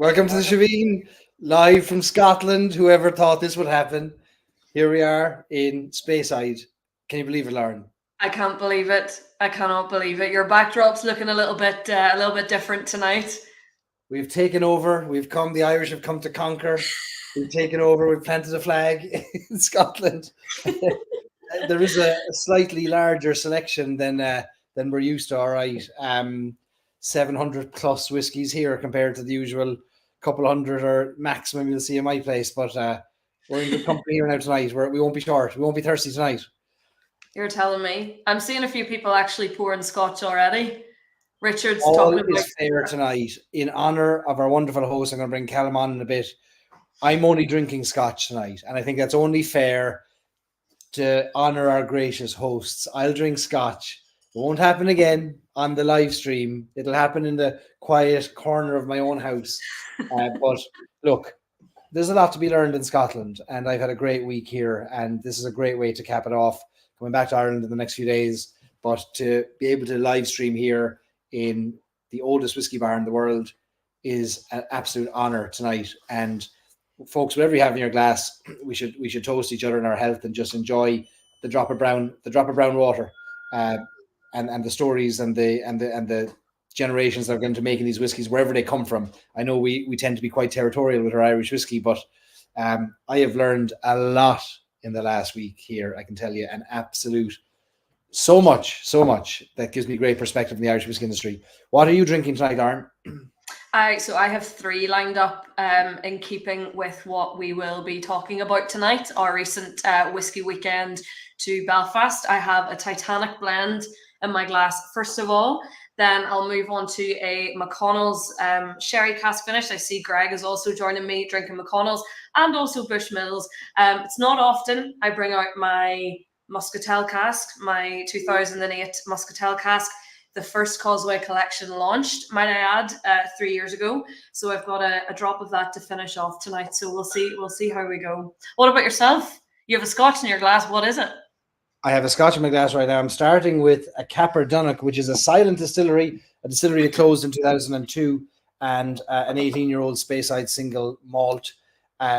Welcome to the Shebeen, live from Scotland. Whoever thought this would happen? Here we are in Speyside. Can you believe it, Lauren? I can't believe it. I cannot believe it. Your backdrop's looking a little bit different tonight. We've taken over. The Irish have come to conquer. We've taken over. We've planted a flag in Scotland. There is a slightly larger selection than we're used to. All right, 700 plus whiskies here compared to the usual couple hundred or maximum you'll see in my place. But we're in good company here now tonight. We won't be short. We won't be thirsty tonight. You're telling me. I'm seeing a few people actually pouring scotch already. Richard's all talking about is fair tonight. In honor of our wonderful host, I'm going to bring Callum on in a bit. I'm only drinking scotch tonight, and I think that's only fair to honor our gracious hosts. I'll drink scotch. It won't happen again on the live stream. It'll happen in the quiet corner of my own house. But look, there's a lot to be learned in Scotland, and I've had a great week here, and this is a great way to cap it off. Coming back to Ireland in the next few days, but to be able to live stream here in the oldest whiskey bar in the world is an absolute honor tonight. And folks, whatever you have in your glass, we should toast each other in our health and just enjoy the drop of brown water, and the stories and the generations that are going to making these whiskies wherever they come from. I know we tend to be quite territorial with our Irish whiskey, but I have learned a lot in the last week here. I can tell you an absolute so much that gives me great perspective in the Irish whiskey industry. What are you drinking tonight, Aaron? So I have 3 lined up in keeping with what we will be talking about tonight, our recent whiskey weekend to Belfast. I have a Titanic blend in my glass, first of all. Then I'll move on to a McConnell's sherry cask finish. I see Greg is also joining me drinking McConnell's and also Bushmills. It's not often I bring out my Muscatel cask, my 2008 Muscatel cask. The first Causeway collection launched, might I add, 3 years ago. So I've got a drop of that to finish off tonight. So we'll see how we go. What about yourself? You have a scotch in your glass. What is it? I have a scotch in my glass right now. I'm starting with a Capper Dunnock, which is a silent distillery, a distillery that closed in 2002, and an 18-year-old Speyside single malt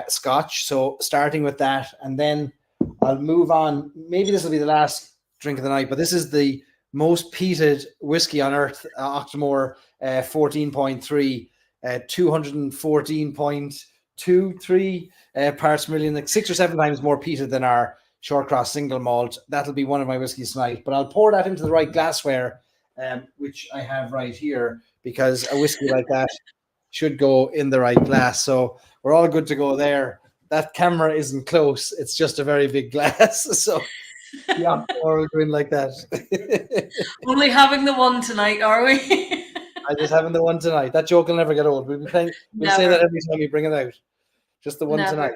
scotch. So starting with that, and then I'll move on. Maybe this will be the last drink of the night, but this is the most peated whiskey on earth, Octomore 14.3, 214.23 parts per million, like 6 or 7 times more peated than our Shortcross single malt. That'll be one of my whiskeys tonight, but I'll pour that into the right glassware, which I have right here, because a whiskey like that should go in the right glass. So we're all good to go there. That camera isn't close. It's just a very big glass. So yeah, we're doing like that. Only having the one tonight, are we? I'm just having the one tonight. That joke will never get old. We'll say that every time we bring it out. Just the one tonight.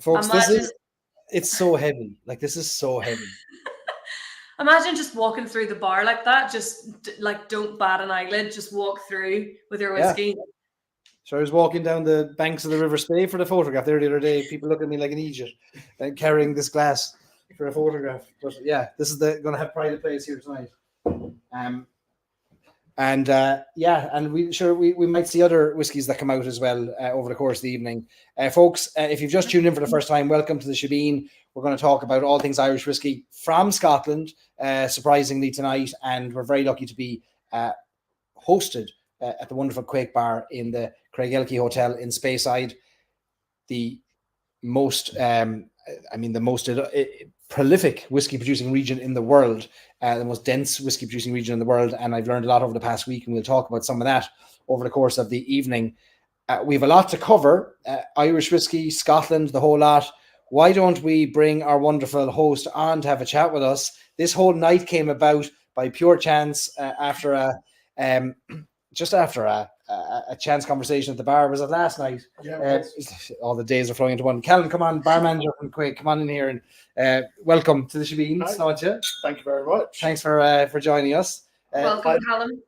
Folks, it's so heavy. Like, this is so heavy. Imagine just walking through the bar like that. Just like, don't bat an eyelid. Just walk through with your whiskey. Yeah. So I was walking down the banks of the River Spey for the photograph there the other day. People look at me like an idiot and carrying this glass for a photograph. But yeah, this is going to have pride of place here tonight. And we might see other whiskies that come out as well over the course of the evening. Folks, if you've just tuned in for the first time, welcome to the Shebeen. We're going to talk about all things Irish whiskey from Scotland, surprisingly tonight, and we're very lucky to be hosted at the wonderful Quake Bar in the Craigellachie Hotel in Speyside, the most prolific whiskey producing region in the world, the most dense whiskey producing region in the world. And I've learned a lot over the past week, and we'll talk about some of that over the course of the evening. We have a lot to cover, Irish whiskey, Scotland, the whole lot. Why don't we bring our wonderful host on to have a chat with us? This whole night came about by pure chance after a chance conversation at the bar. Was it last night? Yeah. All the days are flowing into one. Callum, come on, bar manager from Quake, come on in here and welcome to the Shebeen. Thank you very much. Thanks for joining us. Welcome, Callum.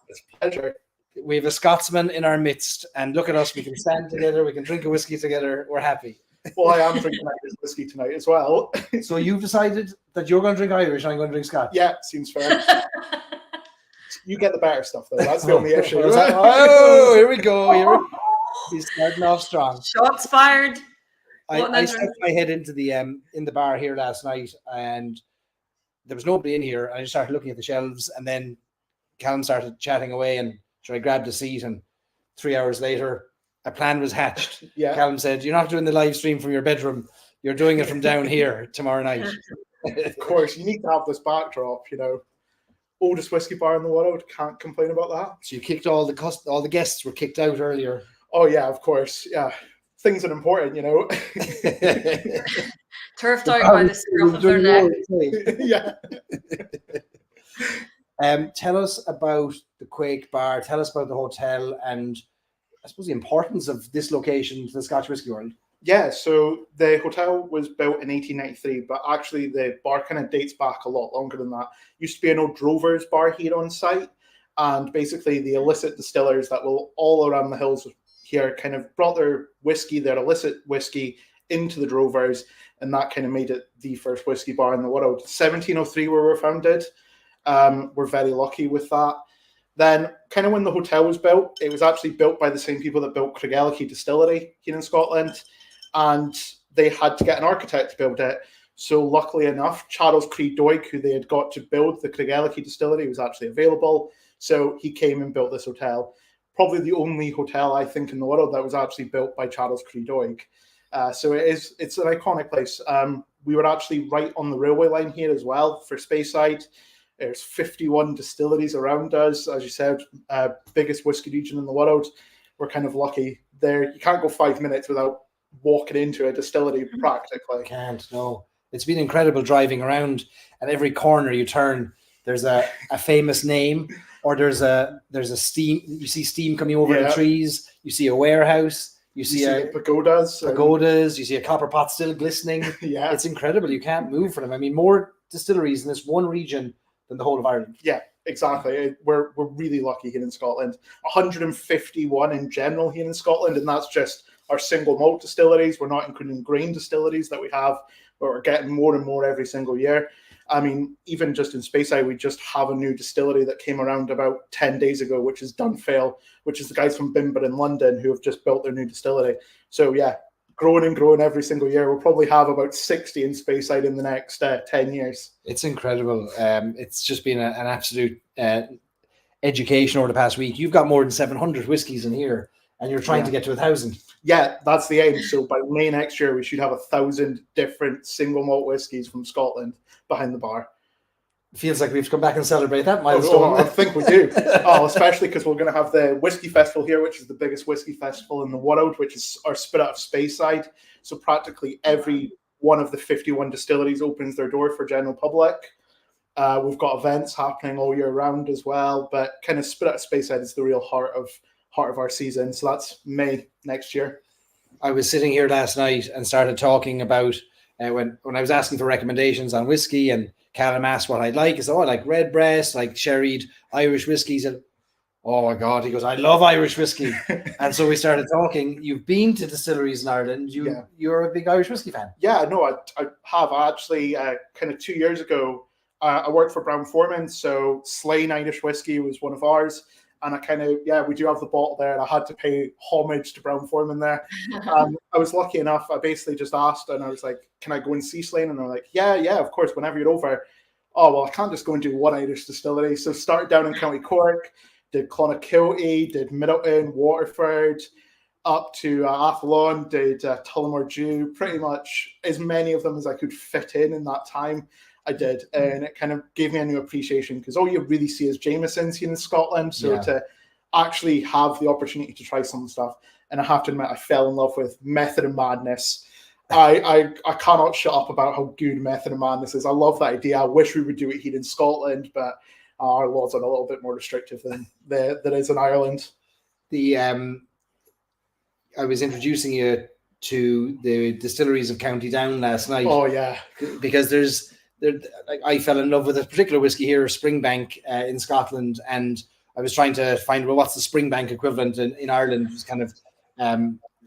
It's a pleasure. We have a Scotsman in our midst, and look at us. We can stand together. We can drink a whiskey together. We're happy. Well, I am drinking Irish whiskey tonight as well. So you've decided that you're going to drink Irish and I'm going to drink Scotch? Yeah, seems fair. You get the better stuff though. That's the only issue. I was like, oh, here we go. He's starting off strong. Shots fired. I stuck my head into the in the bar here last night, and there was nobody in here. I just started looking at the shelves, and then Callum started chatting away, and so I grabbed a seat, and 3 hours later, a plan was hatched. Yeah. Callum said, "You're not doing the live stream from your bedroom. You're doing it from down here tomorrow night." Of course, you need to have this backdrop, Oldest whiskey bar in the world, can't complain about that. So you kicked all the guests were kicked out earlier. Oh yeah, of course. Yeah. Things are important, Turfed out by the scruff of their neck. Yeah. Tell us about the Quake Bar. Tell us about the hotel and I suppose the importance of this location to the Scotch whisky world. Yeah, so the hotel was built in 1893, but actually the bar kind of dates back a lot longer than that. Used to be an old Drovers bar here on site, and basically the illicit distillers that were all around the hills here kind of brought their illicit whiskey into the Drovers, and that kind of made it the first whiskey bar in the world. 1703 where we were founded. We're very lucky with that. Then kind of when the hotel was built, it was actually built by the same people that built Craigellachie Distillery here in Scotland, and they had to get an architect to build it. So luckily enough, Charles Creed-Doig, who they had got to build the Craigellachie Distillery, was actually available. So he came and built this hotel. Probably the only hotel, I think, in the world that was actually built by Charles Creed-Doig. So it's an iconic place. We were actually right on the railway line here as well for Speyside. There's 51 distilleries around us. As you said, biggest whiskey region in the world. We're kind of lucky there. You can't go 5 minutes without walking into a distillery practically. Can't, no. It's been incredible driving around. At every corner you turn, there's a famous name, or there's a steam. You see steam coming over the trees. You see a warehouse. You see pagodas. You see a copper pot still glistening. Yeah, it's incredible. You can't move for them. I mean, more distilleries in this one region than the whole of Ireland. Yeah, exactly. We're really lucky here in Scotland. 151 in general here in Scotland, and that's just our single malt distilleries. We're not including grain distilleries that we have, but we're getting more and more every single year. I mean, even just in Speyside, we just have a new distillery that came around about 10 days ago, which is Dunfail, which is the guys from Bimber in London who have just built their new distillery. So yeah, growing and growing every single year. We'll probably have about 60 in Speyside in the next 10 years. It's incredible. It's just been an absolute education over the past week. You've got more than 700 whiskies in here, and you're trying to get to 1,000. Yeah, that's the aim. So by May next year, we should have 1,000 different single malt whiskies from Scotland behind the bar. It feels like we have to come back and celebrate that milestone. I think we do. Especially because we're going to have the Whiskey Festival here, which is the biggest whiskey festival in the world, which is our spit out of Speyside. So practically every one of the 51 distilleries opens their door for general public. We've got events happening all year round as well, but kind of spit out of Speyside is the real heart of our season. So that's May next year. I was sitting here last night and started talking about when I was asking for recommendations on whiskey, and Callum asked what I'd like. I said, I like Redbreast, like sherried Irish whiskies. And oh my God, he goes, I love Irish whiskey. And so we started talking. You've been to distilleries in Ireland. You're a big Irish whiskey fan. Yeah, no, I have. Actually, kind of 2 years ago, I worked for Brown-Forman. So Slane Irish whiskey was one of ours. And I kind of, we do have the bottle there, and I had to pay homage to Brown-Forman there. I was lucky enough. I basically just asked, and I was like, can I go and see Slane? And they're like, yeah, of course, whenever you're over. Oh, well, I can't just go and do one Irish distillery. So started down in County Cork, did Clonakilty, did Middleton, Waterford, up to Athlone, did Tullamore Dew, pretty much as many of them as I could fit in that time. I did, and it kind of gave me a new appreciation, because all you really see is Jameson's here in Scotland. So to actually have the opportunity to try some stuff, and I have to admit, I fell in love with Method and Madness. I cannot shut up about how good Method and Madness is. I love that idea. I wish we would do it here in Scotland, but our laws are a little bit more restrictive than there is in Ireland. I was introducing you to the distilleries of County Down last night. Oh yeah, because I fell in love with a particular whiskey here, Springbank, in Scotland, and I was trying to find, what's the Springbank equivalent in Ireland? It was kind of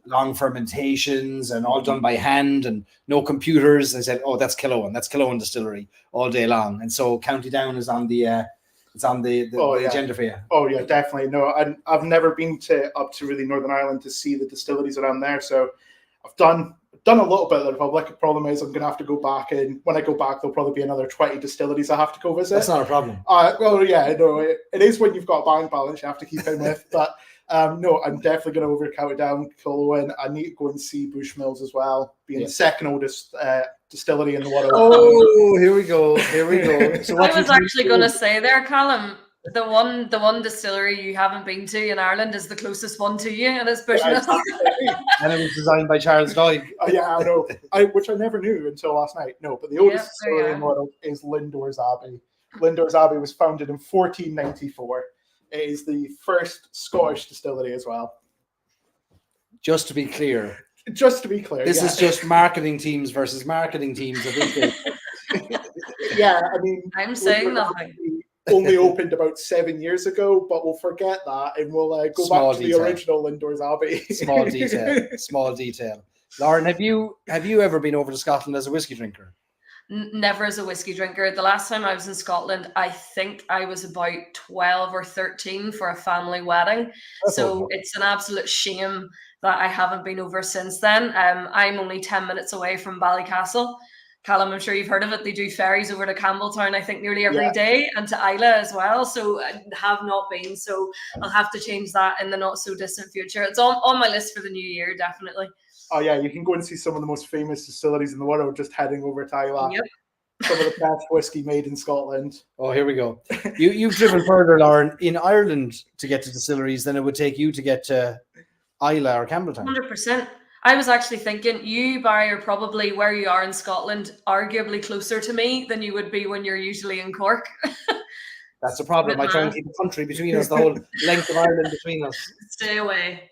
long fermentations and all done by hand and no computers. I said, that's Killowen. That's Killowen Distillery all day long. And so County Down is on the it's on the agenda for you. Oh yeah, definitely. No, I've never been up to really Northern Ireland to see the distilleries around there. So I've done a little bit of the Republic. The problem is I'm going to have to go back, and when I go back, there'll probably be another 20 distilleries I have to go visit. That's not a problem. Well, yeah, no, it is when you've got a bank balance you have to keep in with. But no, I'm definitely going to overcount it down, Cullowen. I need to go and see Bushmills as well, being the second oldest distillery in the world. Oh, here we go. So I was actually going to say there, Callum, the one distillery you haven't been to in Ireland is the closest one to you, and it's Bushmills. And it was designed by Charles Doig. Yeah, I know. Which I never knew until last night. No, but the oldest distillery in the world is Lindores Abbey. Lindores Abbey was founded in 1494. It is the first Scottish distillery as well. Just to be clear. This is just marketing teams versus marketing teams. Yeah, I mean, I'm saying nothing. Only opened about 7 years ago, but we'll forget that and we'll go back to the original Lindores Abbey. Small detail. Lauren, have you ever been over to Scotland as a whiskey drinker? Never as a whiskey drinker. The last time I was in Scotland, I think I was about 12 or 13 for a family wedding. So it's an absolute shame that I haven't been over since then. I'm only 10 minutes away from Ballycastle. Callum, I'm sure you've heard of it. They do ferries over to Campbelltown, I think, nearly every day, and to Isla as well. So I have not been. So I'll have to change that in the not so distant future. It's on my list for the new year, definitely. Oh yeah, you can go and see some of the most famous distilleries in the world just heading over to Isla. Yep. Some of the best whiskey made in Scotland. Oh, here we go. You've driven further, Lauren, in Ireland to get to distilleries than it would take you to get to Isla or Campbelltown. 100%. I was actually thinking you, Barry, are probably where you are in Scotland, arguably closer to me than you would be when you're usually in Cork. That's a problem. I try and keep a country between us, the whole length of Ireland between us. Stay away.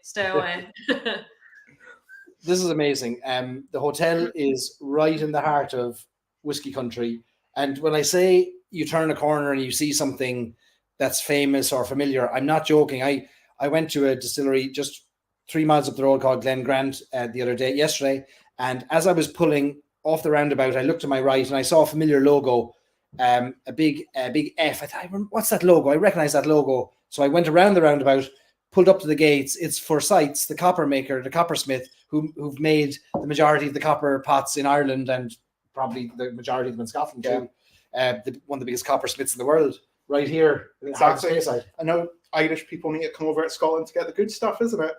This is amazing. The hotel is right in the heart of whiskey country. And when I say you turn a corner and you see something that's famous or familiar, I'm not joking. I went to a distillery just 3 miles up the road called Glen Grant yesterday. And as I was pulling off the roundabout, I looked to my right and I saw a familiar logo, a big F. I thought, what's that logo? I recognize that logo. So I went around the roundabout, pulled up to the gates. It's Forsyth's, the copper maker, the coppersmith, who've made the majority of the copper pots in Ireland and probably the majority of them in Scotland too. One of the biggest coppersmiths in the world, right here. Exactly. I know Irish people need to come over to Scotland to get the good stuff, isn't it?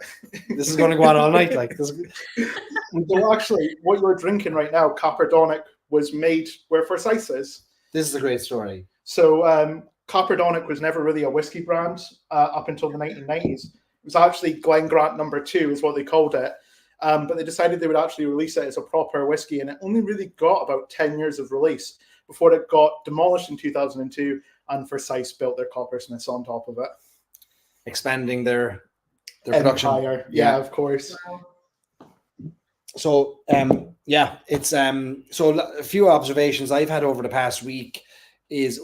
This is going to go on all night. Like this. Well, actually, what you're drinking right now, Copperdonic, was made where Forsyth's is. This is a great story. So Copperdonic was never really a whiskey brand up until the 1990s. It was actually Glen Grant No. 2 is what they called it. But they decided they would actually release it as a proper whiskey, and it only really got about 10 years of release before it got demolished in 2002, and Forsyth's built their coppersmiths on top of it. Expanding their production. Empire. Yeah, of course. So it's so a few observations I've had over the past week is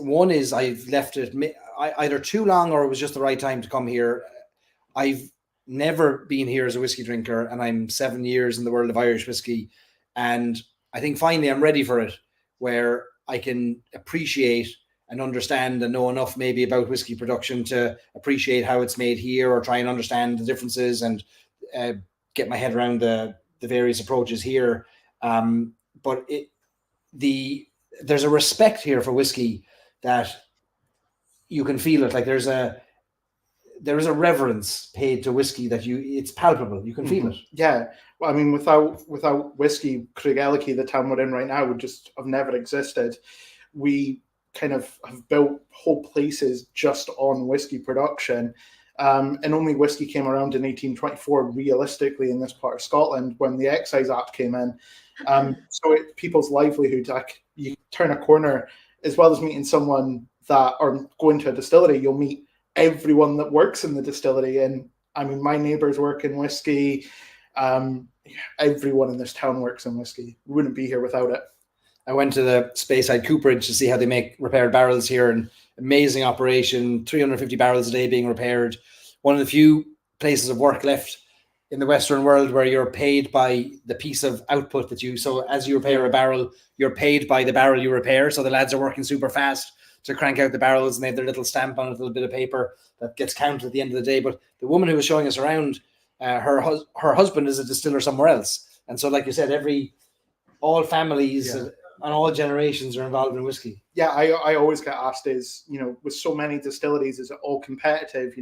I've left it either too long or it was just the right time to come here. I've never been here as a whiskey drinker, and I'm 7 years in the world of Irish whiskey, and I think finally I'm ready for it, where I can appreciate and understand and know enough maybe about whiskey production to appreciate how it's made here, or try and understand the differences and get my head around the various approaches here. But there's a respect here for whiskey that you can feel it. Like there is a reverence paid to whiskey that it's palpable. You can feel it. Yeah. Well, I mean, without whiskey, Craigellachie, the town we're in right now, would just have never existed. We kind of have built whole places just on whiskey production. And only whiskey came around in 1824, realistically, in this part of Scotland when the Excise Act came in. So people's livelihood, like you turn a corner, as well as meeting someone or going to a distillery, you'll meet everyone that works in the distillery. And I mean, my neighbors work in whiskey. Everyone in this town works in whiskey. We wouldn't be here without it. I went to the Speyside cooperage to see how they make repaired barrels here, and amazing operation, 350 barrels a day being repaired. One of the few places of work left in the Western world where you're paid by the piece of output so as you repair a barrel, you're paid by the barrel you repair. So the lads are working super fast. to crank out the barrels, and they have their little stamp on it, a little bit of paper that gets counted at the end of the day. But the woman who was showing us around, her husband is a distiller somewhere else, and so like you said, all families and all generations are involved in whiskey. Yeah, I always get asked is, with so many distilleries, is it all competitive?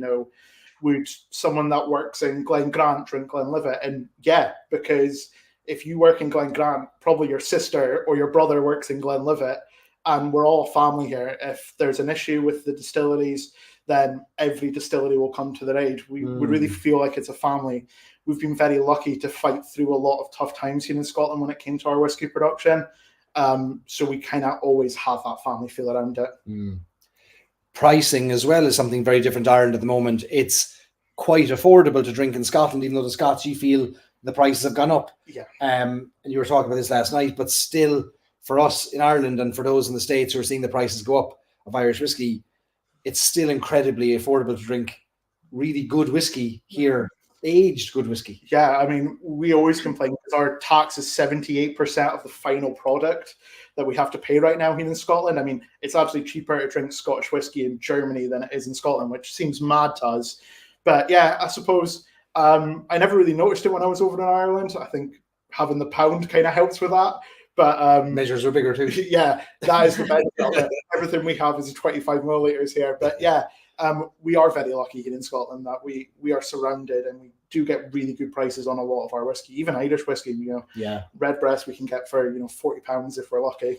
Would someone that works in Glen Grant drink Glenlivet? And yeah, because if you work in Glen Grant, probably your sister or your brother works in Glenlivet, and we're all a family here. If there's an issue with the distilleries, then every distillery will come to their aid. We really feel like it's a family. We've been very lucky to fight through a lot of tough times here in Scotland when it came to our whiskey production. So we kind of always have that family feel around it. Pricing as well is something very different to Ireland at the moment. It's quite affordable to drink in Scotland, even though the Scots, you feel the prices have gone up. Yeah. And you were talking about this last night, but still for us in Ireland and for those in the States who are seeing the prices go up of Irish whiskey, it's still incredibly affordable to drink really good whiskey here, aged good whiskey. Yeah, I mean, we always complain because our tax is 78% of the final product that we have to pay right now here in Scotland. I mean, it's actually cheaper to drink Scottish whiskey in Germany than it is in Scotland, which seems mad to us. But yeah, I suppose I never really noticed it when I was over in Ireland. I think having the pound kind of helps with that. But measures are bigger too. Yeah, that is the benefit of it. Everything we have is 25 milliliters here. But yeah, we are very lucky here in Scotland that we are surrounded and we do get really good prices on a lot of our whiskey, even Irish whiskey. Yeah, Redbreast we can get for £40 if we're lucky.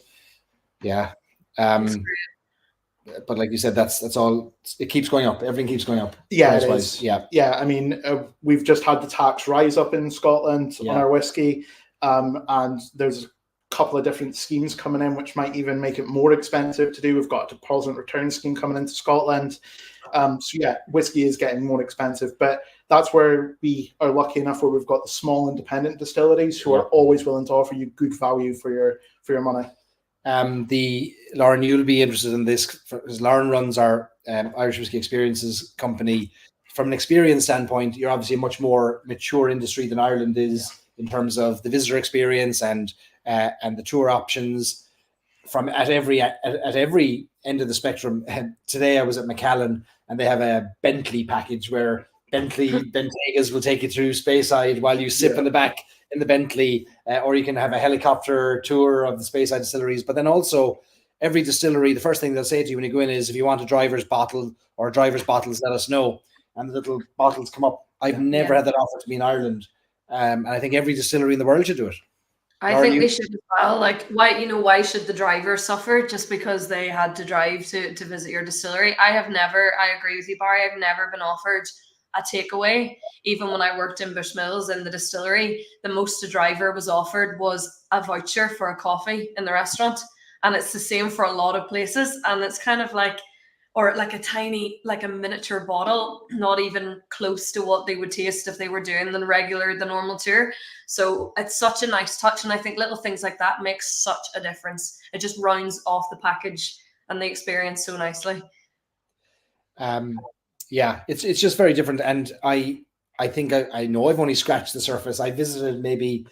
Yeah, but like you said, that's all. It keeps going up. Everything keeps going up. Yeah, it is. Yeah. I mean, we've just had the tax rise up in Scotland on our whiskey, and there's a couple of different schemes coming in, which might even make it more expensive to do. We've got a deposit return scheme coming into Scotland. So yeah, whiskey is getting more expensive, but that's where we are lucky enough where we've got the small independent distilleries who are always willing to offer you good value for your money. Lauren, you'll be interested in this because Lauren runs our Irish Whiskey Experiences company. From an experience standpoint, you're obviously a much more mature industry than Ireland is in terms of the visitor experience and the tour options. From at every end of the spectrum. Today I was at McConnell and they have a Bentley package where Bentaygas will take you through Speyside while you sip in the back in the Bentley, or you can have a helicopter tour of the Speyside distilleries. But then also every distillery, the first thing they'll say to you when you go in is, if you want a driver's bottle or driver's bottles, let us know. And the little bottles come up. I've never had that offered to me in Ireland. And I think every distillery in the world should do it. I think they should as well. Like, why should the driver suffer just because they had to drive to visit your distillery? I agree with you, Barry. I've never been offered a takeaway. Even when I worked in Bushmills in the distillery, the most a driver was offered was a voucher for a coffee in the restaurant. And it's the same for a lot of places. And it's kind of like, or like a tiny, like a miniature bottle, not even close to what they would taste if they were doing the normal tour. So it's such a nice touch. And I think little things like that makes such a difference. It just rounds off the package and the experience so nicely. Yeah, it's just very different. And I think I know I've only scratched the surface. I visited maybe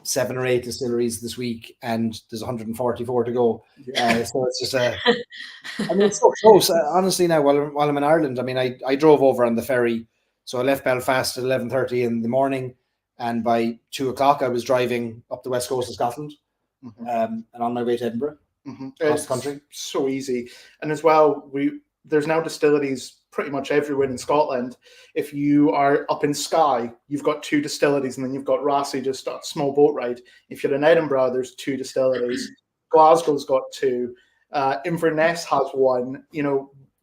7 or 8 distilleries this week, and there's 144 to go. So it's just it's so close. Honestly, now while I'm in Ireland, I mean, I drove over on the ferry, so I left Belfast at 11:30 in the morning, and by 2:00 I was driving up the west coast of Scotland, and on my way to Edinburgh, across the country. So easy, and as well, there's now distilleries pretty much everywhere in Scotland. If you are up in Skye, you've got 2 distilleries, and then you've got Rassay, just a small boat ride. If you're in Edinburgh, there's 2 distilleries. Glasgow's got 2. Inverness has 1.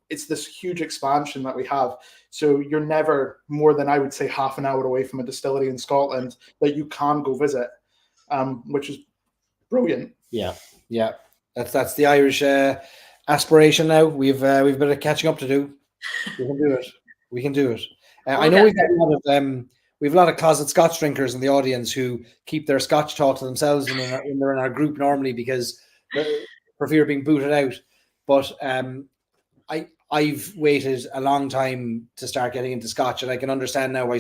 It's this huge expansion that we have. So you're never more than, I would say, half an hour away from a distillery in Scotland that you can go visit, which is brilliant. Yeah. That's the Irish aspiration now. We've a bit of catching up to do. We can do it. I know we've a lot of closet Scotch drinkers in the audience who keep their Scotch talk to themselves when they're in our group normally because for fear of being booted out. But I've waited a long time to start getting into Scotch, and I can understand now why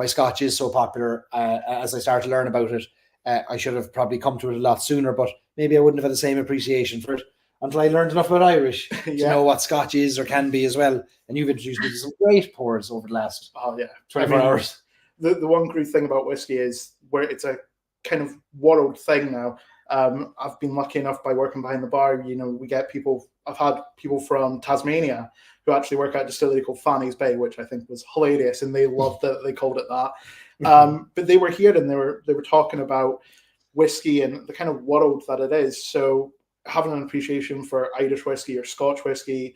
Scotch is so popular. As I start to learn about it, I should have probably come to it a lot sooner, but maybe I wouldn't have had the same appreciation for it. until I learned enough about Irish to Yeah. know what Scotch is or can be as well. And you've introduced me to some great pours over the last 24 hours. The one great thing about whiskey is where it's a kind of world thing now. I've been lucky enough by working behind the bar. We get people. I've had people from Tasmania who actually work at a distillery called Fanny's Bay, which I think was hilarious, and they loved that they called it that. But they were here and they were talking about whiskey and the kind of world that it is. So having an appreciation for Irish whiskey or Scotch whiskey,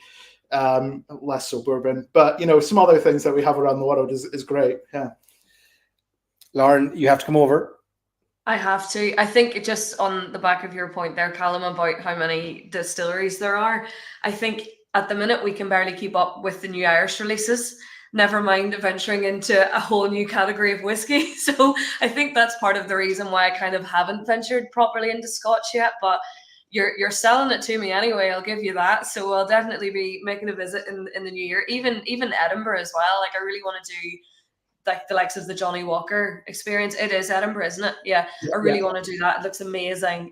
less so bourbon, but some other things that we have around the world is great. Yeah. Lauren, you have to come over. I have to. I think just on the back of your point there, Callum, about how many distilleries there are, I think at the minute we can barely keep up with the new Irish releases, never mind venturing into a whole new category of whiskey. So I think that's part of the reason why I kind of haven't ventured properly into Scotch yet, but you're selling it to me anyway, I'll give you that. So I'll definitely be making a visit in the new year, even Edinburgh as well. Like I really want to do like the likes of the Johnny Walker experience. It is Edinburgh, isn't it? Yeah. I really want to do that. It looks amazing.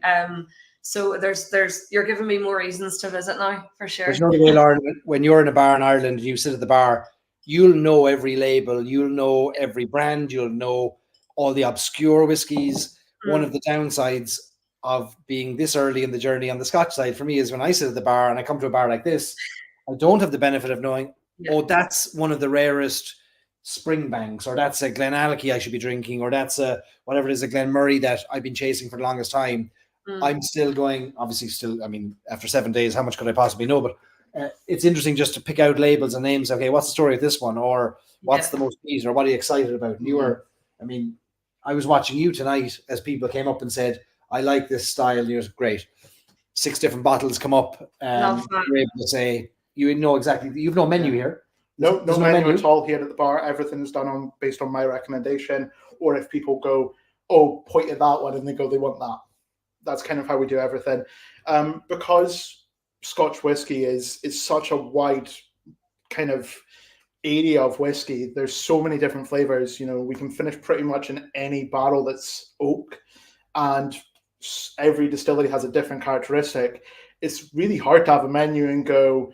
So there's you're giving me more reasons to visit now for sure. There's no way, Lauren, when you're in a bar in Ireland, you sit at the bar, you'll know every label, you'll know every brand, you'll know all the obscure whiskies. One of the downsides of being this early in the journey on the Scotch side for me is when I sit at the bar and I come to a bar like this, I don't have the benefit of knowing, that's one of the rarest Springbanks, or that's a Glenallachie I should be drinking, or that's a whatever it is, a Glenmurray that I've been chasing for the longest time. I'm still going, obviously I mean, after 7 days, how much could I possibly know? But it's interesting just to pick out labels and names. Okay, what's the story of this one? Or what's the most neat? Or what are you excited about? And I was watching you tonight as people came up and said, I like this style. You're great. 6 different bottles come up. You're able to say, you know exactly, you've no menu here. No menu at all here at the bar. Everything is done based on my recommendation. Or if people go, point at that one, and they go, they want that. That's kind of how we do everything. Because Scotch whiskey is such a wide kind of area of whiskey. There's so many different flavors. We can finish pretty much in any barrel that's oak, and every distillery has a different characteristic. It's really hard to have a menu and go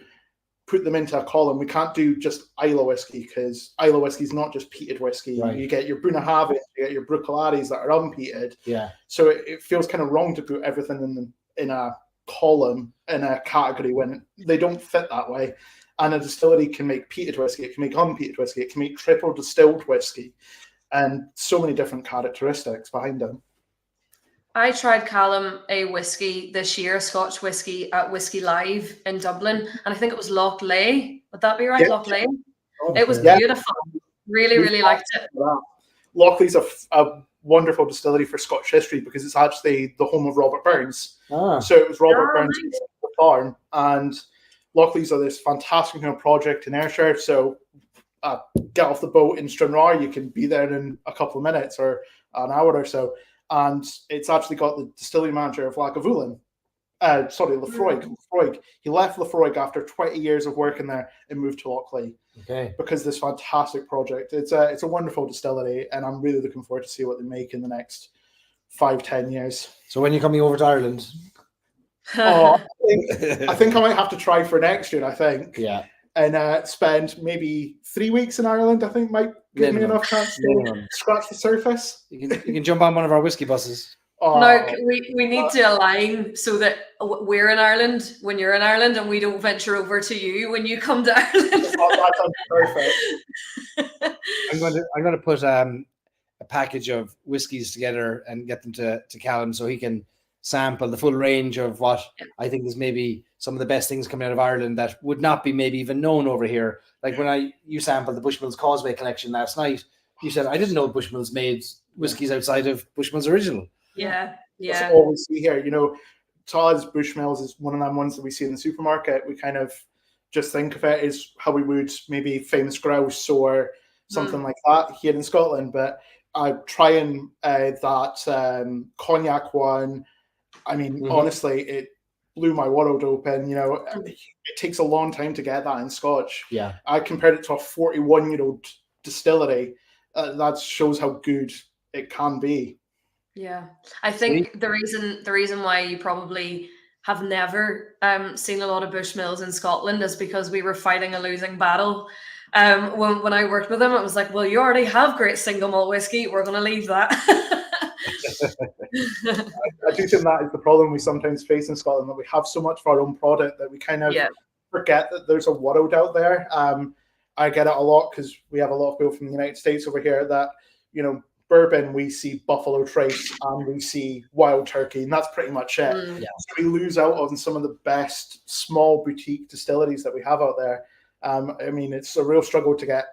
put them into a column. We can't do just Islay whiskey because Islay whiskey is not just peated whiskey. Right. You get your Bunnahabhain, you get your Bruichladdich that are unpeated. Yeah. So it feels kind of wrong to put everything in a column, in a category, when they don't fit that way. And a distillery can make peated whiskey, it can make unpeated whiskey, it can make triple distilled whiskey, and so many different characteristics behind them. I tried, Callum, a whiskey this year, Scotch whiskey at Whiskey Live in Dublin, and I think it was Loch Ley. Would that be right? Yeah. Loch Ley? It was beautiful. Really liked it. Loch Ley's a wonderful distillery for Scotch history because it's actually the home of Robert Burns. So it was Robert Burns' farm, and Loch Ley's are this fantastic project in Ayrshire. So get off the boat in Stranraer, you can be there in a couple of minutes or an hour or so. And it's actually got the distillery manager of Lagavulin. Lefroy. He left Lefroy after 20 years of working there and moved to Loch Ley. Okay. Because this fantastic project. It's a wonderful distillery, and I'm really looking forward to see what they make in the next 5-10 years. So when you're coming over to Ireland? I think I might have to try for next year, I think. Yeah. And spend maybe 3 weeks in Ireland, I think might give me enough chance to scratch the surface. You can jump on one of our whiskey buses. No, we need to align so that we're in Ireland when you're in Ireland, and we don't venture over to you when you come to Ireland. That sounds perfect. I'm going to put a package of whiskies together and get them to Callum so he can sample the full range of what I think is maybe some of the best things coming out of Ireland that would not be maybe even known over here. Like when you sampled the Bushmills Causeway collection last night, you said, I didn't know Bushmills made whiskies outside of Bushmills Original. Yeah. That's all we see here. Todd's Bushmills is one of them ones that we see in the supermarket. We kind of just think of it as how we would maybe Famous Grouse or something like that here in Scotland. But I'm trying that cognac one. I mean, honestly, it blew my world open. It takes a long time to get that in Scotch. Yeah, I compared it to a 41-year-old distillery. That shows how good it can be. Yeah, I think the reason why you probably have never seen a lot of Bushmills in Scotland is because we were fighting a losing battle. When I worked with them, it was like, well, you already have great single malt whiskey. We're going to leave that. I do think that is the problem we sometimes face in Scotland, that we have so much of our own product that we kind of forget that there's a world out there. I get it a lot because we have a lot of people from the United States over here that, you know, bourbon, we see Buffalo Trace and we see Wild Turkey, and that's pretty much it. So we lose out on some of the best small boutique distilleries that we have out there. I mean, it's a real struggle to get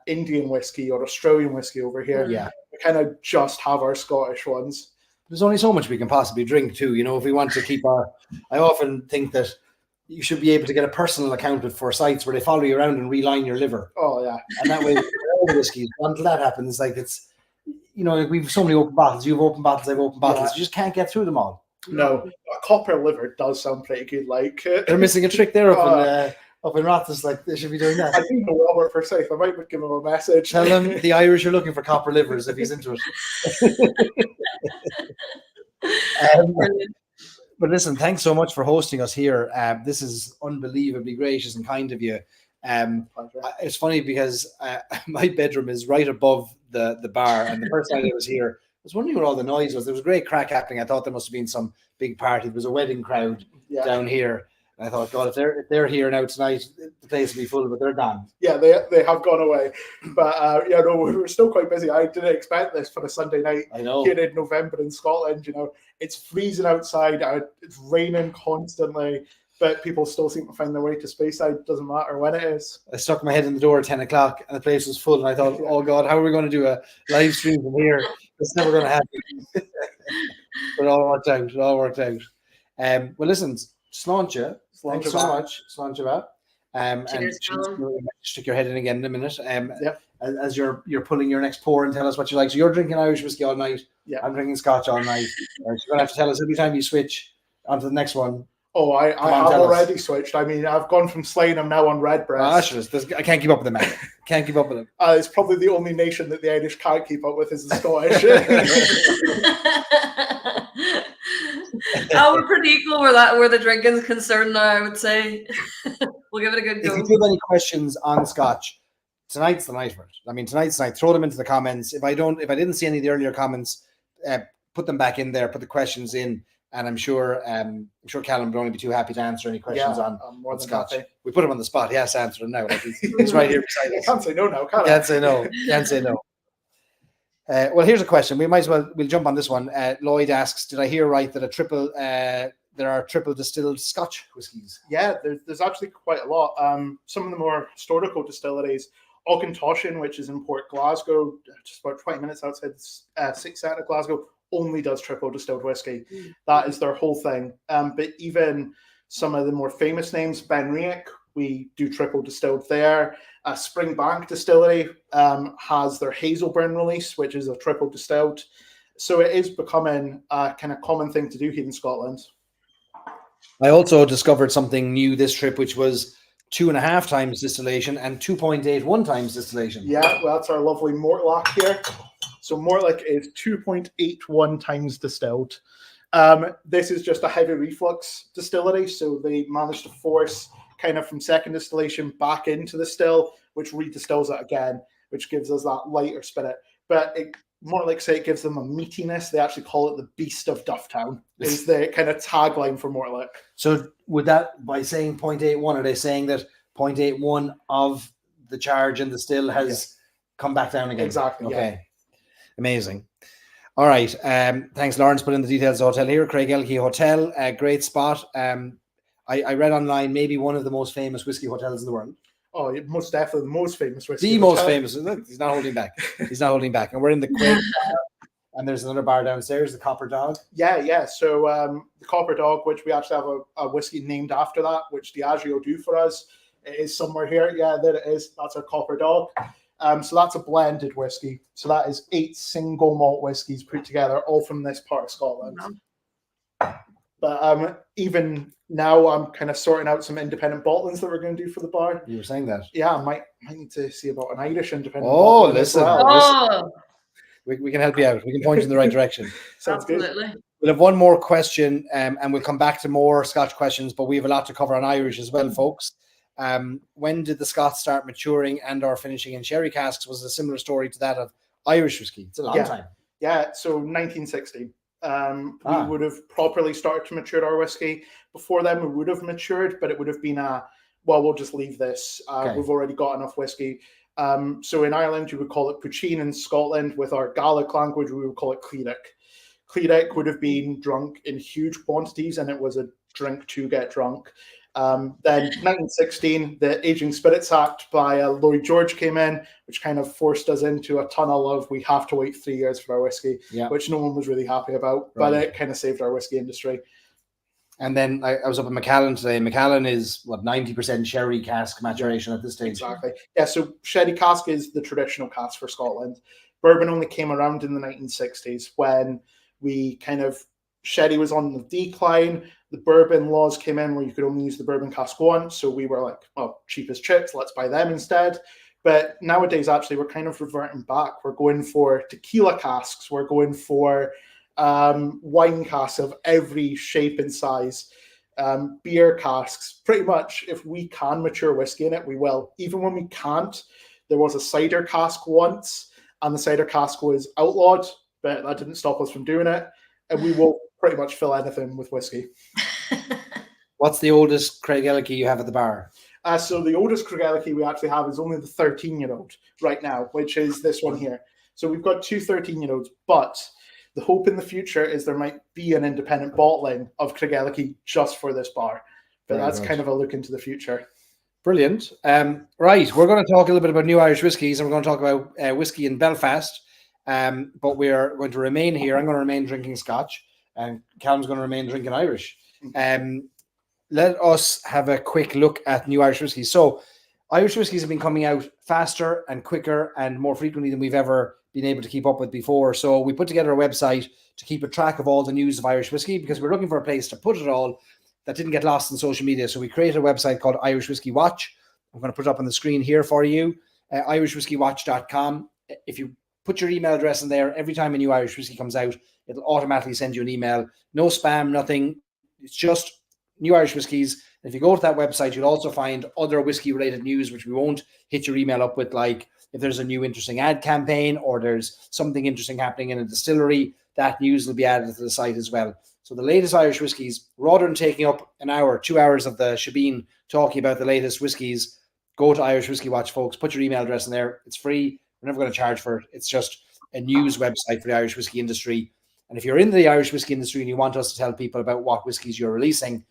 Indian whiskey or Australian whiskey over here. Yeah. We kind of just have our Scottish ones. There's only so much we can possibly drink too. You know, if we want to keep our, I often think that you should be able to get a personal account for sites where they follow you around and reline your liver. Oh yeah. And that way, all the whiskeys, until that happens, like it's, you know, we've so many open bottles. You've open bottles, I've open bottles. You just can't get through them all. No, a copper liver does sound pretty good. Like they're missing a trick there up in Rathas. Like they should be doing that. I think know Robert for safe. I might give him a message. Tell him the Irish are looking for copper livers if he's into it. But listen, thanks so much for hosting us here. This is unbelievably gracious and kind of you. It's funny because my bedroom is right above the bar, and the first night I was here, I was wondering what all the noise was. There was a great crack happening. I thought there must have been some big party. There was a wedding crowd down here. And I thought, God, if they're here now tonight, the place will be full, but they're gone. Yeah, they have gone away. But yeah, no, we were still quite busy. I didn't expect this for a Sunday night here in November in Scotland. You know, it's freezing outside. It's raining constantly. But people still seem to find their way to Speyside. Doesn't matter when it is. I stuck my head in the door at 10 o'clock and the place was full. And I thought, oh God, how are we going to do a live stream from here? It's never going to happen. But it all worked out. It all worked out. Well, listen, Sláinte. Thanks so much. Sláinte. And stick your head in again in a minute. As you're pulling your next pour and tell us what you like. So you're drinking Irish whiskey all night. Yeah. I'm drinking Scotch all night. So you're going to have to tell us every time you switch onto the next one. Oh, I have already switched. I mean, I've gone from Slane. I'm now on Redbreast. I can't keep up with them, man. Can't keep up with them. It's probably the only nation that the Irish can't keep up with is the Scottish. We're pretty equal where the drinking's concerned now, I would say. We'll give it a good go. If you have any questions on Scotch, tonight's the night for it. I mean, tonight's the night. Throw them into the comments. If I didn't see any of the earlier comments, put them back in there. Put the questions in. And I'm sure Callum would only be too happy to answer any questions on Scotch. Happy. We put him on the spot. He has to answer them now. Like he's right here beside us. Can't say no now, can I? Can't say no. Can't say no. Well, here's a question. We'll jump on this one. Lloyd asks, did I hear right that there are triple distilled Scotch whiskies? Yeah, there's actually quite a lot. Some of the more historical distilleries, Auchentoshan, which is in Port Glasgow, just about 20 minutes outside the city centre of Glasgow, only does triple distilled whiskey. That is their whole thing. But even some of the more famous names, Benriach, we do triple distilled there. Springbank Distillery has their Hazelburn release, which is a triple distilled. So it is becoming a kind of common thing to do here in Scotland. I also discovered something new this trip, which was 2.5 times distillation and 2.81 times distillation. Yeah, well, that's our lovely Mortlach here. So Mortlach is 2.81 times distilled. This is just a heavy reflux distillery. So they managed to force kind of from second distillation back into the still, which redistills it again, which gives us that lighter spirit. But Mortlach say it gives them a meatiness. They actually call it the Beast of Dufftown, is the kind of tagline for Mortlach. So would that, by saying 0.81, are they saying that 0.81 of the charge in the still has come back down again? Exactly. Okay. Yeah. Amazing. All right. Thanks, Lawrence. Put in the details of the hotel here. Craigellachie Hotel, a great spot. I read online, maybe one of the most famous whiskey hotels in the world. Oh, most definitely the most famous whiskey. The most famous. Look, he's not holding back. He's not holding back. And we're in the Quaid bar, and there's another bar downstairs, the Copper Dog. Yeah. So the Copper Dog, which we actually have a whiskey named after that, which Diageo do for us, it is somewhere here. Yeah, there it is. That's our Copper Dog. So that's a blended whiskey. So that is 8 single malt whiskies put together, all from this part of Scotland. But even now, I'm kind of sorting out some independent bottlings that we're going to do for the bar. You were saying that? Yeah, I might need to see about an Irish independent. Listen. Well. We can help you out. We can point you in the right direction. Sounds Absolutely. good. We'll have one more question, and we'll come back to more Scotch questions, but we have a lot to cover on Irish as well, folks. When did the Scots start maturing and or finishing in sherry casks? Was a similar story to that of Irish whiskey. It's a long time. Yeah, so 1960. We would have properly started to mature our whiskey. Before then, we would have matured, but it would have been we'll just leave this. We've already got enough whiskey. So in Ireland, you would call it poitín. In Scotland, with our Gaelic language, we would call it clídach. Clídach would have been drunk in huge quantities, and it was a drink to get drunk. Then 1916, the Aging Spirits Act by Lloyd George came in, which kind of forced us into a tunnel of we have to wait 3 years for our whiskey, which no one was really happy about, but it kind of saved our whiskey industry. And then I was up in McConnell today. McConnell is 90% sherry cask maturation at this stage. Exactly. Yeah, so sherry cask is the traditional cask for Scotland. Bourbon only came around in the 1960s when we sherry was on the decline. The bourbon laws came in where you could only use the bourbon cask once. So we were like, well, cheap as chips, let's buy them instead. But nowadays, actually, we're kind of reverting back. We're going for tequila casks. We're going for wine casks of every shape and size. Beer casks. Pretty much, if we can mature whiskey in it, we will. Even when we can't, there was a cider cask once, and the cider cask was outlawed, but that didn't stop us from doing it. And we will pretty much fill anything with whiskey. What's the oldest Craigellachie you have at the bar? So the oldest Craigellachie we actually have is only the 13-year-old right now, which is this one here. So we've got two 13-year-olds, but the hope in the future is there might be an independent bottling of Craigellachie just for this bar. But that's kind of a look into the future. Brilliant. Right, we're going to talk a little bit about new Irish whiskies, and we're going to talk about whiskey in Belfast. But we are going to remain here. I'm going to remain drinking Scotch, and Callum's going to remain drinking Irish. Let us have a quick look at new Irish whiskies. So Irish whiskies have been coming out faster and quicker and more frequently than we've ever been able to keep up with before. So we put together a website to keep a track of all the news of Irish whiskey because we're looking for a place to put it all that didn't get lost in social media. So we created a website called Irish Whiskey Watch. I'm going to put it up on the screen here for you, irishwhiskey.watch.com. If you put your email address in there, every time a new Irish whiskey comes out, it'll automatically send you an email. No spam, nothing. It's just new Irish whiskies. If you go to that website, you'll also find other whiskey-related news, which we won't hit your email up with, like if there's a new interesting ad campaign or there's something interesting happening in a distillery, that news will be added to the site as well. So the latest Irish whiskies, rather than taking up an hour, 2 hours of the Shebeen talking about the latest whiskies, go to Irish Whiskey Watch, folks. Put your email address in there. It's free. We're never going to charge for it. It's just a news website for the Irish whiskey industry. And if you're in the Irish whiskey industry and you want us to tell people about what whiskies you're releasing,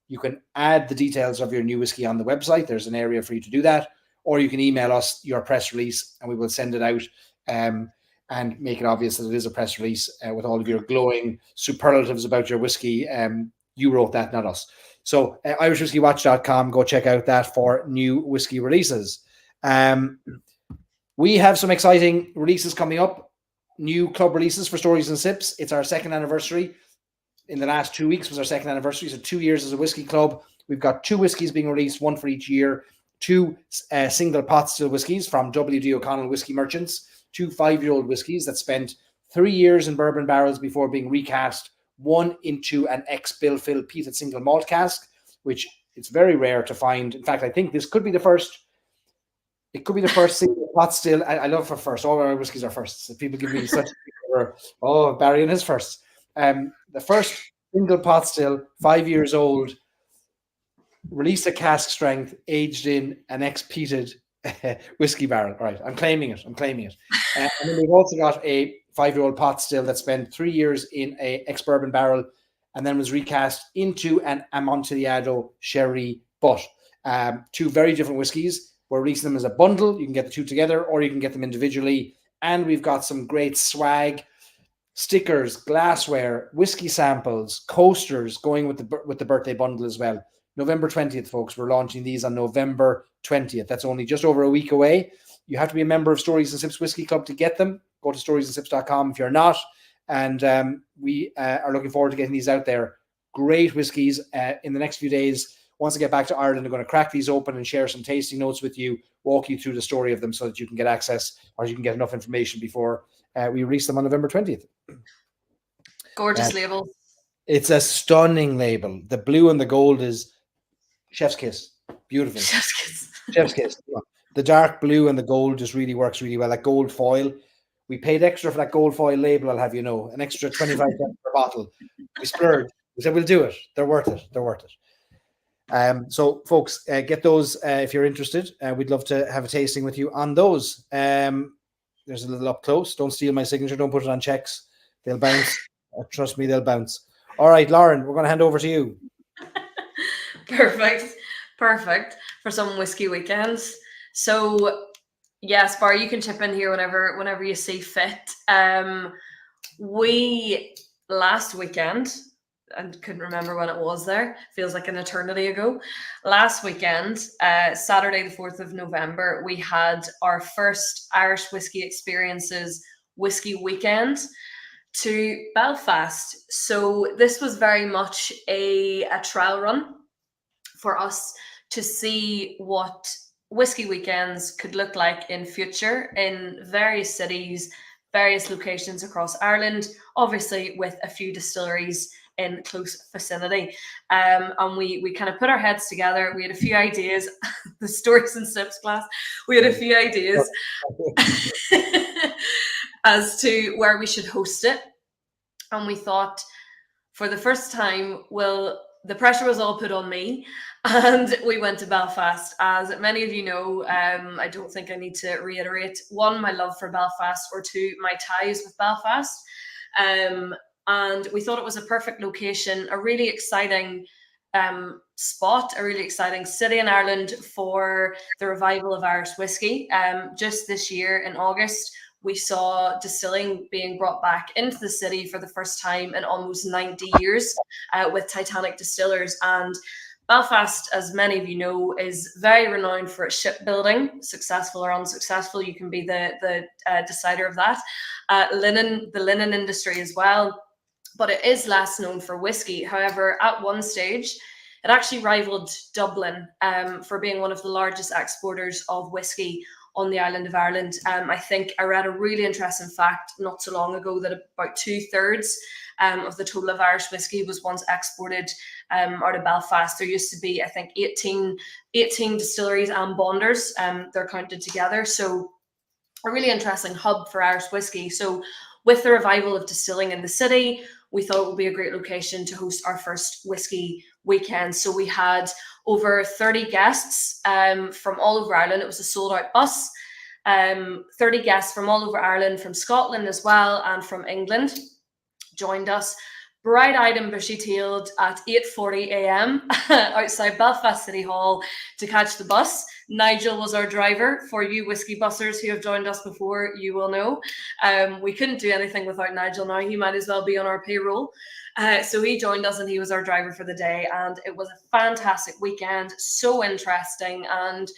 you can add the details of your new whiskey on the website. There's an area for you to do that. Or you can email us your press release and we will send it out and make it obvious that it is a press release with all of your glowing superlatives about your whiskey. You wrote that, not us. So irishwhiskey.watch.com, go check out that for new whiskey releases. We have some exciting releases coming up. New club releases for Stories and Sips. It's our second anniversary. In the last 2 weeks was our second anniversary. So 2 years as a whiskey club. We've got 2 whiskies being released, one for each year. 2 single pot still whiskies from W.D. O'Connell Whiskey Merchants. 2 5-year-old whiskies that spent 3 years in bourbon barrels before being recast, one into an ex-Bill-Fill peated single malt cask, which it's very rare to find. In fact, I think this could be the first. It could be the first single pot still. I love for first. All our whiskies are firsts. So people give me such Barry and his first. The first single pot still, 5 years old, released at cask strength, aged in an ex-peated whiskey barrel. All right, I'm claiming it. And then we've also got a 5-year-old pot still that spent 3 years in a ex-bourbon barrel and then was recast into an Amontillado sherry butt. 2 very different whiskies. We're releasing them as a bundle. You can get the 2 together or you can get them individually. And we've got some great swag, stickers, glassware, whiskey samples, coasters going with the birthday bundle as well. November 20th, folks. We're launching these on November 20th. That's only just over a week away. You have to be a member of Stories and Sips Whiskey Club to get them. Go to storiesandsIps.com if you're not. And we are looking forward to getting these out there. Great whiskies in the next few days. Once I get back to Ireland, I'm going to crack these open and share some tasting notes with you, walk you through the story of them so that you can get access or you can get enough information before we release them on November 20th. Gorgeous labels. It's a stunning label. The blue and the gold is chef's kiss. Beautiful. Chef's kiss. Chef's kiss. The dark blue and the gold just really works really well. That gold foil. We paid extra for that gold foil label, I'll have you know. An extra 25 cents per bottle. We splurged. We said, we'll do it. They're worth it. They're worth it. So, folks, get those if you're interested. We'd love to have a tasting with you on those. There's a little up close. Don't steal my signature. Don't put it on checks. They'll bounce. Trust me, they'll bounce. All right, Lauren, we're going to hand over to you. Perfect for some whiskey weekends. So yes, Bar, you can chip in here whenever you see fit. We last weekend, and couldn't remember when it was there, feels like an eternity ago. Last weekend, Saturday the 4th of November, we had our first Irish Whiskey Experiences Whiskey Weekend to Belfast. So this was very much a trial run for us to see what whiskey weekends could look like in future in various cities, various locations across Ireland, obviously with a few distilleries in close vicinity. And we kind of put our heads together. We had a few ideas, the Stories and Sips class. We had a few ideas as to where we should host it. And we thought for the first time, the pressure was all put on me, and we went to Belfast. As many of you know, I don't think I need to reiterate, one, my love for Belfast, or two, my ties with Belfast. And we thought it was a perfect location, a really exciting spot, a really exciting city in Ireland for the revival of Irish whiskey. Just this year in August, we saw distilling being brought back into the city for the first time in almost 90 years with Titanic Distillers. And Belfast, as many of you know, is very renowned for its shipbuilding, successful or unsuccessful. You can be the decider of that. The linen industry as well. But it is less known for whiskey. However, at one stage, it actually rivaled Dublin for being one of the largest exporters of whiskey on the island of Ireland. I think I read a really interesting fact not so long ago that about 2/3 of the total of Irish whiskey was once exported out of Belfast. There used to be, I think, 18 distilleries and bonders. They're counted together. So a really interesting hub for Irish whiskey. So with the revival of distilling in the city, we thought it would be a great location to host our first whiskey weekend. So we had over 30 guests from all over Ireland. It was a sold out bus. 30 guests from all over Ireland, from Scotland as well, and from England joined us. Bright-eyed and bushy-tailed at 8:40 a.m. outside Belfast City Hall to catch the bus. Nigel was our driver. For you whiskey bussers who have joined us before, you will know. We couldn't do anything without Nigel now. He might as well be on our payroll. So he joined us and he was our driver for the day. And it was a fantastic weekend, so interesting. And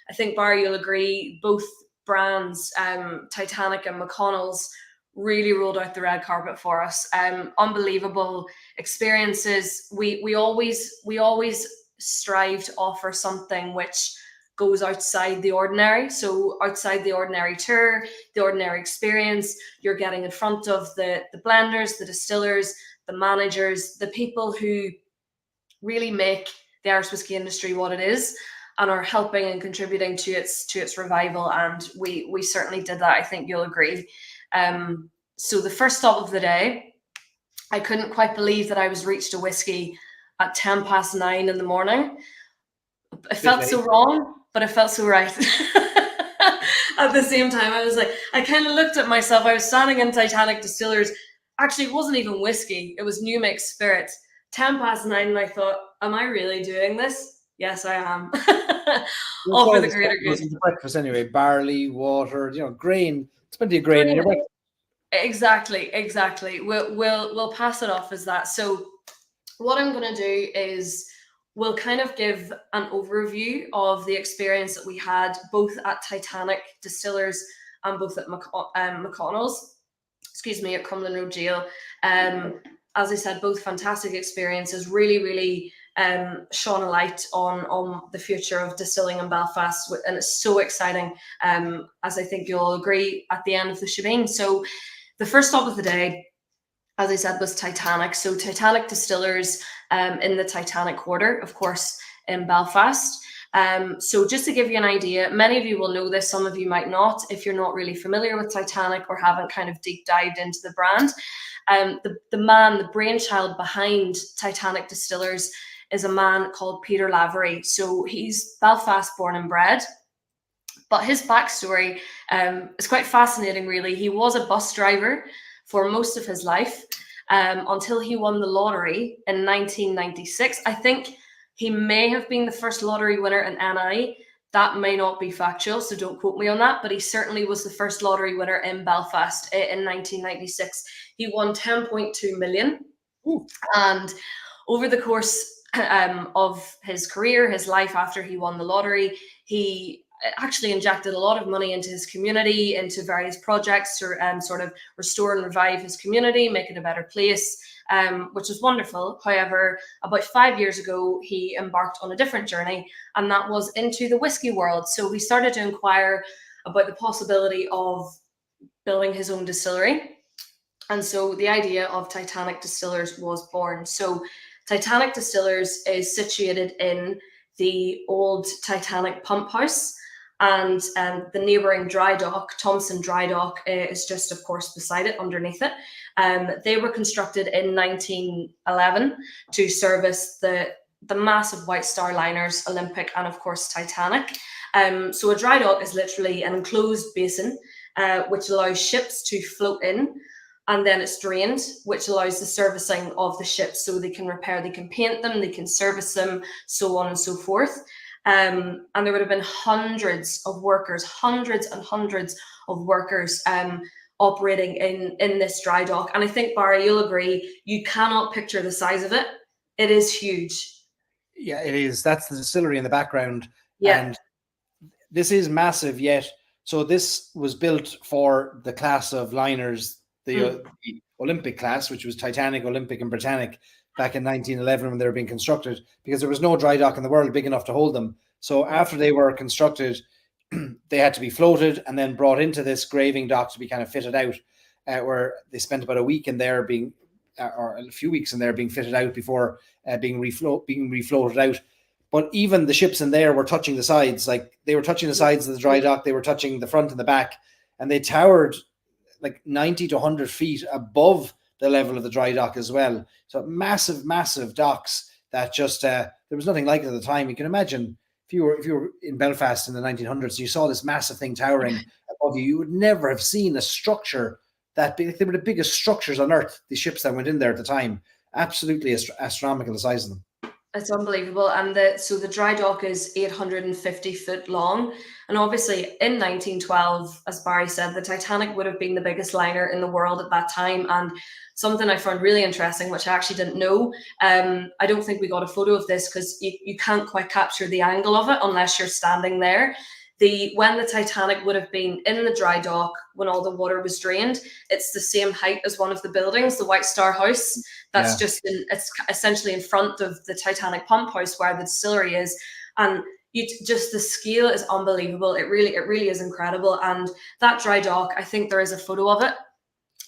I think, Barry, you'll agree, both brands, Titanic and McConnell's, really rolled out the red carpet for us. Unbelievable experiences. We always strive to offer something which goes outside the ordinary. So outside the ordinary tour, the ordinary experience, you're getting in front of the blenders, the distillers, the managers, the people who really make the Irish whiskey industry what it is and are helping and contributing to its revival. And we certainly did that. I think you'll agree. So the first stop of the day, I couldn't quite believe that I was reached a whiskey at 9:10 in the morning. It felt so wrong, but it felt so right. At the same time, I was like, I kind of looked at myself. I was standing in Titanic Distillers. Actually, it wasn't even whiskey. It was new make spirit. 9:10, and I thought, am I really doing this? Yes, I am. All for the greater good. Breakfast anyway, barley, water, grain. It's plenty of grain in your breakfast. Exactly. We'll pass it off as that. So what I'm going to do is we'll kind of give an overview of the experience that we had both at Titanic Distillers and both at McConnell's, at Cumberland Road Jail. As I said, both fantastic experiences, really shone a light on the future of distilling in Belfast, and it's so exciting, as I think you'll agree at the end of the shebeen. So the first stop of the day, as I said, was Titanic. So Titanic Distillers in the Titanic Quarter, of course, in Belfast. So just to give you an idea, many of you will know this, some of you might not, if you're not really familiar with Titanic or haven't kind of deep dived into the brand. The brainchild behind Titanic Distillers is a man called Peter Lavery. So he's Belfast born and bred. But his backstory is quite fascinating, really. He was a bus driver for most of his life until he won the lottery in 1996. I think he may have been the first lottery winner in NI. That may not be factual, so don't quote me on that, but he certainly was the first lottery winner in Belfast in 1996. He won 10.2 million. Ooh. And over the course of his career, his life after he won the lottery, he actually injected a lot of money into his community, into various projects to sort of restore and revive his community, make it a better place, which was wonderful. However, about 5 years ago, he embarked on a different journey, and that was into the whiskey world. So he started to inquire about the possibility of building his own distillery. And so the idea of Titanic Distillers was born. So Titanic Distillers is situated in the old Titanic pump house, and the neighbouring dry dock, Thompson Dry Dock, is just, of course, beside it, underneath it. They were constructed in 1911 to service the massive White Star liners, Olympic and, of course, Titanic. So a dry dock is literally an enclosed basin which allows ships to float in, and then it's drained, which allows the servicing of the ships, so they can repair, they can paint them, they can service them, so on and so forth. And there would have been hundreds and hundreds of workers operating in this dry dock. And I think, Barry, you'll agree, you cannot picture the size of it. It is huge. Yeah, it is. That's the distillery in the background. Yeah. And this is massive yet. So this was built for the class of liners, the Olympic class, which was Titanic, Olympic and Britannic, back in 1911 when they were being constructed, because there was no dry dock in the world big enough to hold them. So after they were constructed, they had to be floated and then brought into this graving dock to be kind of fitted out, where they spent about a week in there being, or a few weeks in there being fitted out before being refloated out. But even the ships in there were touching the sides, like they were touching the sides of the dry dock, they were touching the front and the back, and they towered like 90 to 100 feet above the level of the dry dock as well. So massive docks that just there was nothing like it at the time. You can imagine if you were in Belfast in the 1900s, you saw this massive thing towering above you. You would never have seen a structure that big. They were the biggest structures on earth, the ships that went in there at the time. Absolutely astronomical, the size of them. It's unbelievable. And so the dry dock is 850 foot long. And obviously in 1912, as Barry said, the Titanic would have been the biggest liner in the world at that time. And something I found really interesting, which I actually didn't know, I don't think we got a photo of this because you can't quite capture the angle of it unless you're standing there. When the Titanic would have been in the dry dock, when all the water was drained, it's the same height as one of the buildings, the White Star House. That's it's essentially in front of the Titanic pump house where the distillery is. And the scale is unbelievable. It really is incredible. And that dry dock, I think there is a photo of it.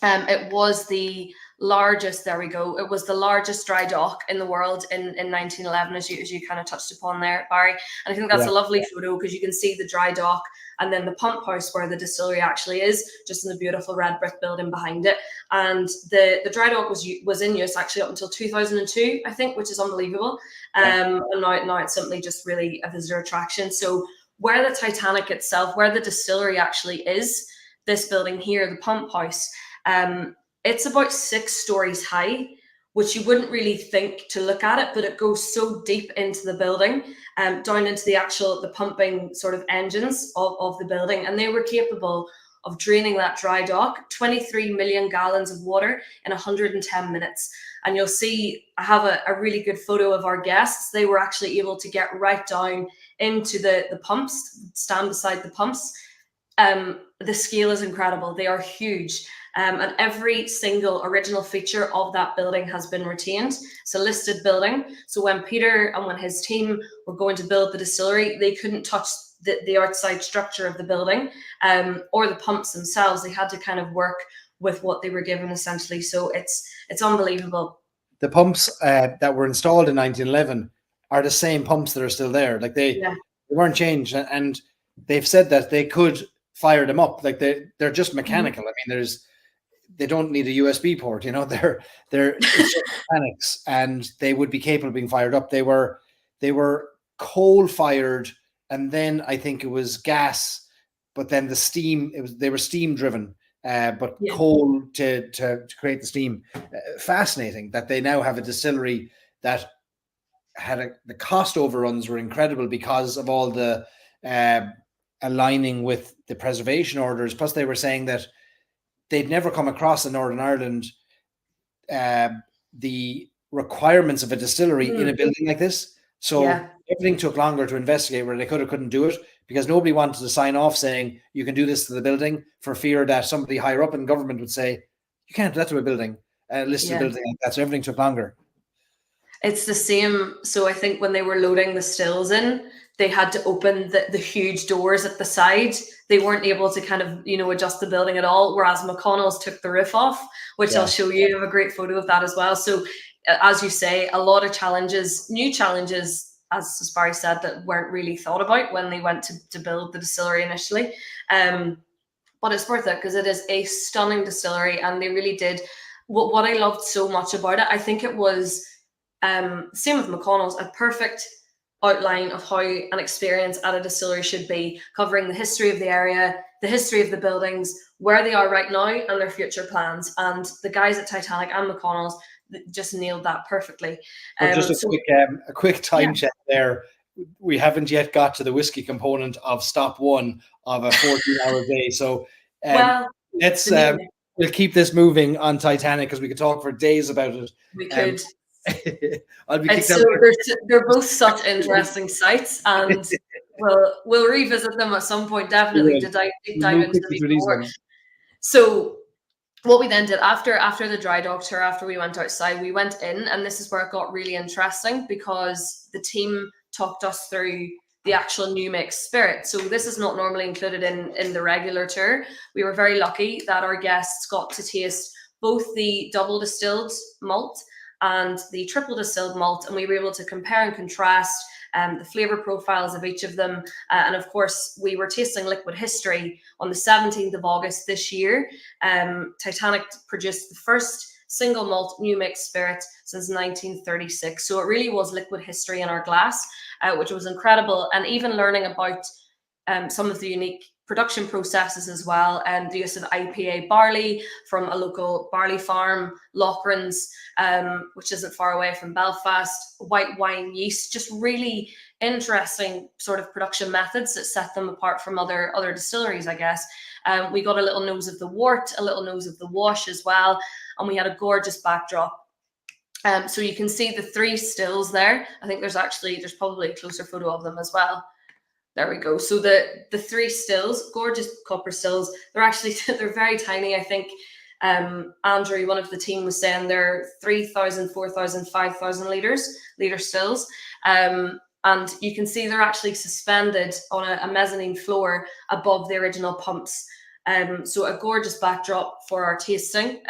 It was the largest, there we go. It was the largest dry dock in the world in 1911, as you kind of touched upon there, Barry. And I think that's a lovely photo because you can see the dry dock and then the pump house where the distillery actually is, just in the beautiful red brick building behind it. And the dry dock was in use actually up until 2002, I think, which is unbelievable. And now it's simply just really a visitor attraction. So where the Titanic itself, where the distillery actually is, this building here, the pump house, it's about 6 stories high, which you wouldn't really think to look at it, but it goes so deep into the building, down into the pumping sort of engines of the building. And they were capable of draining that dry dock, 23 million gallons of water in 110 minutes. And you'll see, I have a really good photo of our guests. They were actually able to get right down into the pumps, stand beside the pumps. The scale is incredible. They are huge. And every single original feature of that building has been retained. It's a listed building. So when Peter and when his team were going to build the distillery, they couldn't touch the outside structure of the building or the pumps themselves. They had to kind of work with what they were given essentially. So it's unbelievable. The pumps that were installed in 1911 are the same pumps that are still there. Like they weren't changed, and they've said that they could fire them up. Like they're just mechanical. I mean, they don't need a USB port. You know, they're it's just mechanics, and they would be capable of being fired up. They were coal fired, and then I think it was gas, but then they were steam driven. But coal to create the steam. Fascinating that they now have a distillery that had the cost overruns were incredible because of all the aligning with the preservation orders. Plus, they were saying that they'd never come across in Northern Ireland the requirements of a distillery in a building like this. So everything took longer to investigate where they couldn't do it, because nobody wanted to sign off saying you can do this to the building for fear that somebody higher up in government would say you can't do that to a building, listed building like that. So everything took longer. It's the same. So I think when they were loading the stills in, they had to open the huge doors at the side. They weren't able to kind of, adjust the building at all, whereas McConnell's took the roof off, which I'll show you. I have a great photo of that as well. So as you say, a lot of challenges, new challenges, as Barry said, that weren't really thought about when they went to build the distillery initially. But it's worth it because it is a stunning distillery, and they really did. What I loved so much about it, I think it was, same with McConnell's, a perfect outline of how an experience at a distillery should be, covering the history of the area, the history of the buildings, where they are right now, and their future plans. And the guys at Titanic and McConnell's just nailed that perfectly. Just a quick time check there. We haven't yet got to the whiskey component of stop one of a 14-hour day. So let's we'll keep this moving on Titanic, because we could talk for days about it. We could. I'll be they're both such interesting sites, and we'll revisit them at some point, definitely, to dive into them more. So what we then did after the dry dock tour, after we went outside, we went in, and this is where it got really interesting, because the team talked us through the actual new make spirit. So this is not normally included in the regular tour. We were very lucky that our guests got to taste both the double distilled malt and the triple distilled malt, and we were able to compare and contrast the flavor profiles of each of them. And of course, we were tasting liquid history on the 17th of August this year. Titanic produced the first single malt new mix spirit since 1936. So it really was liquid history in our glass, which was incredible. And even learning about some of the unique production processes as well, and the use of IPA barley from a local barley farm, Loughran's, which isn't far away from Belfast, white wine yeast, just really interesting sort of production methods that set them apart from other distilleries, I guess. We got a little nose of the wort, a little nose of the wash as well, and we had a gorgeous backdrop. So you can see the three stills there. I think there's probably a closer photo of them as well. There we go. So the three stills, gorgeous copper stills. They're very tiny. I think Andrew, one of the team, was saying they're 3,000, 4,000, 5,000 liter stills. And you can see they're actually suspended on a mezzanine floor above the original pumps. So a gorgeous backdrop for our tasting,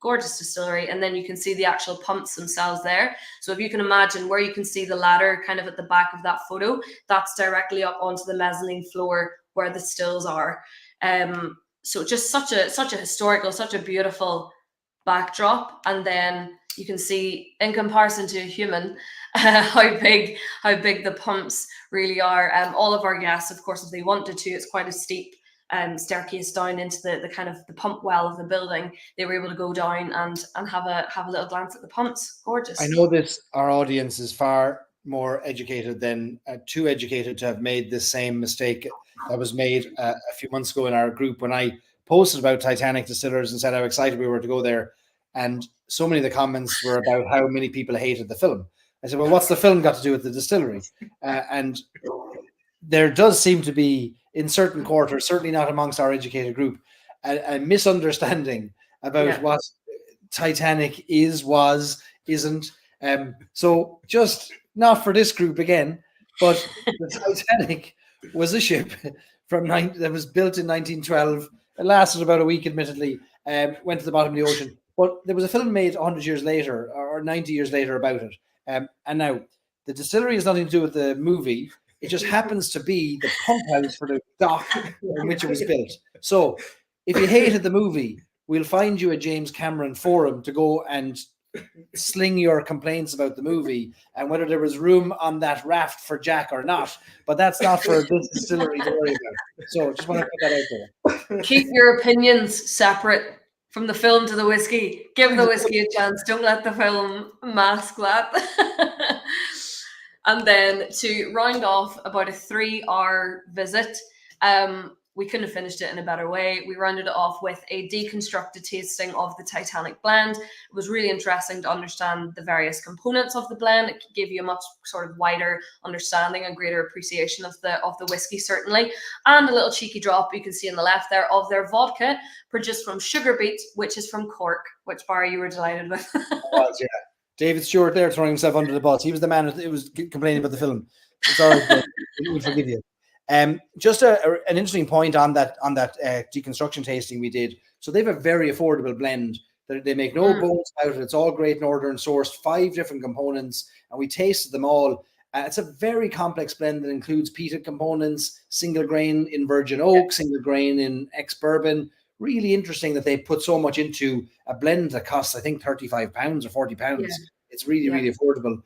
gorgeous distillery. And then you can see the actual pumps themselves there. So if you can imagine where you can see the ladder kind of at the back of that photo, that's directly up onto the mezzanine floor where the stills are. So just such a historical, such a beautiful backdrop. And then you can see, in comparison to a human, how big the pumps really are. All of our guests, of course, if they wanted to, it's quite a steep staircase down into the kind of the pump well of the building. They were able to go down and have a little glance at the pumps. Gorgeous. I know our audience is far more educated than too educated to have made this same mistake that was made a few months ago in our group when I posted about Titanic Distillers and said how excited we were to go there. And so many of the comments were about how many people hated the film. I said, well, what's the film got to do with the distillery? And there does seem to be, in certain quarters, certainly not amongst our educated group, a misunderstanding about what Titanic was, isn't. So just not for this group again, but the Titanic was a ship that was built in 1912. It lasted about a week, admittedly, went to the bottom of the ocean. But there was a film made 100 years later or 90 years later about it. And now the distillery has nothing to do with the movie. It just happens to be the pump house for the dock in which it was built. So if you hated the movie, we'll find you a James Cameron forum to go and sling your complaints about the movie and whether there was room on that raft for Jack or not. But that's not for this distillery to worry about. So just want to put that out there. Keep your opinions separate from the film to the whiskey. Give the whiskey a chance. Don't let the film mask that. And then to round off about a 3-hour visit, we couldn't have finished it in a better way. We rounded it off with a deconstructed tasting of the Titanic blend. It was really interesting to understand the various components of the blend. It gave you a much sort of wider understanding and greater appreciation of the whiskey, certainly. And a little cheeky drop you can see on the left there of their vodka, produced from Sugar Beet, which is from Cork, which Barry you were delighted with. Yeah. David Stewart there throwing himself under the bus. He was the man who was complaining about the film. It's all right, we'll forgive you. Just an interesting point on that deconstruction tasting we did. So they have a very affordable blend. They make no bones about it. It's all great Northern sourced, 5 different components, and we tasted them all. It's a very complex blend that includes peated components, single grain in virgin oak, single grain in ex-bourbon. Really interesting that they put so much into a blend that costs, I think, £35 or £40. Yeah. It's really affordable.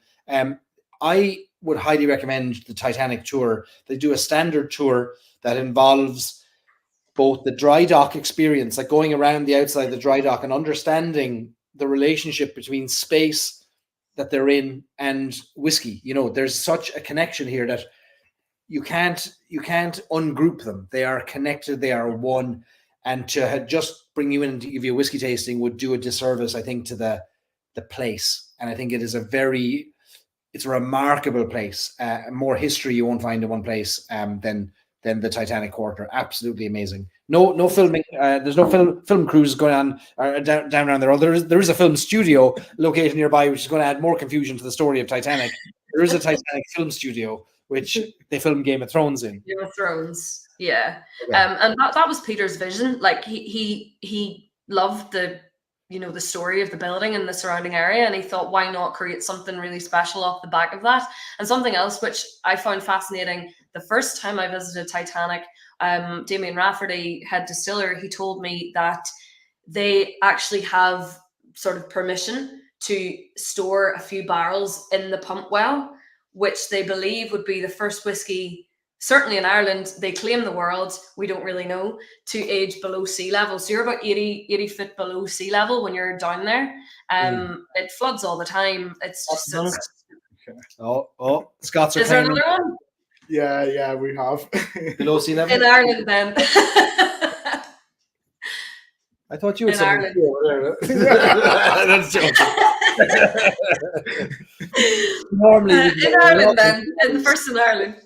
I would highly recommend the Titanic tour. They do a standard tour that involves both the dry dock experience, like going around the outside of the dry dock and understanding the relationship between space that they're in and whiskey. You know, there's such a connection here that you can't ungroup them. They are connected. They are one. And to just bring you in and to give you a whiskey tasting would do a disservice, I think, to the place. And I think it is it's a remarkable place. More history you won't find in one place than the Titanic Quarter. Absolutely amazing. No filming. There's no film crews going on down around there. There is a film studio located nearby, which is going to add more confusion to the story of Titanic. There is a Titanic film studio, which they filmed Game of Thrones in. Game of Thrones, yeah. And that was Peter's vision. Like he loved the story of the building and the surrounding area, and he thought, why not create something really special off the back of that? And something else which I found fascinating, the first time I visited Titanic, Damien Rafferty, head distiller, he told me that they actually have sort of permission to store a few barrels in the pump well, which they believe would be the first whiskey, certainly in Ireland, they claim the world, we don't really know, to age below sea level. So you're about 80 feet below sea level when you're down there. It floods all the time. It's just... Okay. Oh, Scots are... Is there another one? Yeah, we have. Below sea level? In Ireland, then. I thought you were in Ireland. That's joking. Normally, in Ireland, then. In the first in Ireland.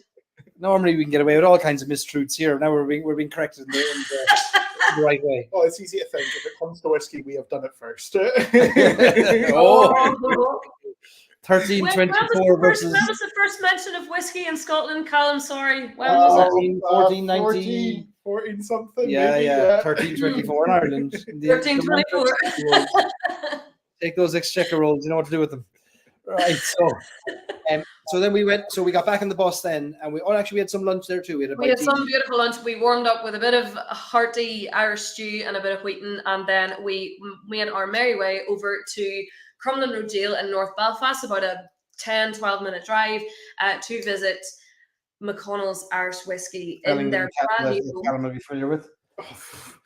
Normally we can get away with all kinds of mistruths here. Now we're being corrected in the right way. Oh, it's easy to think. If it comes to whiskey, we have done it first. 1324 versus... When was the first mention of whiskey in Scotland, Callum? Sorry. When was it? 14, 19... 14 something. Yeah, maybe, 1324 in Ireland. 1324. Take those exchequer rolls. You know what to do with them. Right, so then we got back on the bus then, and we had some lunch there too. We had some beautiful lunch. We warmed up with a bit of hearty Irish stew and a bit of wheaten, and then we made our merry way over to Crumlin Road Jail in North Belfast, about a 10-12 minute drive to visit McConnell's Irish Whiskey in their brand new... Callum will be familiar with.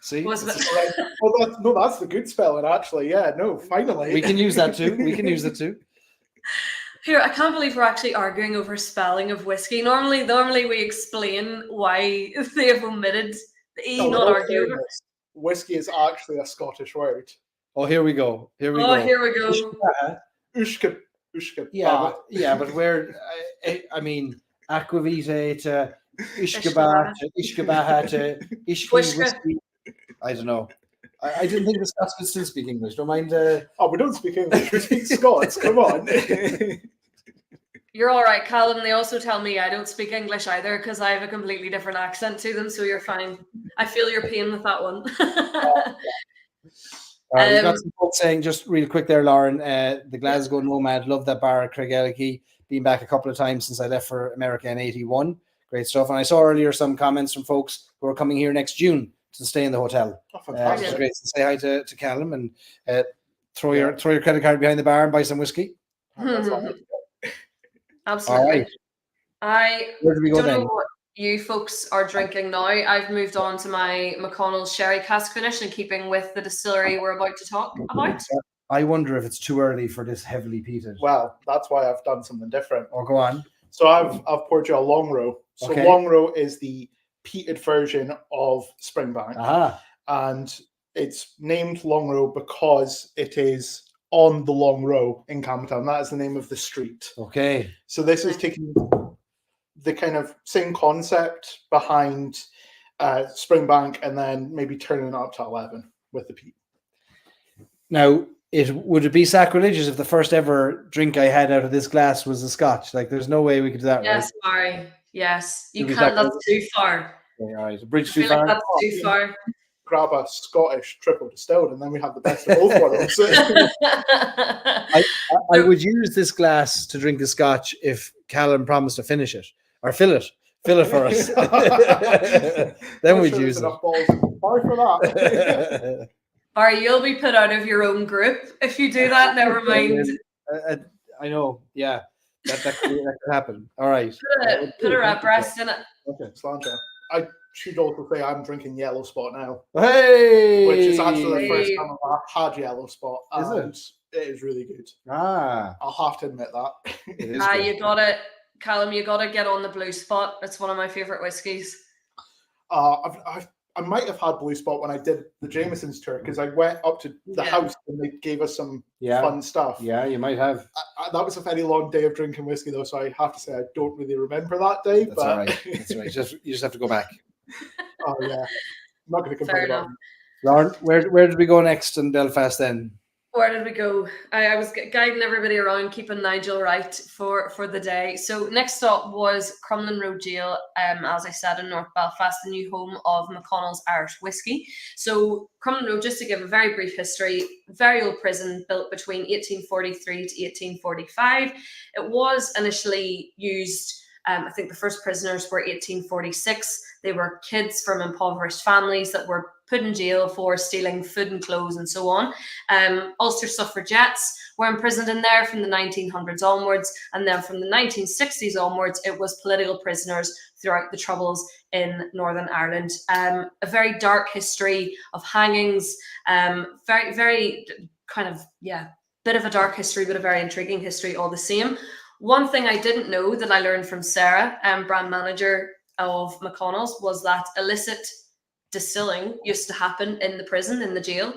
See? Was it? Well, that's the good spelling, actually. Yeah, no, finally. We can use that too. Here, I can't believe we're actually arguing over spelling of whiskey. Normally we explain why they have omitted the E, not argue over. Whiskey is actually a Scottish word. Oh, here we go. Here we go. Ushka. Yeah, but where, I mean, Aquavita to Ishkabah to Ishkabaha to Ishki whiskey. I don't know. I didn't think the Scots could still speak English. Don't mind. We don't speak English. We speak Scots. Come on. You're all right, Callum. They also tell me I don't speak English either because I have a completely different accent to them. So you're fine. I feel your pain with that one. We've got some folks saying, just real quick there, Lauren, the Glasgow Nomad, love that bar at Craigellachie. Been back a couple of times since I left for America in 81. Great stuff. And I saw earlier some comments from folks who are coming here next June to stay in the hotel. Oh, fantastic. So great to say hi to Callum and throw your credit card behind the bar and buy some whiskey. Absolutely. All right. Where do we go don't then? know what you folks are drinking now. I've moved on to my McConnell's sherry cask finish in keeping with the distillery we're about to talk about. I wonder if it's too early for this heavily peated. Well, that's why I've done something different. Oh, go on. So I've poured you a long row. So long row is the peated version of Springbank. And it's named Long Row because it is on the Long Row in Campbelltown. That is the name of the street. Okay. So this is taking the kind of same concept behind Springbank and then maybe turning it up to 11 with the peat. Now, would it be sacrilegious if the first ever drink I had out of this glass was a Scotch? Like, there's no way we could do that, yes, right? Murray. Yes. You can't. That's too far. Okay, all right. A bridge I too feel far? like that's too far. Grab a Scottish triple distilled and then we have the best of both worlds. I would use this glass to drink the Scotch if Callum promised to finish it or fill it for us. Then we'd use it. Sorry for that. Barry, you'll be put out of your own group if you do that. Never mind. I know. Yeah, that could happen. All right. Put a rep rest in it. Okay, slancha. I should also say I'm drinking Yellow Spot now. Hey, which is actually the first time I've had Yellow Spot. And is it is really good. I'll have to admit that. You got it, Callum. You got to get on the Blue Spot. It's one of my favorite whiskies. I might have had Blue Spot when I did the Jameson's tour because I went up to the house and they gave us some fun stuff. Yeah, you might have. That was a very long day of drinking whiskey, though, so I have to say I don't really remember that day. That's all right. That's all right. You just have to go back. Oh yeah, I'm not going to complain about it. Lauren, where did we go next in Belfast then? Where did we go? I was guiding everybody around, keeping Nigel right for the day. So next stop was Crumlin Road Jail, as I said, in North Belfast, the new home of McConnell's Irish Whiskey. So Crumlin Road, just to give a very brief history, very old prison built between 1843 to 1845. It was initially used, I think the first prisoners were 1846. They were kids from impoverished families that were put in jail for stealing food and clothes and so on. Ulster suffragettes were imprisoned in there from the 1900s onwards, and then from the 1960s onwards, it was political prisoners throughout the Troubles in Northern Ireland. A very dark history of hangings, very, very kind of, bit of a dark history, but a very intriguing history all the same. One thing I didn't know that I learned from Sarah, brand manager of McConnell's, was that illicit distilling used to happen in the prison, in the jail.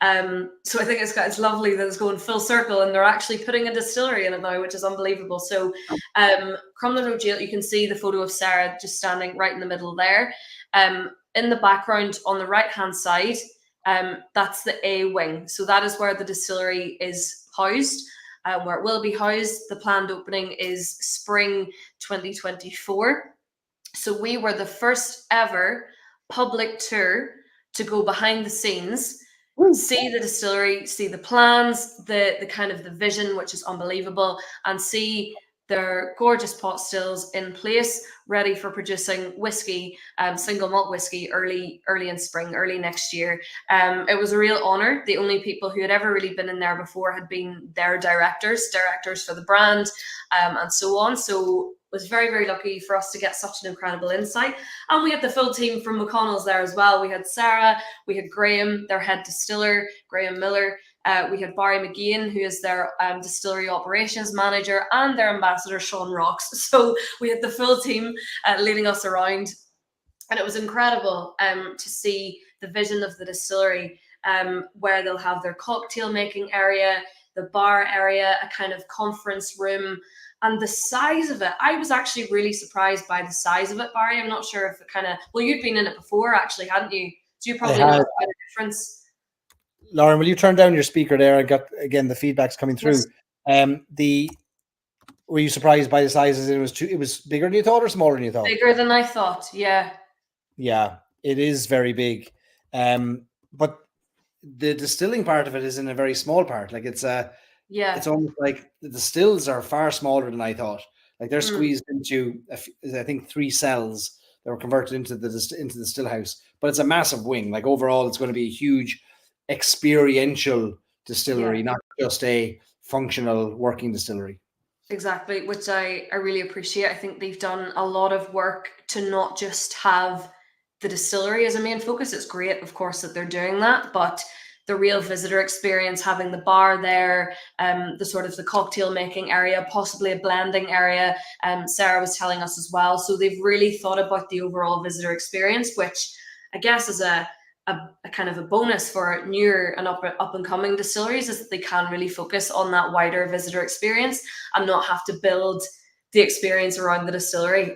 So I think it's lovely that it's going full circle and they're actually putting a distillery in it now, which is unbelievable. So Crumlin Road Jail, you can see the photo of Sarah just standing right in the middle there. In the background on the right hand side, that's the A wing. So that is where the distillery is housed, where it will be housed. The planned opening is spring 2024. So we were the first ever public tour to go behind the scenes, see the distillery, see the plans, the kind of the vision, which is unbelievable, and see their gorgeous pot stills in place, ready for producing whiskey, single malt whiskey early in spring, early next year. It was a real honor. The only people who had ever really been in there before had been their directors for the brand, and so on. So was very, very lucky for us to get such an incredible insight. And we had the full team from McConnell's there as well. We had Sarah, we had Graham, their head distiller, Graham Miller. We had Barry McGeehan, who is their distillery operations manager, and their ambassador, Sean Rocks. So we had the full team leading us around. And it was incredible to see the vision of the distillery, where they'll have their cocktail making area, the bar area, a kind of conference room. And the size of it, I was actually really surprised by the size of it, Barry. I'm not sure if it kind of, well, you'd been in it before, actually, hadn't you? So you probably know quite a difference. Lauren, will you turn down your speaker there? I got, again, the feedback's coming through. Yes. Were you surprised by the sizes? It was bigger than you thought or smaller than you thought? Bigger than I thought, yeah. Yeah, it is very big. But the distilling part of it is in a very small part. Like it's almost like the stills are far smaller than I thought. Like they're squeezed into, I think, 3 cells that were converted into the still house. But it's a massive wing. Like overall, it's going to be a huge experiential distillery, not just a functional working distillery. Exactly, which I really appreciate. I think they've done a lot of work to not just have the distillery as a main focus. It's great, of course, that they're doing that, but the real visitor experience, having the bar there, the sort of the cocktail making area, possibly a blending area, Sarah was telling us as well. So they've really thought about the overall visitor experience, which I guess is a kind of a bonus for newer and up and coming distilleries, is that they can really focus on that wider visitor experience and not have to build the experience around the distillery.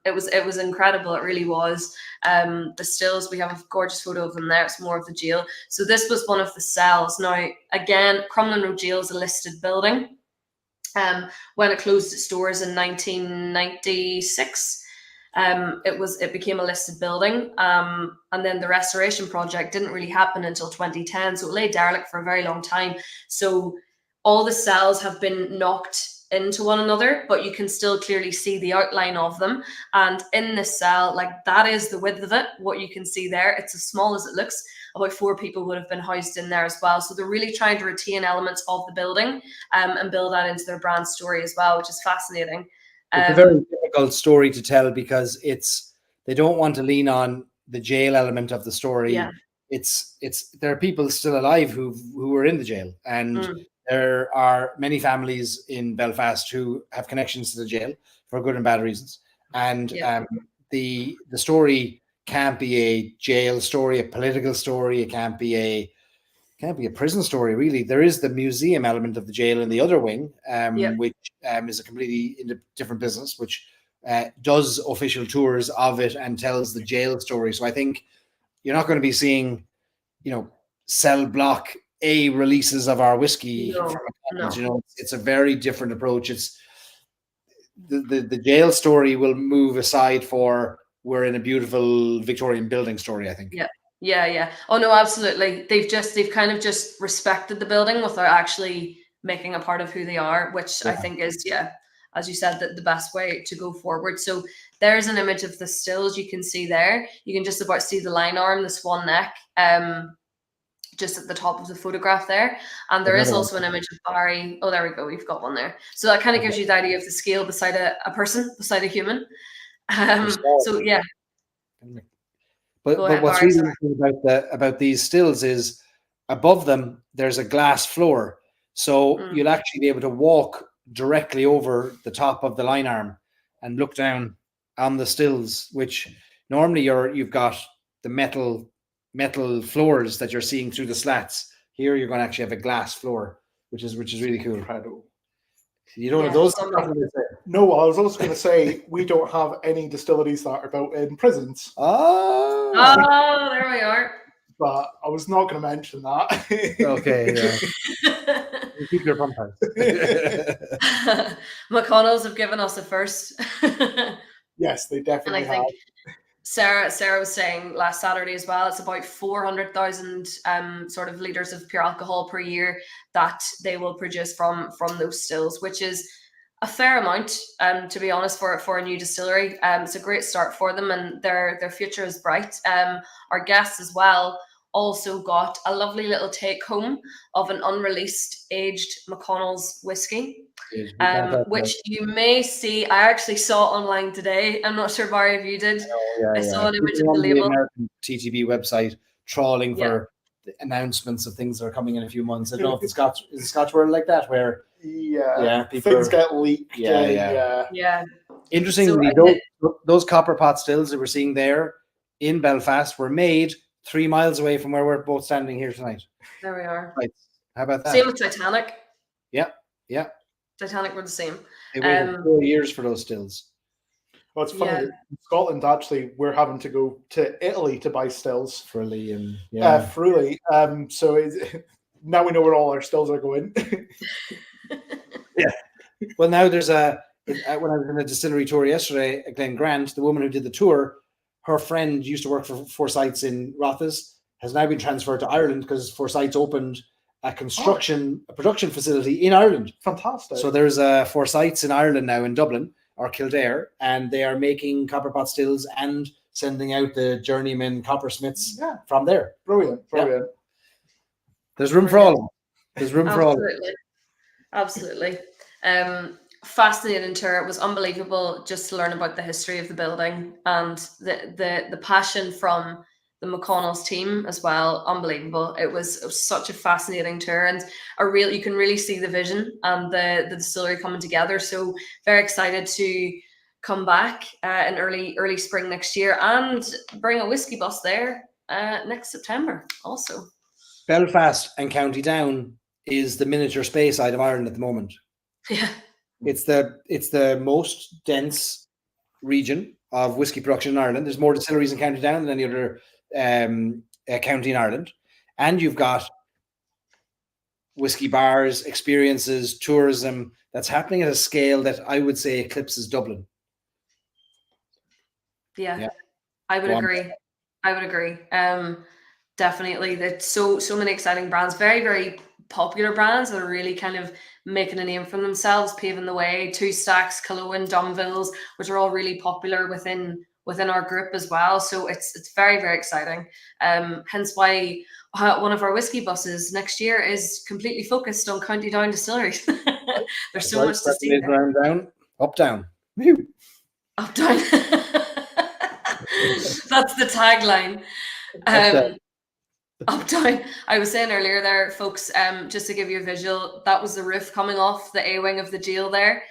It was incredible. It really was. The stills, we have a gorgeous photo of them there. It's more of the jail. So this was one of the cells. Now, again, Crumlin Road Jail is a listed building. When it closed its doors in 1996, it became a listed building. And then the restoration project didn't really happen until 2010. So it lay derelict for a very long time. So all the cells have been knocked into one another, but you can still clearly see the outline of them. And in this cell, like that is the width of it, what you can see there. It's as small as it looks. About 4 people would have been housed in there as well. So they're really trying to retain elements of the building and build that into their brand story as well, which is fascinating. It's a very difficult story to tell because they don't want to lean on the jail element of the story. Yeah. There are people still alive who were in the jail, and there are many families in Belfast who have connections to the jail for good and bad reasons. And the story can't be a jail story, a political story. It can't be a prison story, really. There is the museum element of the jail in the other wing, which is a completely different business, which does official tours of it and tells the jail story. So I think you're not going to be seeing, cell block A releases of our whiskey. No. It's a very different approach. It's the jail story will move aside for we're in a beautiful Victorian building story, I think. Yeah. Oh no, absolutely. They've kind of just respected the building without actually making a part of who they are, which I think is, as you said, the best way to go forward. So there's an image of the stills you can see there. You can just about see the line arm, the swan neck, just at the top of the photograph there. And there is also an image of Barry. Oh, there we go. We've got one there. So that kind of gives you the idea of the scale beside a person, beside a human. So yeah. But what's really interesting about these stills is above them there's a glass floor, so you'll actually be able to walk directly over the top of the line arm and look down on the stills, which normally you've got the metal floors that you're seeing through the slats. Here you're going to actually have a glass floor, which is really cool. You don't have those. No, I was also going to say we don't have any distilleries that are built in prisons. Oh, there we are. But I was not going to mention that. Okay. You keep your pump house. McConnell's have given us a first. Yes, they definitely have. And I think Sarah was saying last Saturday as well, it's about 400,000 sort of litres of pure alcohol per year that they will produce from those stills, which is a fair amount, to be honest, for a new distillery. It's a great start for them, and their future is bright. Our guests as well also got a lovely little take home of an unreleased aged McConnell's whiskey, which you may see. I actually saw online today. I'm not sure, Barry, if you did. I saw an image of the label. American TTB website trawling for the announcements of things that are coming in a few months. I don't know if the Scotch world like that, where things get leaked. Yeah. Interestingly, those copper pot stills that we're seeing there in Belfast were made 3 miles away from where we're both standing here tonight. There we are. Right. How about that? Same with Titanic. Yeah. Titanic were the same. It waited 4 years for those stills. Well, it's funny. In Scotland, actually, we're having to go to Italy to buy stills. Fruly and Fruly. So now we know where all our stills are going. Yeah. Well, now there's when I was in a distillery tour yesterday at Glen Grant, the woman who did the tour, her friend used to work for 4 sites in Rothes, has now been transferred to Ireland because Forsyth's opened a production facility in Ireland. Fantastic. So there's Forsyth's in Ireland now in Dublin or Kildare, and they are making copper pot stills and sending out the journeyman coppersmiths from there. Brilliant. Yeah. There's room for all of them. There's room for all of them. Absolutely. Fascinating tour. It was unbelievable just to learn about the history of the building and the passion from the McConnell's team as well. Unbelievable. It was such a fascinating tour, and you can really see the vision and the distillery coming together. So very excited to come back in early spring next year and bring a whiskey bus there next September also. Belfast and County Down is the miniature Speyside of Ireland at the moment. Yeah. It's the most dense region of whiskey production in Ireland. There's more distilleries in County Down than any other county in Ireland. And you've got whiskey bars, experiences, tourism that's happening at a scale that I would say eclipses Dublin. Yeah. I would agree. Definitely. There's so many exciting brands, very, very popular brands that are really kind of making a name for themselves, paving the way. Two Stacks, Killowen, Domvilles, which are all really popular within our group as well. So it's very, very exciting. Hence why one of our whiskey buses next year is completely focused on County Down Distillery. There's so much to see. Down, up, down. Up, down. That's the tagline. Up, down. I was saying earlier there, folks, just to give you a visual, that was the roof coming off the A-wing of the jail there.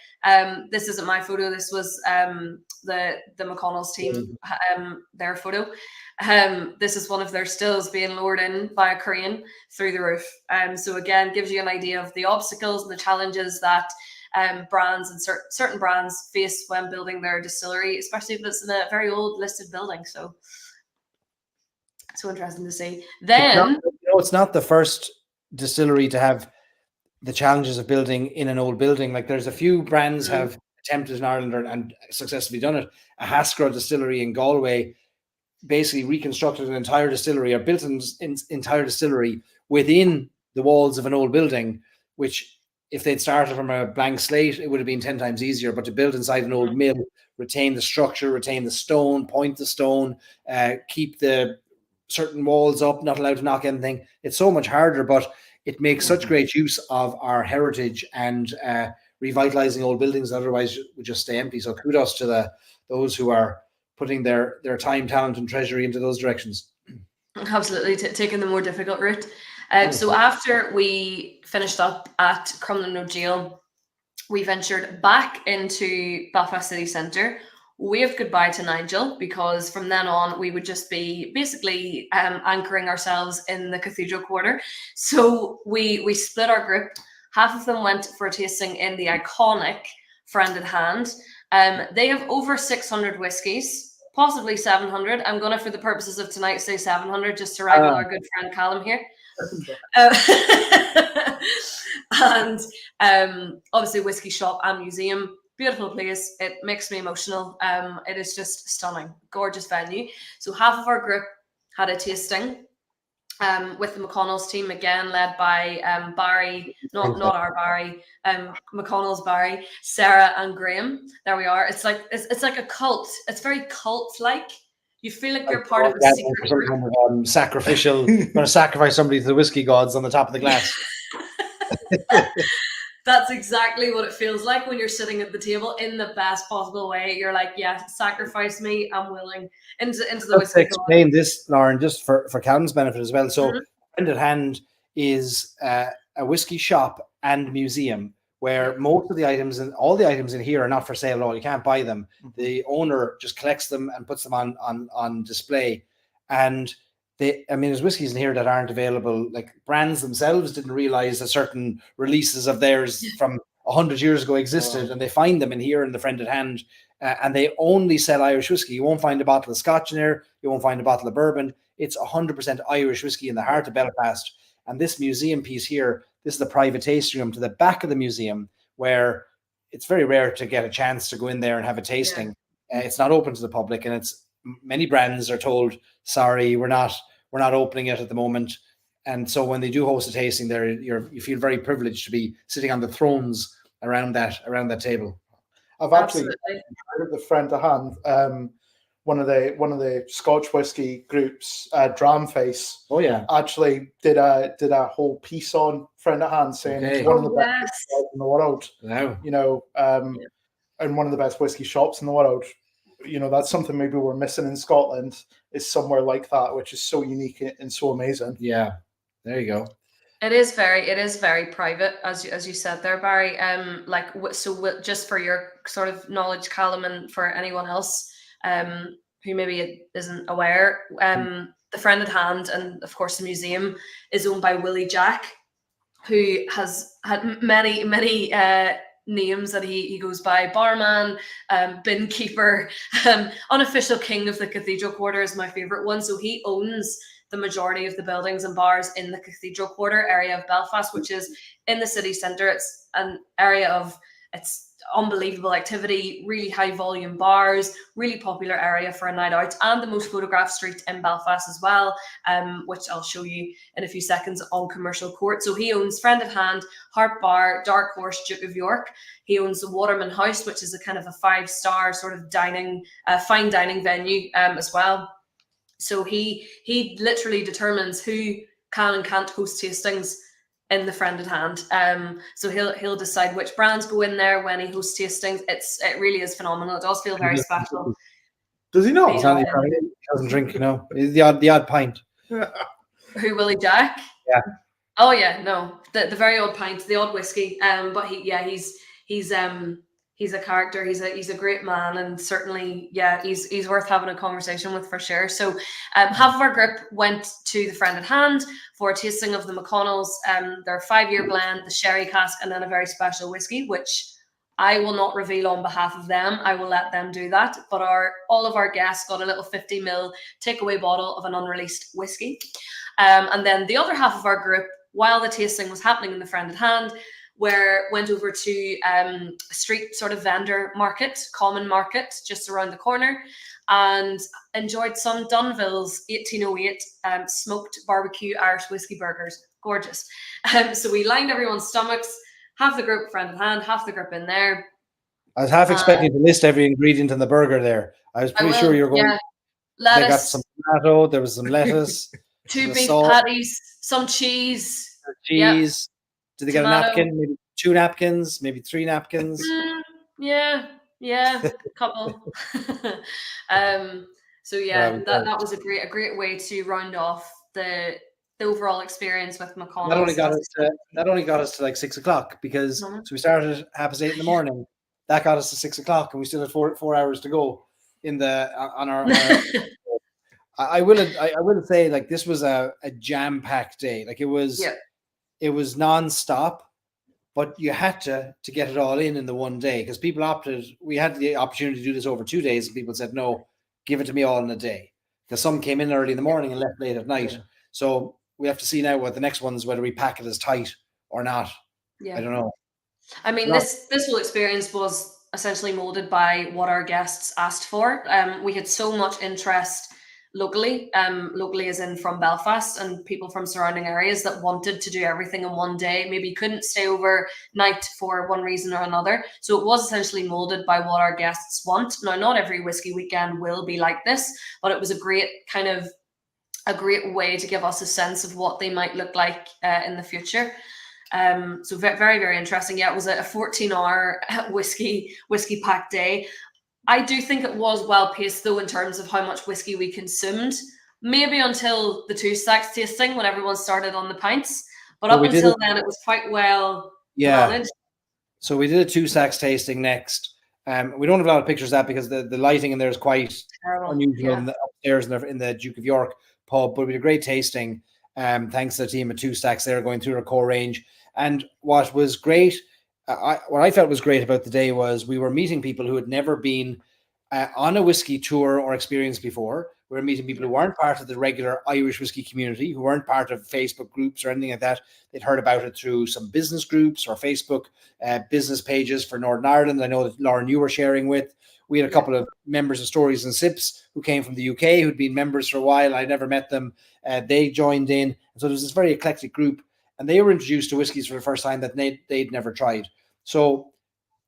This isn't my photo. This was the McConnell's team, their photo. This is one of their stills being lowered in by a crane through the roof. So again, gives you an idea of the obstacles and the challenges that brands and certain brands face when building their distillery, especially if it's in a very old listed building. So interesting to see. Then it's not the first distillery to have the challenges of building in an old building. Like there's a few brands have attempted in Ireland and successfully done it. A Haskell distillery in Galway basically reconstructed an entire distillery or built an entire distillery within the walls of an old building, which if they'd started from a blank slate, it would have been 10 times easier. But to build inside an old mill, retain the structure, retain the stone, point the stone, keep the certain walls up, not allowed to knock anything. It's so much harder, but it makes such great use of our heritage and revitalizing old buildings that otherwise would just stay empty. So kudos to those who are putting their time, talent, and treasury into those directions. Absolutely, taking the more difficult route. So after we finished up at Crumlin Jail, we ventured back into Belfast City Centre, waved goodbye to Nigel, because from then on we would just be basically anchoring ourselves in the Cathedral Quarter. So we split our group. Half of them went for a tasting in the iconic Friend at Hand. They have over 600 whiskies, possibly 700. I'm going to, for the purposes of tonight, say 700 just to rival our good friend Callum here. And obviously Whiskey Shop and Museum, beautiful place. It makes me emotional. It is just stunning, gorgeous venue. So half of our group had a tasting with the McConnell's team, again led by Barry, not our Barry, McConnell's Barry, Sarah and Graham. There we are. It's like a cult. It's very cult-like. You feel like you're part of a secret group. Sacrificial, going to sacrifice somebody to the whiskey gods on the top of the glass. That's exactly what it feels like when you're sitting at the table in the best possible way. You're like, yeah, sacrifice me. I'm willing into the whiskey. Explain this, Lauren, just for Callum's benefit as well. So, Friend at Hand is a whiskey shop and museum where most of the items and all the items in here are not for sale at all. You can't buy them. The owner just collects them and puts them on display. And there's whiskeys in here that aren't available. Like brands themselves didn't realize that certain releases of theirs from 100 years ago existed, and they find them in here in the Friend at Hand. And they only sell Irish whiskey. You won't find a bottle of Scotch in here. You won't find a bottle of bourbon. It's 100% Irish whiskey in the heart of Belfast. And this museum piece here, this is the private tasting room to the back of the museum, where it's very rare to get a chance to go in there and have a tasting. It's not open to the public, and it's many brands are told, sorry, we're not we're not opening it at the moment. And so when they do host a tasting there, you feel very privileged to be sitting on the thrones around that table. I've actually heard the friend to hand. One of the Scotch whiskey groups, Dramface. Oh yeah, actually did a whole piece on friend of hand, saying it's one of the best in the world. Wow. You know, and one of the best whiskey shops in the world. You know, that's something maybe we're missing in Scotland, is somewhere like that, which is so unique and so amazing. Yeah, there you go. It is very private, as you said there, Barry. Just for your sort of knowledge, Callum, and for anyone else who maybe isn't aware, the Friend at Hand and of course the museum is owned by Willie Jack, who has had many names that he goes by: barman, bin keeper, unofficial king of the cathedral quarter is my favorite one. So he owns the majority of the buildings and bars in the cathedral quarter area of Belfast, which is in the city centre. It's an area of unbelievable activity, really high volume bars, really popular area for a night out, and the most photographed street in Belfast as well, which I'll show you in a few seconds on Commercial Court. So he owns Friend at Hand, Harp Bar, Dark Horse, Duke of York. He owns the Waterman House, which is a kind of a 5-star sort of fine dining venue as well. So he literally determines who can and can't host tastings in the Friend at Hand. So he'll decide which brands go in there when he hosts tastings. It really is phenomenal. It does feel very special. Does he know? He doesn't drink, you know. The odd pint. Who, Willie Jack? Yeah. Oh yeah, no. The very odd pint, the odd whiskey. But he's a character. He's a great man, and certainly, he's worth having a conversation with for sure. So, half of our group went to the Friend at Hand for a tasting of the McConnells, their 5-year blend, the sherry cask, and then a very special whiskey, which I will not reveal on behalf of them. I will let them do that. But all of our guests got a little 50ml takeaway bottle of an unreleased whiskey, and then the other half of our group, while the tasting was happening in the Friend at Hand, went over to a street sort of vendor market, common market, just around the corner, and enjoyed some Dunville's 1808 smoked barbecue Irish whiskey burgers. Gorgeous. So we lined everyone's stomachs, half the group Friend at Hand, half the group in there. I was half expecting to list every ingredient in the burger there. I was pretty sure you were going. Yeah. Lettuce. They got some tomato, there was some lettuce, 2 beef patties, some cheese. Cheese. Yep. Did they get Tomato. a napkin? Maybe 2 napkins, maybe 3 napkins. Yeah, a couple. So yeah, that was a great way to round off the overall experience with McConnell. That only got us to like 6 o'clock, because so we started at 8:30 in the morning. That got us to 6 o'clock, and we still had 4 hours to go on our I will say, like, this was a jam-packed day. Like, it was non-stop, but you had to get it all in the one day, because people opted. We had the opportunity to do this over 2 days, and people said, no, give it to me all in a day, because some came in early in the morning and left late at night. Yeah. So we have to see now what the next one's, whether we pack it as tight or not. Yeah. I don't know. I mean, this whole experience was essentially molded by what our guests asked for. We had so much interest locally as in from Belfast and people from surrounding areas that wanted to do everything in one day, maybe couldn't stay overnight for one reason or another. So it was essentially molded by what our guests want. Now, not every whiskey weekend will be like this, but it was a great way to give us a sense of what they might look like in the future. So very, very interesting. Yeah, it was a 14-hour whiskey packed day. I do think it was well paced, though, in terms of how much whiskey we consumed. Maybe until the 2 stacks tasting, when everyone started on the pints. But up until then, it was quite well managed. So we did a 2 stacks tasting next. We don't have a lot of pictures of that, because the lighting in there is quite unusual upstairs in the Duke of York pub. But we had a great tasting. Thanks to the team at 2 stacks there, going through our core range. And what was great, what I felt was great about the day was we were meeting people who had never been on a whiskey tour or experience before. We were meeting people who weren't part of the regular Irish whiskey community, who weren't part of Facebook groups or anything like that. They'd heard about it through some business groups or Facebook business pages for Northern Ireland. I know that Lauren, you were sharing with. We had a couple of members of Stories and Sips who came from the UK, who'd been members for a while. I'd never met them. They joined in. And so there was this very eclectic group, and they were introduced to whiskies for the first time that they'd never tried. So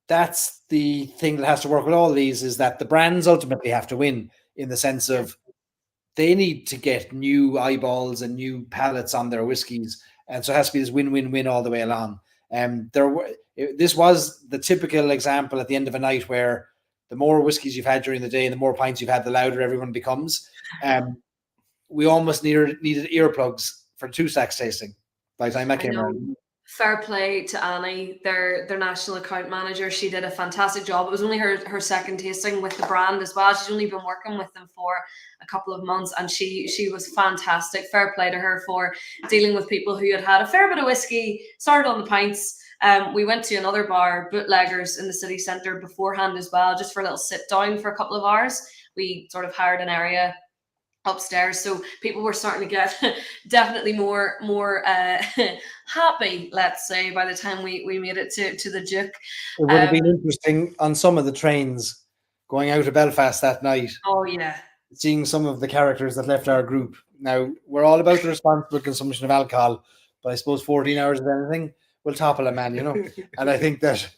that's the thing that has to work with all these, is that the brands ultimately have to win, in the sense of they need to get new eyeballs and new palates on their whiskies. And so it has to be this win-win-win all the way along. This was the typical example at the end of a night where the more whiskies you've had during the day, the more pints you've had, the louder everyone becomes. We almost needed earplugs for 2 stacks tasting by the time that came around. Fair play to Annie, their national account manager. She did a fantastic job. It was only her second tasting with the brand as well. She's only been working with them for a couple of months, and she was fantastic. Fair play to her for dealing with people who had a fair bit of whiskey, started on the pints. We went to another bar, Bootleggers, in the city centre beforehand as well, just for a little sit down for a couple of hours. We sort of hired an area upstairs, so people were starting to get definitely more happy, let's say, by the time we made it to the Duke. It would have been interesting on some of the trains going out of Belfast that night. Oh yeah, seeing some of the characters that left our group. Now, we're all about the responsible consumption of alcohol, but I suppose 14 hours of anything will topple a man, you know. And I think that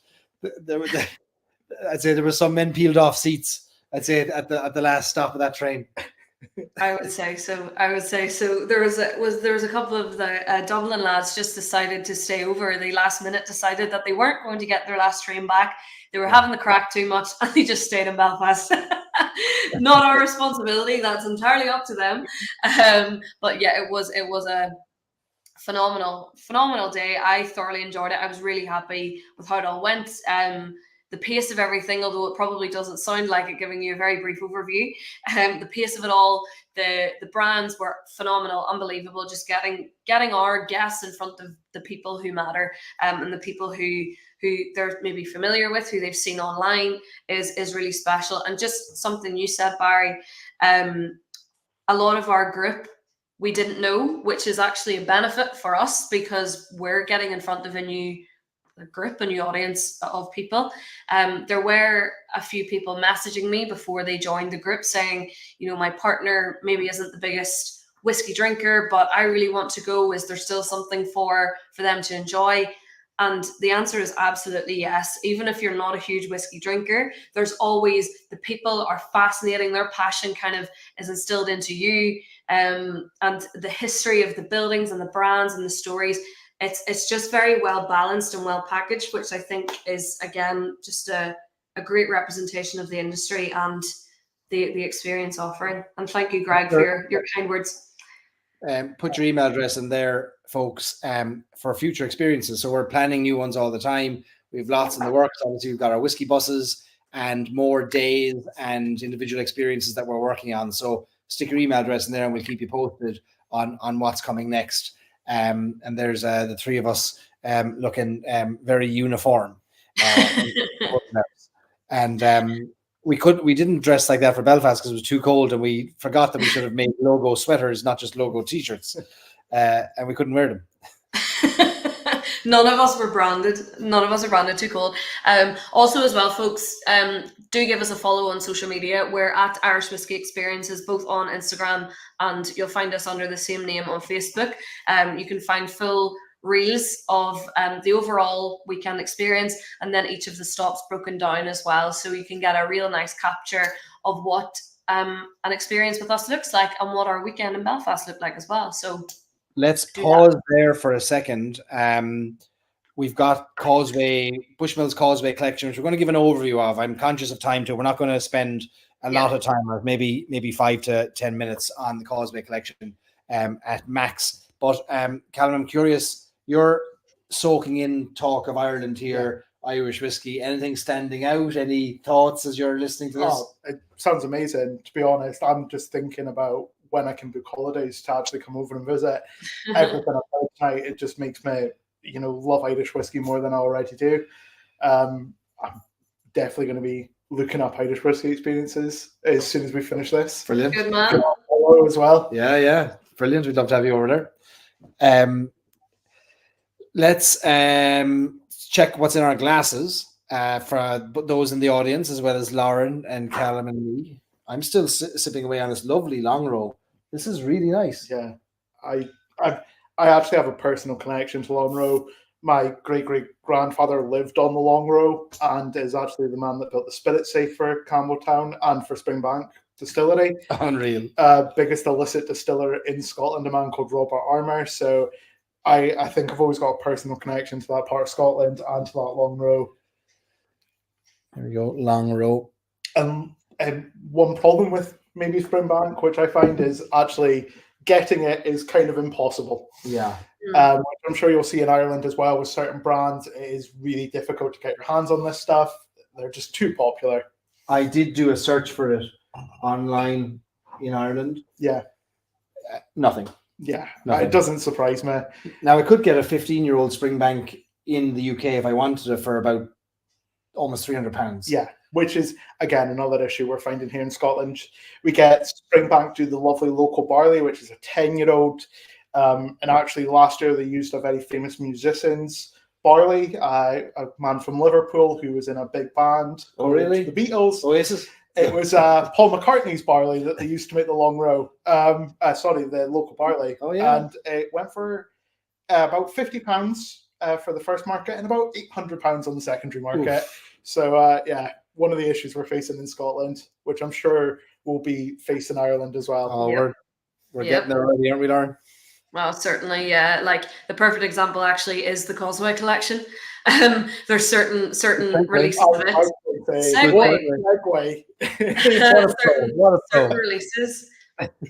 I'd say there were some men peeled off seats, I'd say, at the last stop of that train. I would say so. There was a couple of the Dublin lads just decided to stay over. They last minute decided that they weren't going to get their last train back. They were having the crack too much, and they just stayed in Belfast. Not our responsibility. That's entirely up to them. But yeah, it was a phenomenal day. I thoroughly enjoyed it. I was really happy with how it all went. The pace of everything, although it probably doesn't sound like it, giving you a very brief overview. The pace of it all, the brands were phenomenal, unbelievable. Just getting our guests in front of the people who matter, and the people who they're maybe familiar with, who they've seen online, is really special. And just something you said, Barry, a lot of our group we didn't know, which is actually a benefit for us because we're getting in front of a new group, a new audience of people. There were a few people messaging me before they joined the group saying, you know, my partner maybe isn't the biggest whiskey drinker, but I really want to go. Is there still something for them to enjoy? And the answer is absolutely yes. Even if you're not a huge whiskey drinker, there's always, the people are fascinating. Their passion kind of is instilled into you. And the history of the buildings and the brands and the stories, it's just very well balanced and well packaged, which I think is, again, just a great representation of the industry and the experience offering. And thank you, Greg, for your kind words. Put your email address in there, folks, for future experiences. So we're planning new ones all the time. We have lots in the works. Obviously, we've got our whiskey buses and more days and individual experiences that we're working on. So stick your email address in there and we'll keep you posted on what's coming next. And there's the three of us looking very uniform. And we didn't dress like that for Belfast because it was too cold, and we forgot that we should have made logo sweaters, not just logo t-shirts, and we couldn't wear them. None of us were branded. None of us are branded. Too cold. Also, as well, folks, do give us a follow on social media. We're at Irish Whiskey Experiences, both on Instagram, and you'll find us under the same name on Facebook. You can find full reels of the overall weekend experience, and then each of the stops broken down as well, so you can get a real nice capture of what an experience with us looks like and what our weekend in Belfast looked like as well. So let's pause there for a second. We've got Bushmills Causeway collection, which we're going to give an overview of. I'm conscious of time too. We're not going to spend a lot of time, or maybe 5 to 10 minutes on the Causeway collection at max. But Callum, I'm curious, you're soaking in talk of Ireland here, Irish whiskey. Anything standing out? Any thoughts as you're listening to this? Oh, it sounds amazing. To be honest, I'm just thinking about when I can book holidays to actually come over and visit. Everything I've heard tonight, it just makes me, love Irish whiskey more than I already do. I'm definitely going to be looking up Irish whiskey experiences as soon as we finish this. Brilliant. Good man. As well. Yeah. Brilliant. We'd love to have you over there. Let's check what's in our glasses. for those in the audience, as well as Lauren and Callum and me. I'm still sipping away on this lovely long row. This is really nice. Yeah, I actually have a personal connection to Long Row. My great-great-grandfather lived on the Long Row and is actually the man that built the spirit safe for Campbelltown and for Springbank Distillery. Unreal. Biggest illicit distiller in Scotland, a man called Robert Armour. So I think I've always got a personal connection to that part of Scotland and to that Long Row. There we go, Long Row. And one problem with maybe Springbank, which I find is actually getting it is kind of impossible. Yeah. Which I'm sure you'll see in Ireland as well with certain brands. It is really difficult to get your hands on this stuff. They're just too popular. I did do a search for it online in Ireland. Yeah. Nothing. Yeah. Nothing. It doesn't surprise me. Now, I could get a 15-year-old Springbank in the UK if I wanted it for about almost £300. Yeah. Which is, again, another issue we're finding here in Scotland. We get Springbank do the lovely local barley, which is a 10-year-old. And actually, last year, they used a very famous musician's barley, a man from Liverpool who was in a big band. Oh, really? The Beatles. Oasis? It was Paul McCartney's barley that they used to make the Long Row. The local barley. Oh, yeah. And it went for about £50 for the first market and about £800 on the secondary market. Oof. So, one of the issues we're facing in Scotland, which I'm sure will be faced in Ireland as well. Oh, Yep. we're getting there already, aren't we, Lauren? Well, certainly, yeah. Like the perfect example actually is the Causeway collection. There's certain releases of it. Segue.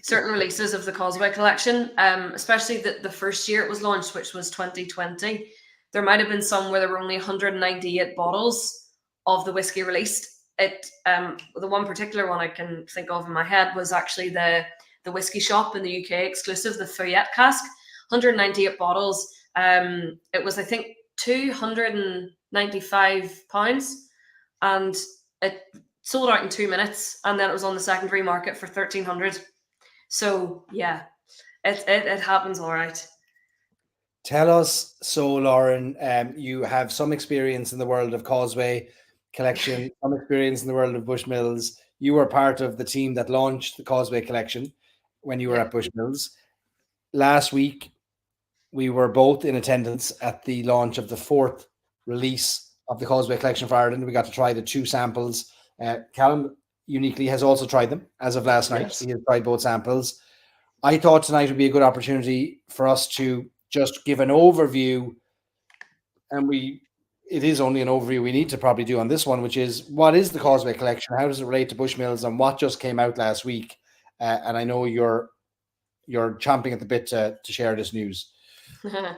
Certain releases of the Causeway collection, especially the first year it was launched, which was 2020. There might have been some where there were only 198 bottles of the whiskey released. The one particular one I can think of in my head was actually the whiskey shop in the UK exclusive, the Feuillette cask, 198 bottles. It was, I think, £295, and it sold out in 2 minutes, and then it was on the secondary market for 1,300. So yeah, it happens all right. Tell us, so Lauren, you have some experience in the world of Causeway collection, some experience in the world of Bushmills. You were part of the team that launched the Causeway collection when you were at Bushmills. Last week, we were both in attendance at the launch of the 4th release of the Causeway collection for Ireland. We got to try the 2 samples. Callum uniquely has also tried them as of last night. Yes. He has tried both samples. I thought tonight would be a good opportunity for us to just give an overview, and it is only an overview we need to probably do on this one, which is, what is the Causeway collection? How does it relate to Bushmills, and what just came out last week? And I know you're chomping at the bit to share this news. So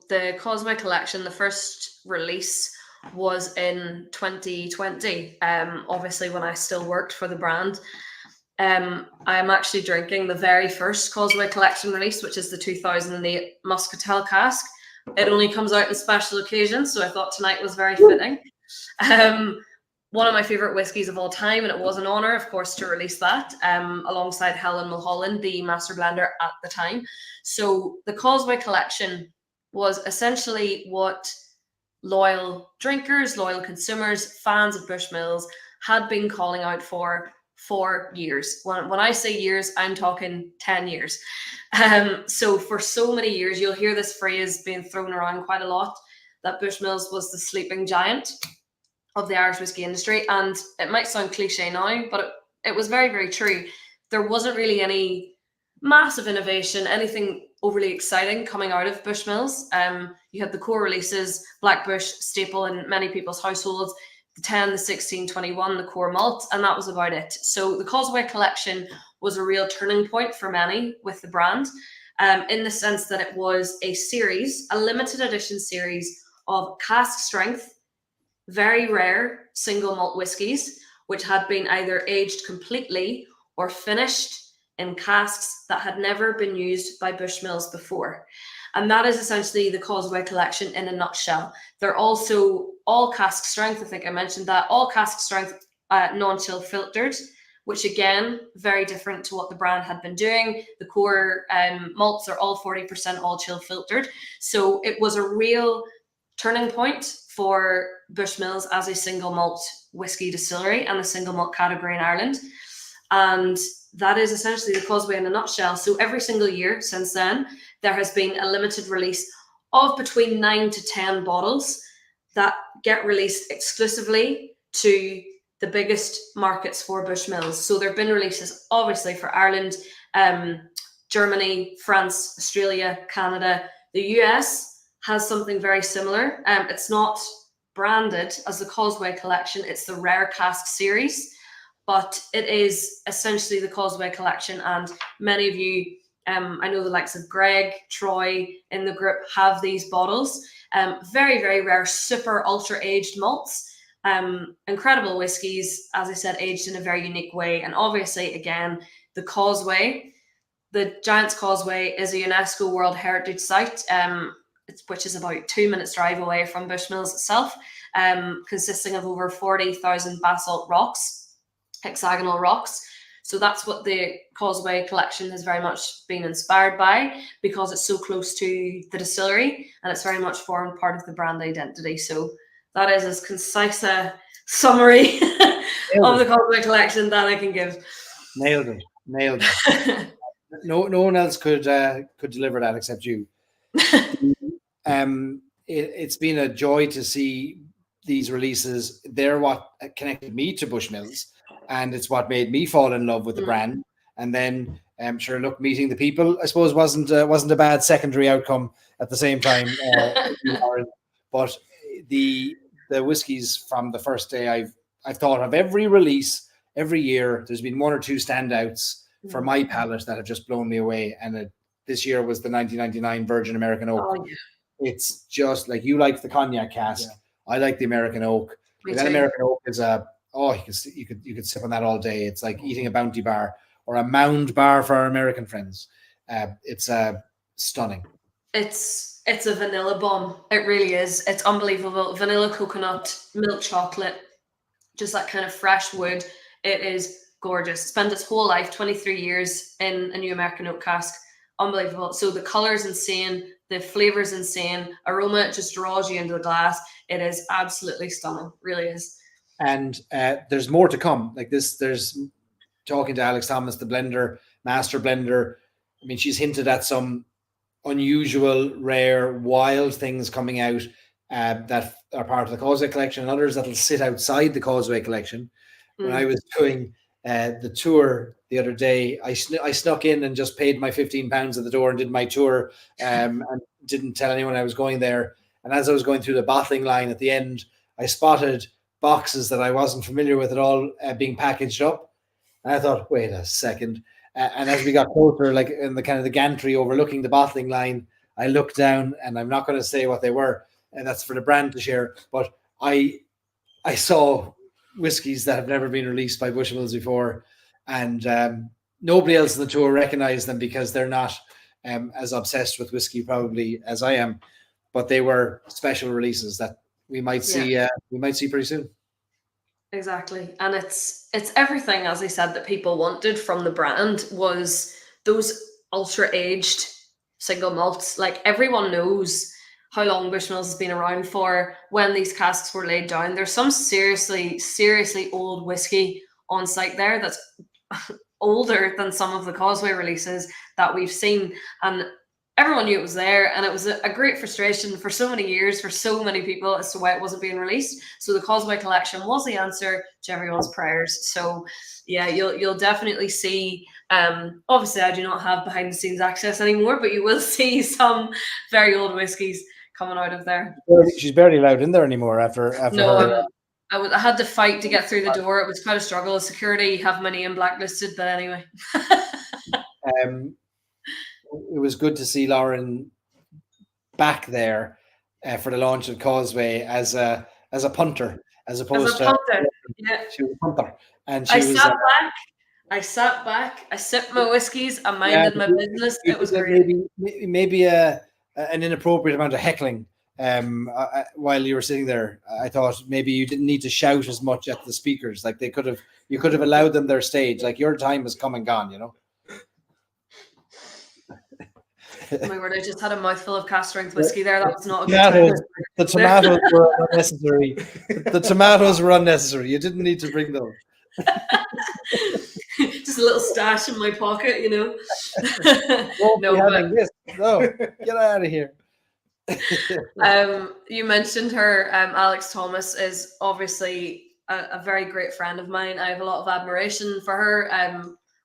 the Causeway collection, the first release was in 2020, obviously when I still worked for the brand. I'm actually drinking the very first Causeway collection release, which is the 2008 Muscatel cask. It only comes out in special occasions, so I thought tonight was very fitting. One of my favorite whiskies of all time, and it was an honor, of course, to release that alongside Helen Mulholland, the master blender at the time. So the Causeway collection was essentially what loyal drinkers, loyal consumers, fans of Bushmills had been calling out for years. When I say years, I'm talking 10 years. So for so many years, you'll hear this phrase being thrown around quite a lot, that Bushmills was the sleeping giant of the Irish whiskey industry. And it might sound cliche now, but it was very, very true. There wasn't really any massive innovation, anything overly exciting coming out of Bushmills. You had the core releases, Blackbush, staple in many people's households, the 10, the 16, 21, the core malt, and that was about it. So the Causeway collection was a real turning point for many with the brand, in the sense that it was a series, a limited edition series of cask strength, very rare single malt whiskies, which had been either aged completely or finished in casks that had never been used by Bushmills before. And that is essentially the Causeway collection in a nutshell. They're also all cask strength, I think I mentioned that, all cask strength, non-chill filtered, which again, very different to what the brand had been doing. The core malts are all 40% all chill filtered. So it was a real turning point for Bushmills as a single malt whiskey distillery and a single malt category in Ireland. And that is essentially the Causeway in a nutshell. So every single year since then, there has been a limited release of between 9 to 10 bottles that get released exclusively to the biggest markets for Bushmills. So there have been releases, obviously, for Ireland, Germany, France, Australia, Canada. The US has something very similar. It's not branded as the Causeway collection. It's the Rare Cask series, but it is essentially the Causeway collection. And many of you, I know the likes of Greg, Troy in the group have these bottles. Very, very rare, super ultra aged malts. Incredible whiskies, as I said, aged in a very unique way. And obviously, again, the Causeway, the Giant's Causeway is a UNESCO World Heritage Site, which is about 2 minutes drive away from Bushmills itself, consisting of over 40,000 basalt rocks, hexagonal rocks. So that's what the Causeway collection has very much been inspired by, because it's so close to the distillery and it's very much formed part of the brand identity. So that is as concise a summary of the Causeway collection that I can give. Nailed it. No one else could deliver that except you. It's been a joy to see these releases. They're what connected me to Bushmills, and it's what made me fall in love with the brand. And then, sure, look, meeting the people, I suppose, wasn't a bad secondary outcome at the same time. But the whiskies from the first day, I've thought of every release every year. There's been one or two standouts for my palate that have just blown me away, and this year was the 1999 Virgin American Oak. Oh, yeah. It's just like, you like the cognac cask. Yeah. I like the American Oak. That American Oak is you could sip on that all day. It's like eating a Bounty bar or a Mound bar for our American friends. It's stunning. It's a vanilla bomb. It really is. It's unbelievable. Vanilla coconut, milk chocolate, just that kind of fresh wood. It is gorgeous. Spent its whole life, 23 years in a new American Oak cask. Unbelievable. So the color's insane. The flavor's insane. Aroma just draws you into the glass. It is absolutely stunning. Really is. And there's more to come. Like this, there's talking to Alex Thomas, the blender, master blender. I mean, she's hinted at some unusual, rare, wild things coming out that are part of the Causeway collection, and others that'll sit outside the Causeway collection. When I was doing the tour the other day, I snuck in and just paid my £15 at the door and did my tour, and didn't tell anyone I was going there. And as I was going through the bottling line at the end, I spotted boxes that I wasn't familiar with at all being packaged up. And I thought, wait a second. And as we got closer, like in the kind of the gantry overlooking the bottling line, I looked down, and I'm not going to say what they were, and that's for the brand to share. But I saw whiskies that have never been released by Bushmills before, and nobody else in the tour recognized them because they're not as obsessed with whiskey probably as I am. But they were special releases that we might see. We might see pretty soon. Exactly. And it's everything, as I said, that people wanted from the brand was those ultra aged single malts. Like, everyone knows how long Bushmills has been around for, when these casks were laid down. There's some seriously old whiskey on site there that's older than some of the Causeway releases that we've seen. And everyone knew it was there, and it was a great frustration for so many years for so many people as to why it wasn't being released. So the Causeway collection was the answer to everyone's prayers. So yeah, you'll definitely see. Obviously, I do not have behind the scenes access anymore, but you will see some very old whiskies coming out of there. She's barely allowed in there anymore after no. I had to fight to get through the door. It was quite a struggle. Security have my name blacklisted, but anyway. It was good to see Lauren back there for the launch of Causeway as a punter, as opposed to yeah. She was a punter, and I sat back. I sipped my whiskeys. I minded my business. It was great. Maybe an inappropriate amount of heckling while you were sitting there. I thought maybe you didn't need to shout as much at the speakers. Like you could have allowed them their stage. Like, your time has come and gone, you know. Oh my word, I just had a mouthful of cast strength whiskey there. That was not a good time. The tomatoes were unnecessary. The tomatoes were unnecessary. You didn't need to bring those. Just a little stash in my pocket, No, get out of here. You mentioned her. Alex Thomas is obviously a very great friend of mine. I have a lot of admiration for her.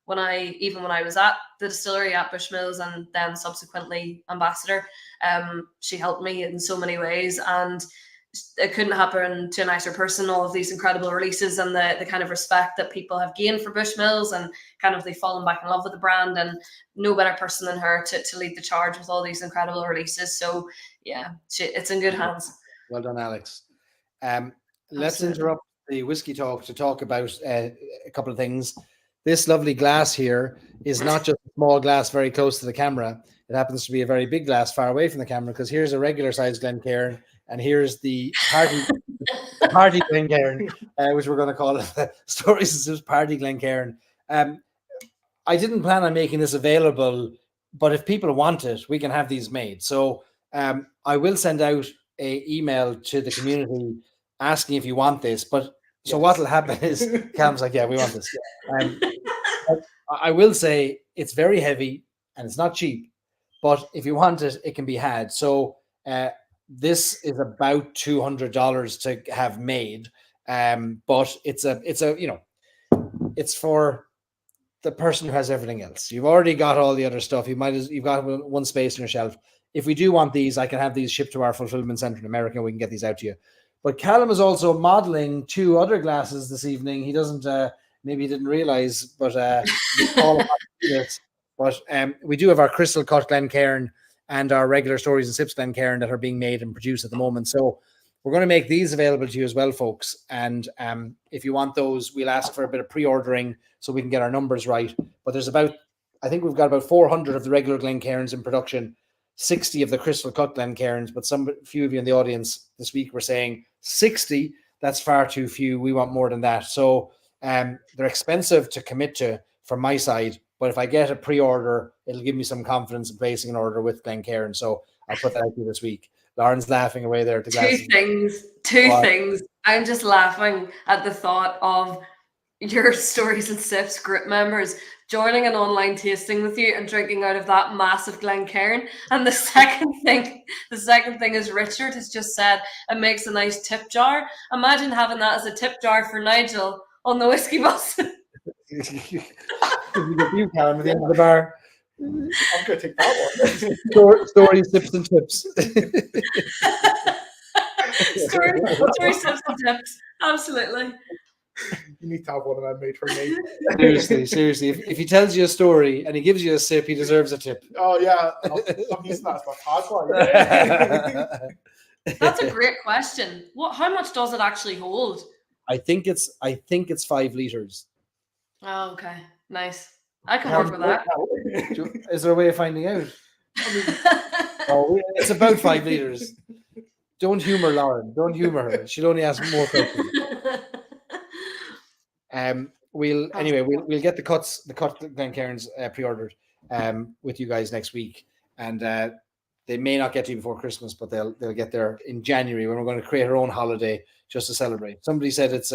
When I was at the distillery at Bushmills and then subsequently ambassador, she helped me in so many ways, and it couldn't happen to a nicer person. All of these incredible releases and the kind of respect that people have gained for Bushmills, and kind of they've fallen back in love with the brand, and no better person than her to lead the charge with all these incredible releases. So yeah, it's in good hands. Well done, Alex. Let's interrupt the whiskey talk to talk about a couple of things. This lovely glass here is not just a small glass very close to the camera. It happens to be a very big glass far away from the camera, because here's a regular size Glencairn, and here's the party Glencairn, which we're going to call it Stories of Party Glencairn. I didn't plan on making this available, but if people want it, we can have these made. So I will send out an email to the community asking if you want this. But so what will happen is Cam's like, yeah, we want this. I will say it's very heavy and it's not cheap, but if you want it, it can be had. So this is about $200 to have made, but it's for the person who has everything else. You've already got all the other stuff. You've got one space on your shelf. If we do want these, I can have these shipped to our fulfillment center in America, and we can get these out to you. But Callum is also modeling 2 other glasses this evening. He doesn't, maybe he didn't realize, but we do have our Crystal Cut Glencairn and our regular Stories and Sips Glencairn that are being made and produced at the moment. So we're going to make these available to you as well, folks. And if you want those, we'll ask for a bit of pre-ordering so we can get our numbers right. But there's I think we've got about 400 of the regular Glencairns in production, 60 of the Crystal Cut Glencairns, but few of you in the audience this week were saying 60, that's far too few. We want more than that. So they're expensive to commit to from my side, but if I get a pre-order, it'll give me some confidence in placing an order with Glencairn. So I'll put that out to you this week. Lauren's laughing away there. Two things. I'm just laughing at the thought of your Stories and Sips group members joining an online tasting with you and drinking out of that massive Glencairn. And the second thing is Richard has just said it makes a nice tip jar. Imagine having that as a tip jar for Nigel on the whiskey bus. You, Callum, at the end of the bar. I'm going to take that one. Stories, Sips and Tips. Stories, Sips and Tips. Absolutely. You need to have one of them made for me. Seriously. If he tells you a story and he gives you a sip, he deserves a tip. Oh yeah, I'm using that as my tagline. That's a great question. How much does it actually hold? I think it's 5 liters. Oh, okay, nice. I can work with that. Is there a way of finding out? It's about 5 liters. Don't humor Lauren. Don't humor her. She'll only ask more questions. We'll get the cut Glencairns pre-ordered with you guys next week, and they may not get to you before Christmas, but they'll get there in January when we're going to create our own holiday just to celebrate. Somebody said it's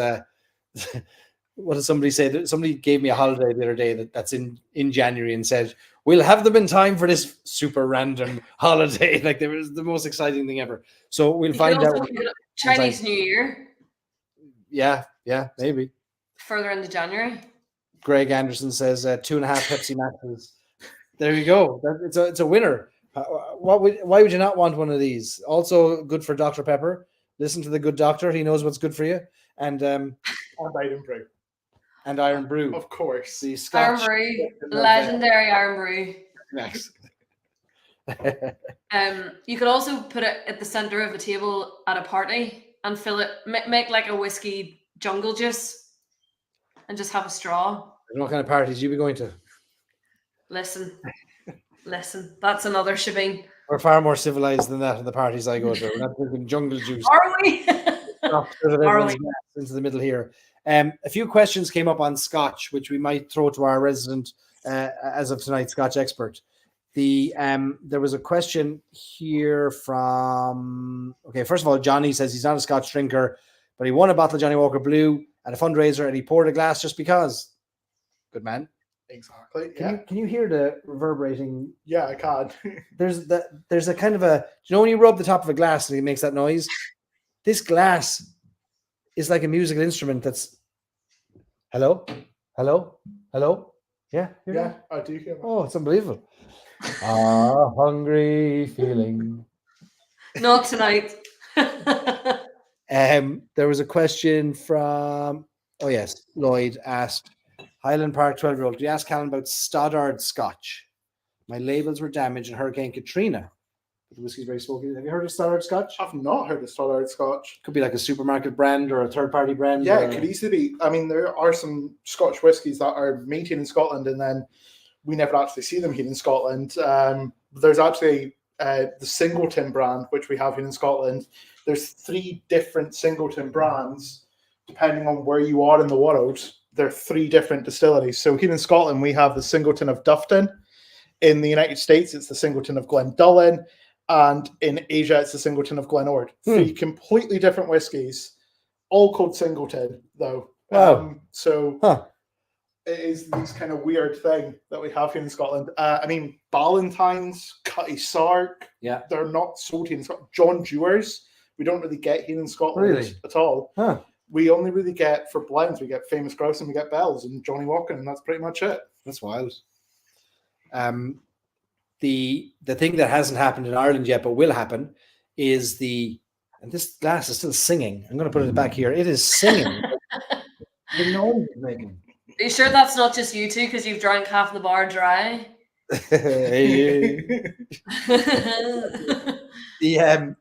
what did somebody say? Somebody gave me a holiday the other day that's in January and said we'll have them in time for this super random holiday. Like, it was the most exciting thing ever. So we'll find out. Chinese New Year. Yeah, maybe. Further into January. Greg Anderson says 2.5 Pepsi Maxes. There you go. It's a winner. Why would you not want one of these? Also good for Dr. Pepper. Listen to the good doctor. He knows what's good for you. And Iron Brew. And Iron Brew. Of course. The Scotch. Iron Brew. Legendary Iron Brew. Next. You could also put it at the center of a table at a party and fill it, make like a whiskey jungle juice and just have a straw. What kind of parties you be going to? Listen, that's another Shebeen. We're far more civilized than that in the parties I go to. We're not drinking jungle juice. Are we? Are we? Into the middle here. A few questions came up on Scotch, which we might throw to our resident, as of tonight, Scotch expert. There was a question here from, okay, first of all, Johnny says he's not a Scotch drinker, but he won a bottle of Johnny Walker Blue at a fundraiser and he poured a glass just because. Good man. Exactly. Can you hear the reverberating? Yeah, I can. There's a kind of a, you know when you rub the top of a glass and it makes that noise? This glass is like a musical instrument that's, hello? Yeah? Yeah, I do hear that. Oh, it's unbelievable. Hungry feeling. Not tonight. There was a question from, Lloyd asked, Highland Park 12-year-old, did you ask Callan about Stoddard Scotch? My labels were damaged in Hurricane Katrina. But the whiskey's very smoky. Have you heard of Stoddard Scotch? I've not heard of Stoddard Scotch. Could be like a supermarket brand or a third-party brand. Yeah, it could easily be. I mean, there are some Scotch whiskies that are made here in Scotland and then we never actually see them here in Scotland. There's actually the Singleton brand, which we have here in Scotland. There's 3 different Singleton brands, depending on where you are in the world. There are 3 different distilleries. So here in Scotland, we have the Singleton of Dufton. In the United States, it's the Singleton of Glendullan. And in Asia, it's the Singleton of Glenord. 3 completely different whiskies, all called Singleton, though. Wow. It is this kind of weird thing that we have here in Scotland. I mean, Ballantyne's, Cutty Sark, they're not sold here in Scotland. John Dewars, we don't really get here in Scotland at all. We only really get, for blends, we get Famous Grouse and we get Bells and Johnny Walker, and that's pretty much it. That's wild. The thing that hasn't happened in Ireland yet, but will happen, is and this glass is still singing. I'm going to put it back here. It is singing. The noise it's making. Are you sure that's not just you two because you've drank half the bar dry?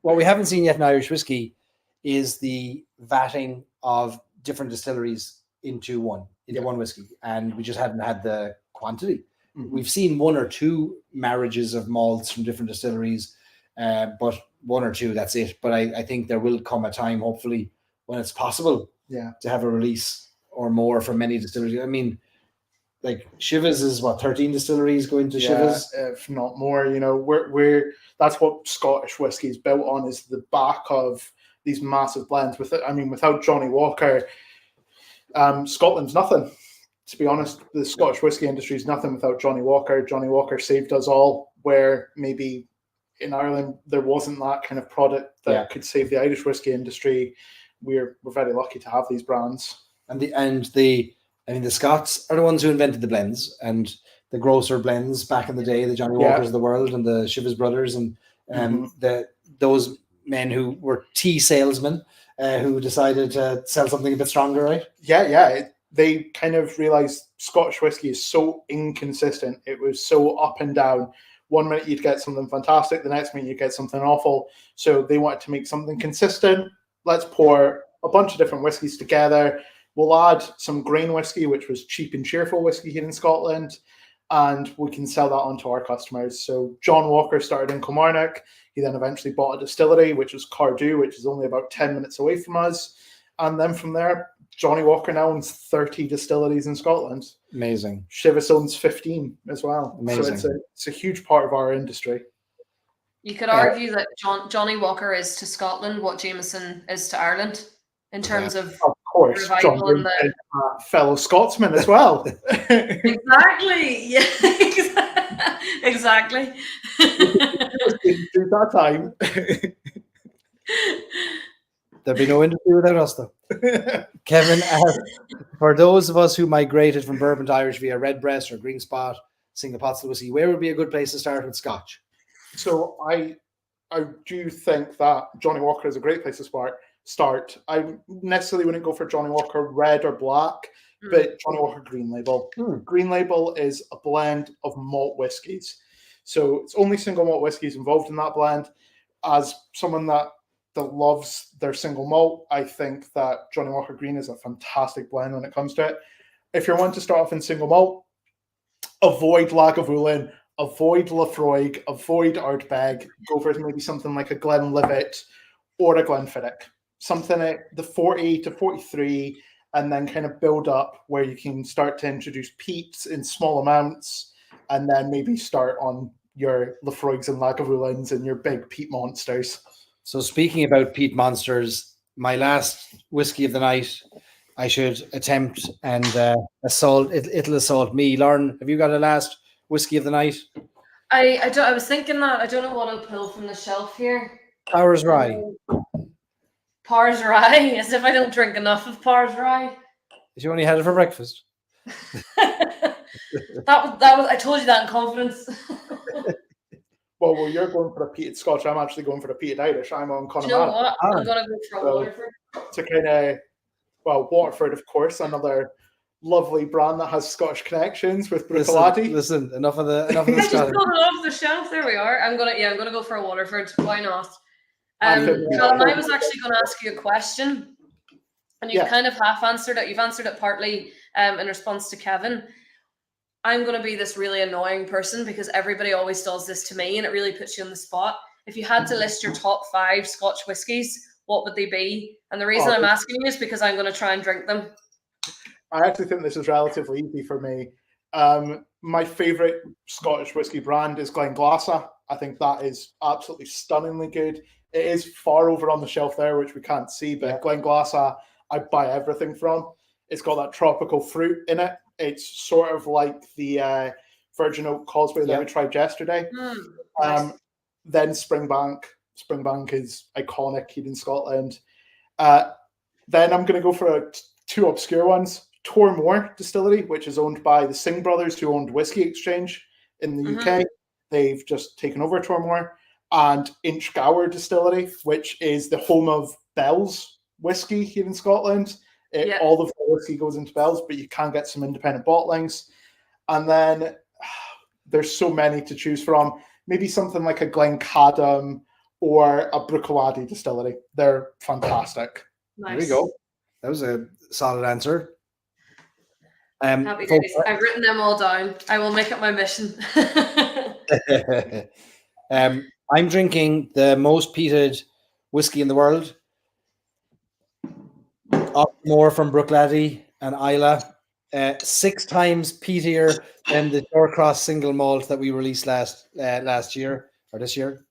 What we haven't seen yet in Irish whiskey is the vatting of different distilleries into one whiskey, and we just haven't had the quantity. We've seen 1 or 2 marriages of malts from different distilleries, but 1 or 2, that's it. But I think there will come a time, hopefully, when it's possible to have a release or more from many distilleries. I mean, like Shivas is 13 distilleries going to Shivas, if not more. You know, we're that's what Scottish whiskey is built on, is the back of these massive blends. Without Johnny Walker, Scotland's nothing. To be honest, the Scottish whiskey industry is nothing without Johnny Walker. Johnny Walker saved us all, where maybe in Ireland there wasn't that kind of product that could save the Irish whiskey industry. We're very lucky to have these brands. The Scots are the ones who invented the blends and the grocer blends back in the day, the Johnny Walkers of the world and the Shivas brothers and those men who were tea salesmen who decided to sell something a bit stronger, right? They kind of realized Scottish whiskey is so inconsistent. It was so up and down. One minute you'd get something fantastic, the next minute you get something awful. So they wanted to make something consistent. Let's pour a bunch of different whiskies together. We'll add some grain whiskey, which was cheap and cheerful whiskey here in Scotland, and we can sell that on to our customers. So John Walker started in Kilmarnock. He then eventually bought a distillery, which was Cardew, which is only about 10 minutes away from us. And then from there, Johnny Walker now owns 30 distilleries in Scotland. Amazing. Shivas owns 15 as well. Amazing. So it's a huge part of our industry. You could argue that Johnny Walker is to Scotland what Jameson is to Ireland in terms of course, John is a fellow Scotsman as well. Exactly. Yeah. Exactly. Do that time. There'd be no industry without us, though. Kevin, for those of us who migrated from bourbon to Irish via Redbreast or Green Spot, Single Pots of Whiskey, where would be a good place to start with Scotch? So I do think that Johnny Walker is a great place to start. I necessarily wouldn't go for Johnny Walker red or black, but Johnny Walker Green Label. Green Label is a blend of malt whiskies. So it's only single malt whiskies involved in that blend. As someone that loves their single malt, I think that Johnny Walker Green is a fantastic blend when it comes to it. If you're wanting to start off in single malt, avoid Lagavulin, avoid Lafroig, avoid Ardbeg, go for maybe something like a Glenlivet or a Glenfiddich. Something at the 40 to 43, and then kind of build up where you can start to introduce peats in small amounts, and then maybe start on your Lafroigs and Lagavulins and your big peat monsters. So speaking about peat monsters, my last whiskey of the night, I should attempt and assault. It'll assault me. Lauren, have you got a last whiskey of the night? I was thinking that I don't know what I'll pull from the shelf here. Powers Rye. Powers Rye, as if I don't drink enough of Powers Rye. You only had it for breakfast. that was I told you that in confidence. Well, you're going for the peated Scotch. I'm actually going for the peated Irish. I'm on Connemara. You know what? I'm gonna go for a Waterford. To kind of, well, Waterford, of course, another lovely brand that has Scottish connections with Bruichladdich. Listen, enough of the I just pulled it off the shelf. There we are. I'm gonna go for a Waterford. Why not? Callum, I was actually going to ask you a question, and you've kind of half answered it. You've answered it partly in response to Kevin. I'm going to be this really annoying person because everybody always does this to me, and it really puts you on the spot. If you had to list your top 5 Scotch whiskies, what would they be? And the reason I'm asking you is because I'm going to try and drink them. I actually think this is relatively easy for me. My favourite Scottish whiskey brand is Glassware. I think that is absolutely stunningly good. It is far over on the shelf there, which we can't see, but Glassware, I buy everything from. It's got that tropical fruit in it. It's sort of like the Virgin Oak Causeway that we tried yesterday. Nice. Then Springbank. Springbank is iconic here in Scotland. Then I'm going to go for 2 obscure ones. Tormore Distillery, which is owned by the Singh brothers, who owned Whiskey Exchange in the UK. They've just taken over Tormore. And Inchgower Distillery, which is the home of Bell's whiskey here in Scotland. All of the whiskey goes into Bell's, but you can get some independent bottlings. And then there's so many to choose from. Maybe something like a Glencadam or a Bruichladdich distillery. They're fantastic. Nice. There we go. That was a solid answer. Happy days. I've written them all down. I will make it my mission. I'm drinking the most peated whiskey in the world. Up more from Bruichladdich and Islay. 6 times peatier than the Doorcross single malt that we released last year or this year.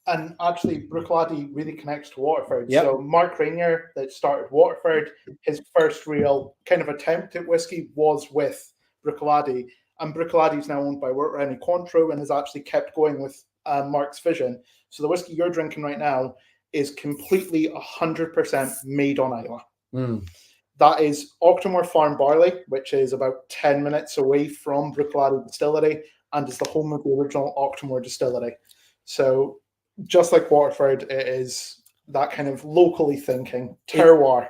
And actually, Bruichladdich really connects to Waterford. Yep. So Mark Rainier, that started Waterford, his first real kind of attempt at whiskey was with Bruichladdich. And Bruichladdich is now owned by Rennie Cointreau and has actually kept going with Mark's vision. So the whiskey you're drinking right now is completely 100% made on Islay. That is Octomore Farm Barley, which is about 10 minutes away from Bruichladdich Distillery and is the home of the original Octomore Distillery. So just like Waterford, it is that kind of locally thinking terroir.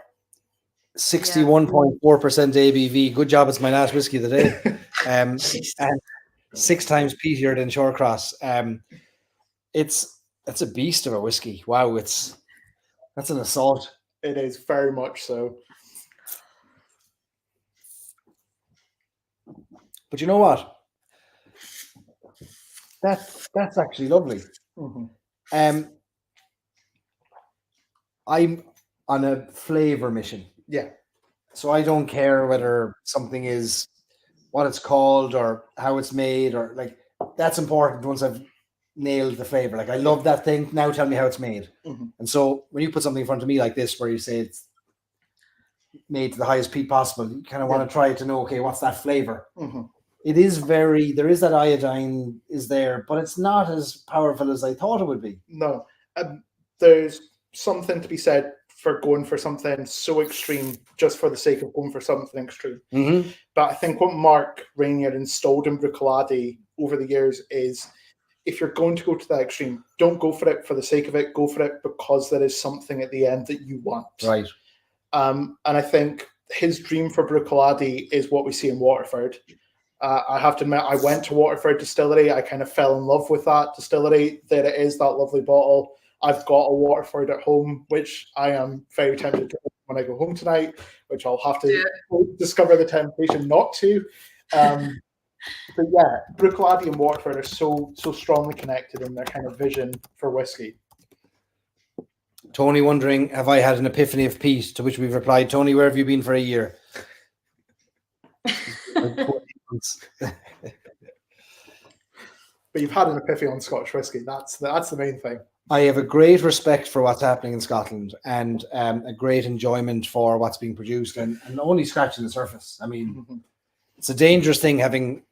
61.4% ABV. Good job. It's my last whiskey of the day. And 6 times peatier than Shorecross. It's a beast of a whiskey. Wow, that's an assault. It is very much so. But you know what? That's actually lovely. I'm on a flavor mission. Yeah. So I don't care whether something is what it's called or how it's made or like that's important once I've nailed the flavor. Like I love that thing. Now tell me how it's made. And so when you put something in front of me like this, where you say it's made to the highest peat possible, you kind of want to try to know, okay, what's that flavor? It is there is that iodine is there, but it's not as powerful as I thought it would be. No, there's something to be said for going for something so extreme just for the sake of going for something extreme. But I think what Mark Rainier installed in Bruichladdich over the years is if you're going to go to that extreme, don't go for it for the sake of it. Go for it because there is something at the end that you want. Right. And I think his dream for Bruichladdich is what we see in Waterford. I have to admit, I went to Waterford Distillery. I kind of fell in love with that distillery. There it is, that lovely bottle. I've got a Waterford at home, which I am very tempted to when I go home tonight, which I'll have to discover the temptation not to. But yeah, Bruichladdich and Waterford are so strongly connected in their kind of vision for whiskey. Tony wondering, have I had an epiphany of peace? To which we've replied, Tony, where have you been for a year? But But you've had an epiphany on Scotch whiskey. That's the main thing. I have a great respect for what's happening in Scotland and a great enjoyment for what's being produced and only scratching the surface. I mean, it's a dangerous thing having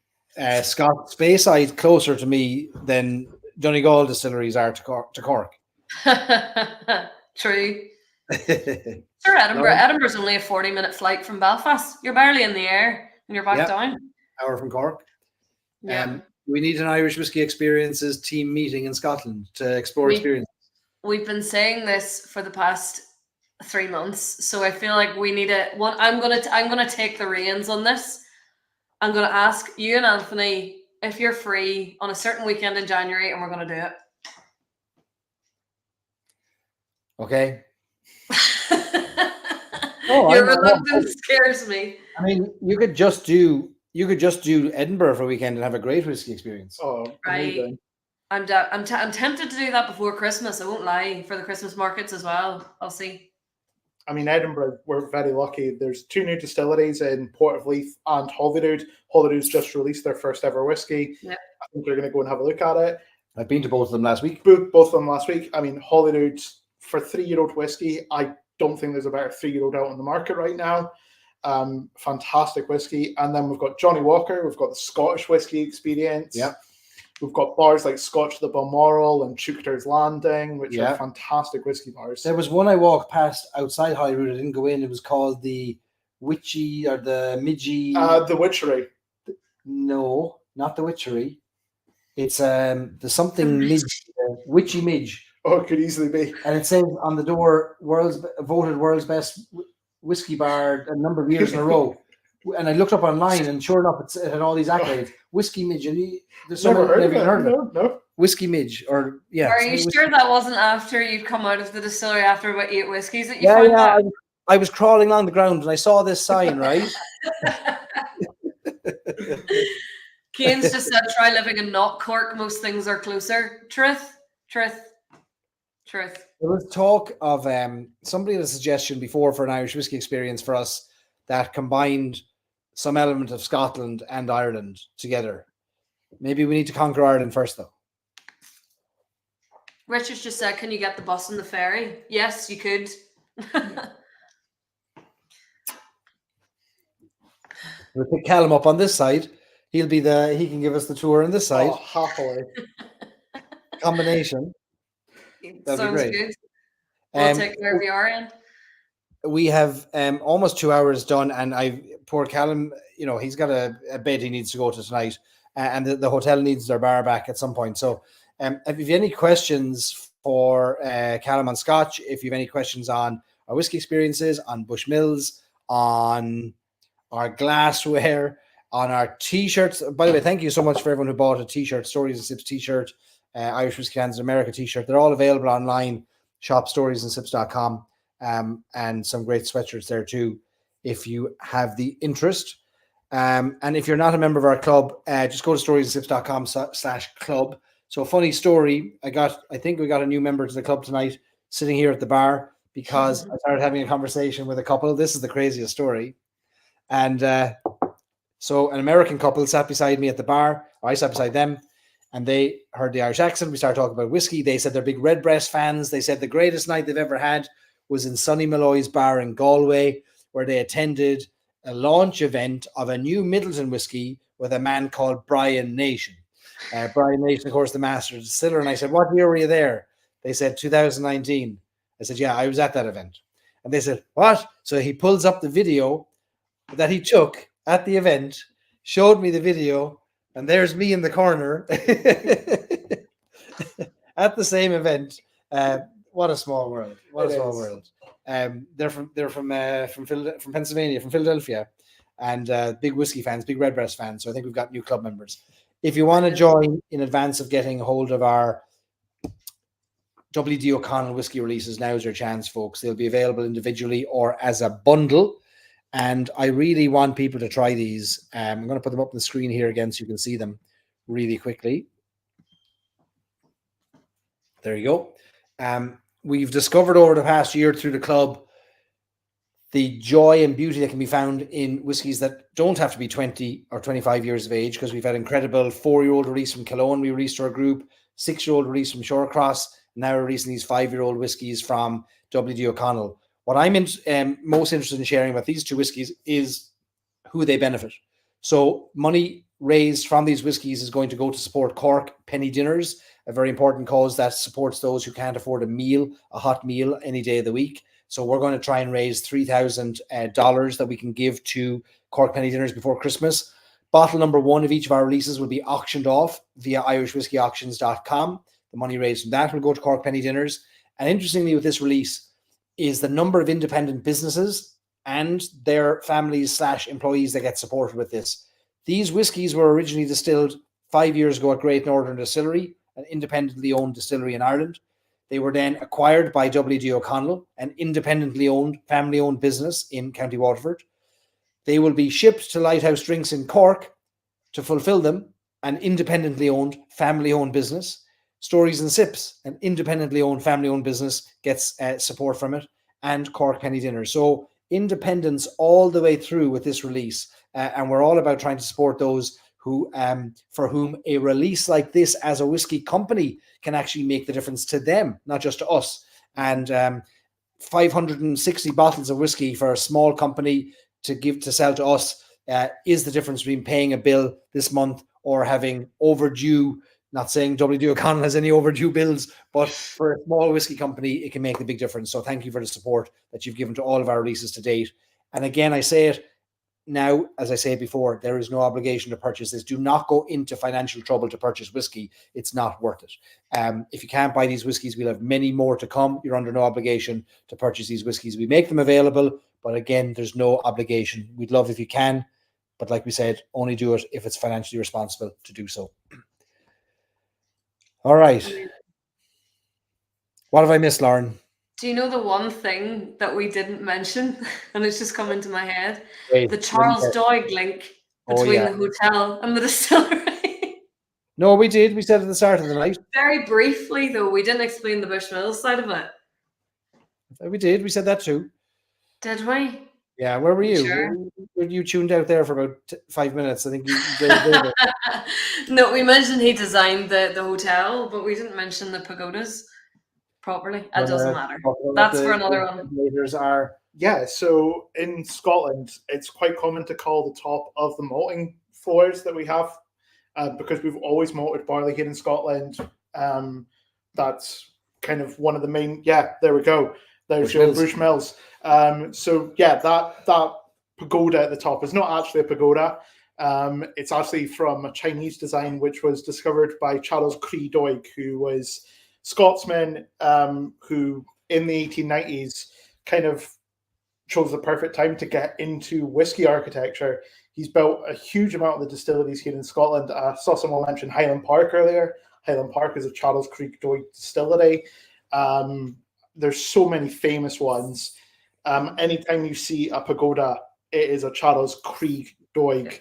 Scott Speyside closer to me than Donegal distilleries are to Cork. True. Sure, Edinburgh. Edinburgh's only a 40-minute flight from Belfast. You're barely in the air and you're back down. Hour from Cork. Yeah. We need an Irish Whiskey Experiences team meeting in Scotland to explore experience. We've been saying this for the past 3 months, so I feel like we need it. I'm gonna take the reins on this. I'm gonna ask you and Anthony if you're free on a certain weekend in January, and we're gonna do it. Okay. Your reluctance scares me. I mean, you could just do Edinburgh for a weekend and have a great whiskey experience. Oh, right. I'm tempted to do that before Christmas. I won't lie, for the Christmas markets as well. I'll see. I mean, Edinburgh, we're very lucky. There's 2 new distilleries in Port of Leith and Holyrood. Holyrood's just released their first ever whiskey. Yep. I think they're going to go and have a look at it. I've been to both of them last week. Both of them last week. I mean, Holyrood, for 3-year-old whiskey, I don't think there's a better 3-year-old out on the market right now. Fantastic whiskey. And then we've got Johnny Walker. We've got the Scottish whiskey experience. Yeah. We've got bars like Scotch the Balmoral and Chukter's Landing, which are fantastic whiskey bars. There was one I walked past outside Holyrood. I didn't go in. It was called the Witchy or the Midgy. The Witchery. No, not the Witchery. It's the something Midge, Witchy Midge. Oh, it could easily be. And it says on the door, voted world's best whiskey bar a number of years in a row. And I looked up online, and sure enough, it had all these accolades. Whiskey Midge, and there's someone never even heard of it. No. Whiskey Midge, or Are you sure that wasn't after you'd come out of the distillery after about 8 whiskeys that you found that? I was crawling along the ground and I saw this sign, right? Kane's just said, try living in not Cork. Most things are closer. Truth. There was talk of somebody had a suggestion before for an Irish whiskey experience for us that combined some element of Scotland and Ireland together. Maybe we need to conquer Ireland first, though. Richard just said, can you get the bus and the ferry? Yes, you could. We'll pick Callum up on this side. He can give us the tour on this side. Oh, happily. Combination. That'd Sounds be great. Good. We'll take care of the RN. We have almost 2 hours done, and poor Callum, he's got a bed he needs to go to tonight, and the hotel needs their bar back at some point. So if you have any questions for Callum on Scotch, if you have any questions on our whiskey experiences, on Bushmills, on our glassware, on our t-shirts. By the way, thank you so much for everyone who bought a t-shirt, Stories and Sips t-shirt, Irish Whiskey Cans in America t-shirt. They're all available online, shop storiesandsIps.com, and some great sweatshirts there too, if you have the interest. And if you're not a member of our club, just go to storiesandsIps.com/club. So a funny story, I think we got a new member to the club tonight, sitting here at the bar, because I started having a conversation with a couple. This is the craziest story. And so an American couple sat beside me at the bar, or I sat beside them, and they heard the Irish accent. We started talking about whiskey. They said they're big Redbreast fans. They said the greatest night they've ever had was in Sonny Malloy's bar in Galway, where they attended a launch event of a new Middleton whiskey with a man called Brian Nation. Brian Nation, of course, the master distiller. And I said, what year were you there? They said 2019. I said, yeah, I was at that event. And they said, what? So he pulls up the video that he took at the event, showed me the video, and there's me in the corner at the same event. What a small world! What a small world! They're from Pennsylvania, from Philadelphia, and big whiskey fans, big Redbreast fans. So I think we've got new club members. If you want to join in advance of getting hold of our W.D. O'Connell whiskey releases, now's your chance, folks. They'll be available individually or as a bundle. And I really want people to try these. I'm going to put them up on the screen here again so you can see them really quickly. There you go. We've discovered over the past year through the club the joy and beauty that can be found in whiskies that don't have to be 20 or 25 years of age, because we've had incredible 4-year-old release from Cologne, we released to our group, 6-year-old release from Shorecross, now we're releasing these 5-year-old whiskies from W.D. O'Connell. What I'm most interested in sharing about these two whiskies is who they benefit. So money raised from these whiskies is going to go to support Cork Penny Dinners, a very important cause that supports those who can't afford a hot meal any day of the week. So we're going to try and raise $3,000 that we can give to Cork Penny Dinners before Christmas. Bottle number 1 of each of our releases will be auctioned off via irishwhiskeyauctions.com. The money raised from that will go to Cork Penny Dinners. And interestingly, with this release is the number of independent businesses and their families / employees that get supported with this. These whiskies were originally distilled 5 years ago at Great Northern Distillery, an independently owned distillery in Ireland. They were then acquired by W.D. O'Connell, an independently owned, family-owned business in County Waterford. They will be shipped to Lighthouse Drinks in Cork to fulfill them, an independently owned, family-owned business. Stories and Sips, an independently owned, family-owned business, gets support from it, and Cork Penny Dinner. So independence all the way through with this release. And we're all about trying to support those who, for whom a release like this as a whiskey company can actually make the difference to them, not just to us. And 560 bottles of whiskey for a small company to sell to us is the difference between paying a bill this month or having overdue. Not saying W.D. O'Connell has any overdue bills, but for a small whiskey company, it can make the big difference. So thank you for the support that you've given to all of our releases to date. And again, I say it now, as I said before, there is no obligation to purchase this. Do not go into financial trouble to purchase whiskey. It's not worth it. If you can't buy these whiskies, we'll have many more to come. You're under no obligation to purchase these whiskies. We make them available, but again, there's no obligation. We'd love if you can, but like we said, only do it if it's financially responsible to do so. All right. What have I missed, Lauren? Do you know the one thing that we didn't mention, and it's just come into my head? Wait, the Charles Doig link between the hotel and the distillery. No, we did. We said at the start of the night. Very briefly, though, we didn't explain the Bushmills side of it. We did. We said that too. Did we? Yeah, where were you? Sure. You tuned out there for about 5 minutes. I think you No, we mentioned he designed the hotel, but we didn't mention the pagodas properly. It doesn't matter. That's for another one. Yeah, so in Scotland, it's quite common to call the top of the malting floors that we have, because we've always malted barley here in Scotland. That's kind of one of the main. Yeah, there we go. There's your Bushmills. So yeah, that pagoda at the top is not actually a pagoda. It's actually from a Chinese design, which was discovered by Charles Doig, who was Scotsman, who in the 1890s kind of chose the perfect time to get into whiskey architecture. He's built a huge amount of the distilleries here in Scotland. I saw someone mention Highland Park earlier. Highland Park is a Charles Doig distillery. There's so many famous ones. Anytime you see a pagoda, it is a Charles Doig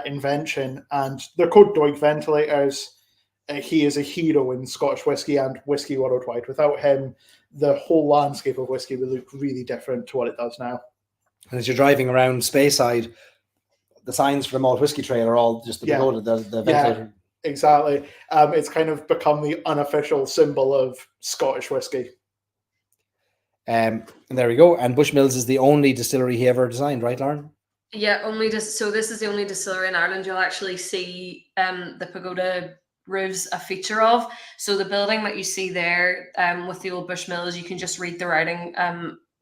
invention, and they're called Doig ventilators. He is a hero in Scottish whiskey and whiskey worldwide. Without him, the whole landscape of whiskey would look really different to what it does now. And as you're driving around Speyside, the signs for the malt whiskey trail are all just the pagoda, the ventilator. Yeah, exactly. It's kind of become the unofficial symbol of Scottish whiskey. And there we go. And Bushmills is the only distillery he ever designed, right, Lauren? Yeah, so this is the only distillery in Ireland you'll actually see the pagoda roofs a feature of. So the building that you see there with the old Bushmills, you can just read the writing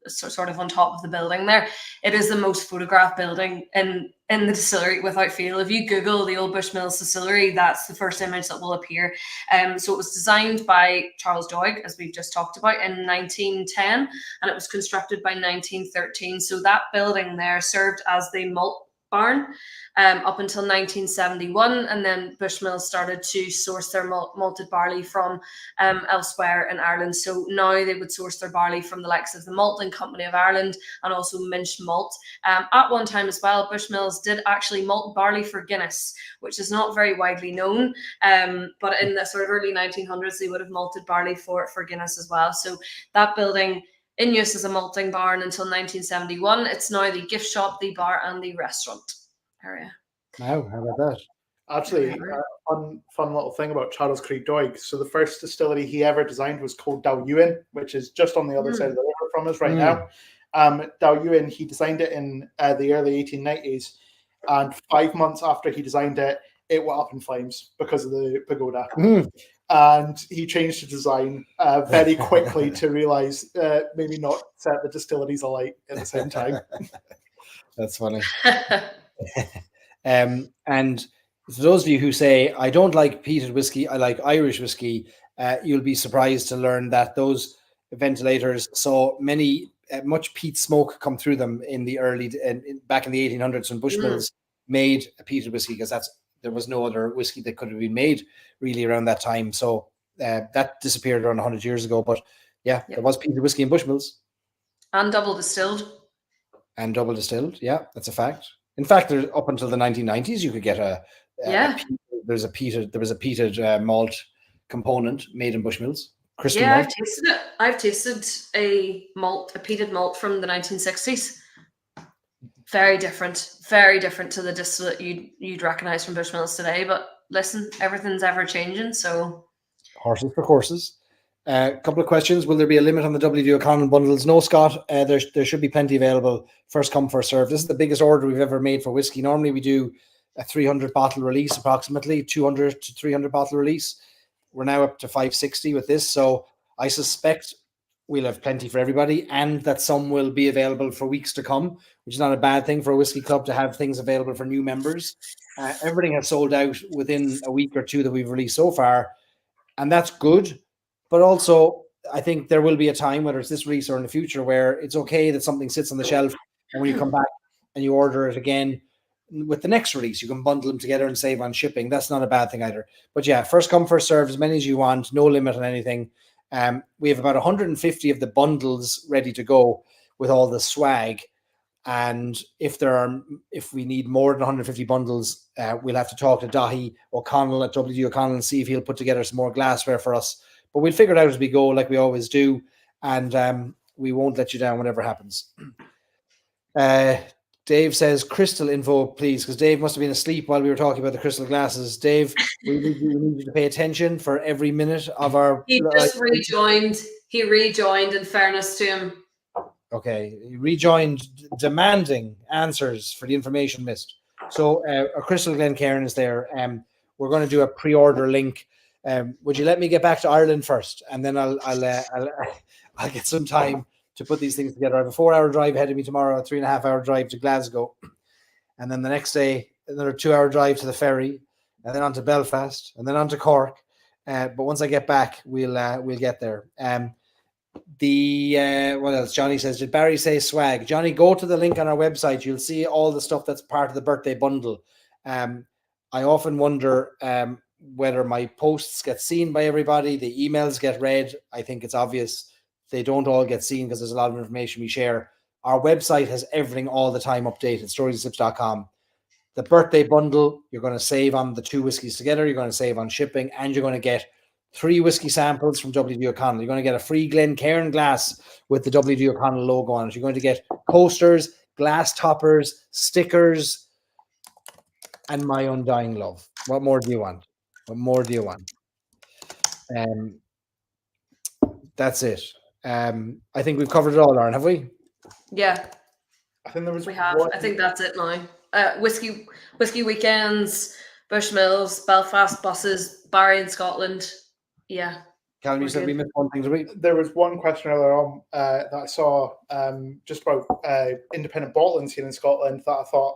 sort of on top of the building there. It is the most photographed building in the distillery without fail. If you Google the old Bushmills distillery, that's the first image that will appear. So it was designed by Charles Doig, as we've just talked about, in 1910, and it was constructed by 1913. So that building there served as the malt barn up until 1971, and then Bushmills started to source their malted barley from elsewhere in Ireland. So now they would source their barley from the likes of the Malting Company of Ireland and also Minch Malt. At one time as well, Bushmills did actually malt barley for Guinness, which is not very widely known, but in the sort of early 1900s they would have malted barley for Guinness as well. So that building In use as a malting barn until 1971. It's now the gift shop, the bar, and the restaurant area. Wow, how about that? Actually, fun little thing about Charles Creek Doig. So the first distillery he ever designed was called Dalhousie, which is just on the other side of the river from us right now. Dalhousie, he designed it in the early 1890s, and 5 months after he designed it, it went up in flames because of the pagoda. And he changed the design very quickly to realize maybe not set the distilleries alight at the same time. That's funny. And for those of you who say, I don't like peated whiskey, I like Irish whiskey, you'll be surprised to learn that those ventilators saw much peat smoke come through them in the back in the 1800s when Bushmills made a peated whiskey, because there was no other whiskey that could have been made really around that time. So that disappeared around 100 years ago. But there was peated whiskey in Bushmills. And double distilled. Yeah, that's a fact. In fact, up until the 1990s, you could get there was a peated malt component made in Bushmills. Crystal malt. I've tasted it. I've tasted a peated malt from the 1960s. Very different to the distillate you'd recognize from Bushmills today. But listen, everything's ever changing. So horses for courses. A couple of questions. Will there be a limit on the WD O'Connell bundles? No, Scott. There should be plenty available. First come, first serve. This is the biggest order we've ever made for whiskey. Normally we do a 300 bottle release, approximately 200 to 300 bottle release. We're now up to 560 with this. So I suspect we'll have plenty for everybody, and that some will be available for weeks to come, which is not a bad thing for a whiskey club to have things available for new members. Everything has sold out within a week or two that we've released so far, and that's good. But also, I think there will be a time, whether it's this release or in the future, where it's okay that something sits on the shelf, and when you come back and you order it again with the next release, you can bundle them together and save on shipping. That's not a bad thing either. But yeah, first come, first serve, as many as you want, no limit on anything. We have about 150 of the bundles ready to go with all the swag. And if we need more than 150 bundles, we'll have to talk to Dahi O'Connell at WD O'Connell and see if he'll put together some more glassware for us. But we'll figure it out as we go, like we always do. And we won't let you down whatever happens. Dave says, crystal info, please, because Dave must have been asleep while we were talking about the crystal glasses. Dave, we need you to pay attention for every minute of our... He just rejoined. He rejoined, in fairness to him. Okay, he rejoined, demanding answers for the information missed. So our Crystal Glencairn is there. We're going to do a pre-order link. Would you let me get back to Ireland first, and then I'll get some time to put these things together. I have a 4-hour drive ahead of me tomorrow, a 3.5-hour drive to Glasgow, and then the next day another 2-hour drive to the ferry, and then on to Belfast, and then on to Cork. But once I get back, we'll get there. What else? Johnny says, did Barry say swag? Johnny, go to the link on our website. You'll see all the stuff that's part of the birthday bundle. I often wonder whether my posts get seen by everybody, the emails get read. I think it's obvious they don't all get seen because there's a lot of information we share. Our website has everything all the time updated, storiesandsips.com. The birthday bundle, you're going to save on the 2 whiskeys together, you're going to save on shipping, and you're going to get 3 whiskey samples from WD O'Connell. You're going to get a free Glencairn glass with the WD O'Connell logo on it. You're going to get posters, glass toppers, stickers, and my undying love. What more do you want? What more do you want? That's it. I think we've covered it all, Lauren, have we? Yeah. I think we have. I think that's it now. Whiskey weekends, Bushmills, Belfast buses, Barry in Scotland. Yeah. Callum, you said we missed one thing to read. There was one question earlier on that I saw just about independent bottlings here in Scotland that I thought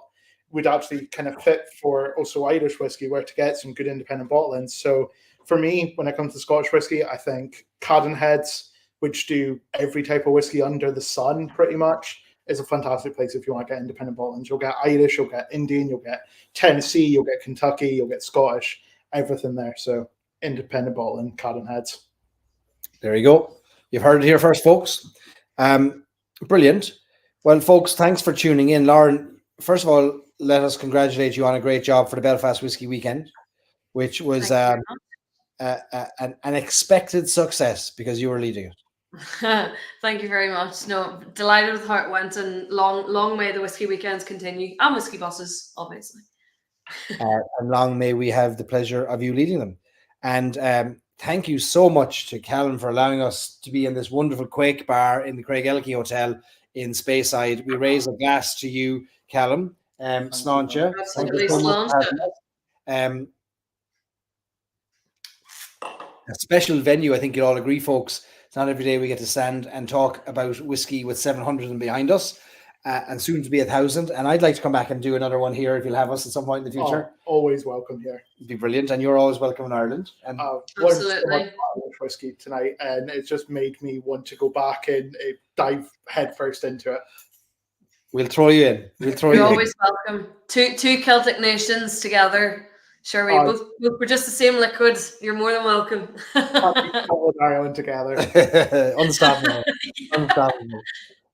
would actually kind of fit for also Irish whiskey, where to get some good independent bottlings. So for me, when it comes to Scotch whiskey, I think Cadenheads, which do every type of whiskey under the sun pretty much, is a fantastic place if you want to get independent bottlings. You'll get Irish, you'll get Indian, you'll get Tennessee, you'll get Kentucky, you'll get Scottish, everything there. So independent bottling, Cadenheads. There you go. You've heard it here first, folks. Brilliant. Well, folks, thanks for tuning in. Lauren, first of all, let us congratulate you on a great job for the Belfast Whiskey Weekend, which was an expected success because you were leading it. Thank you very much. No, delighted with how it went, and long may the whiskey weekends continue, and whiskey buses, obviously. And long may we have the pleasure of you leading them. And thank you so much to Callum for allowing us to be in this wonderful Quake bar in the Craigellachie Hotel in Speyside. We raise a glass to you, Callum. Sláinte. Absolutely, sláinte. A special venue, I think you'll all agree, folks. It's not every day we get to stand and talk about whiskey with 700 and behind us, and soon to be 1,000. And I'd like to come back and do another one here if you'll have us at some point in the future. Always welcome here. It'd be brilliant, and you're always welcome in Ireland. And absolutely. Irish whiskey tonight, and it just made me want to go back and dive headfirst into it. We'll throw you in. You're always welcome. Two Celtic nations togetable. Sure, we're just the same liquid. You're more than welcome. Ireland together. Unstoppable.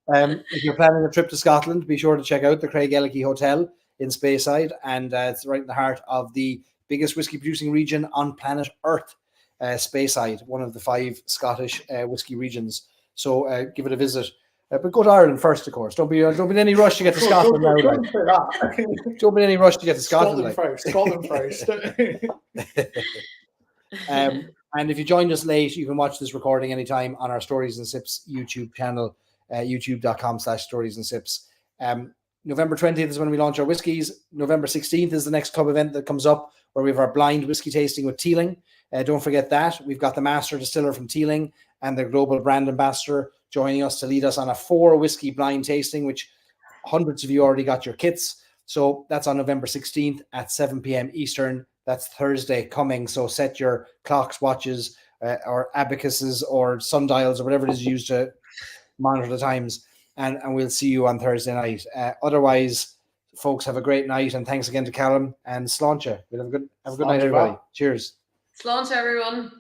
If you're planning a trip to Scotland, be sure to check out the Craigellachie Hotel in Speyside, and it's right in the heart of the biggest whiskey producing region on planet Earth, Speyside, one of the 5 Scottish whiskey regions. So give it a visit. But go to Ireland first, of course. Don't be in any rush to get to Scotland now. Don't be in any rush to get to Scotland. Scotland first. And if you joined us late, you can watch this recording anytime on our Stories and Sips YouTube channel, youtube.com/Stories and Sips. November 20th is when we launch our whiskies. November 16th is the next club event that comes up, where we have our blind whiskey tasting with Teeling. Don't forget that. We've got the master distiller from Teeling and their global brand ambassador joining us to lead us on a 4 whiskey blind tasting, which hundreds of you already got your kits. So that's on November 16th at 7 p.m. Eastern. That's Thursday coming. So set your clocks, watches, or abacuses or sundials or whatever it is you use to monitor the times. And we'll see you on Thursday night. Otherwise, folks, have a great night. And thanks again to Callum and Sláinte. We'll have a good night, everybody. Cheers. Sláinte, everyone.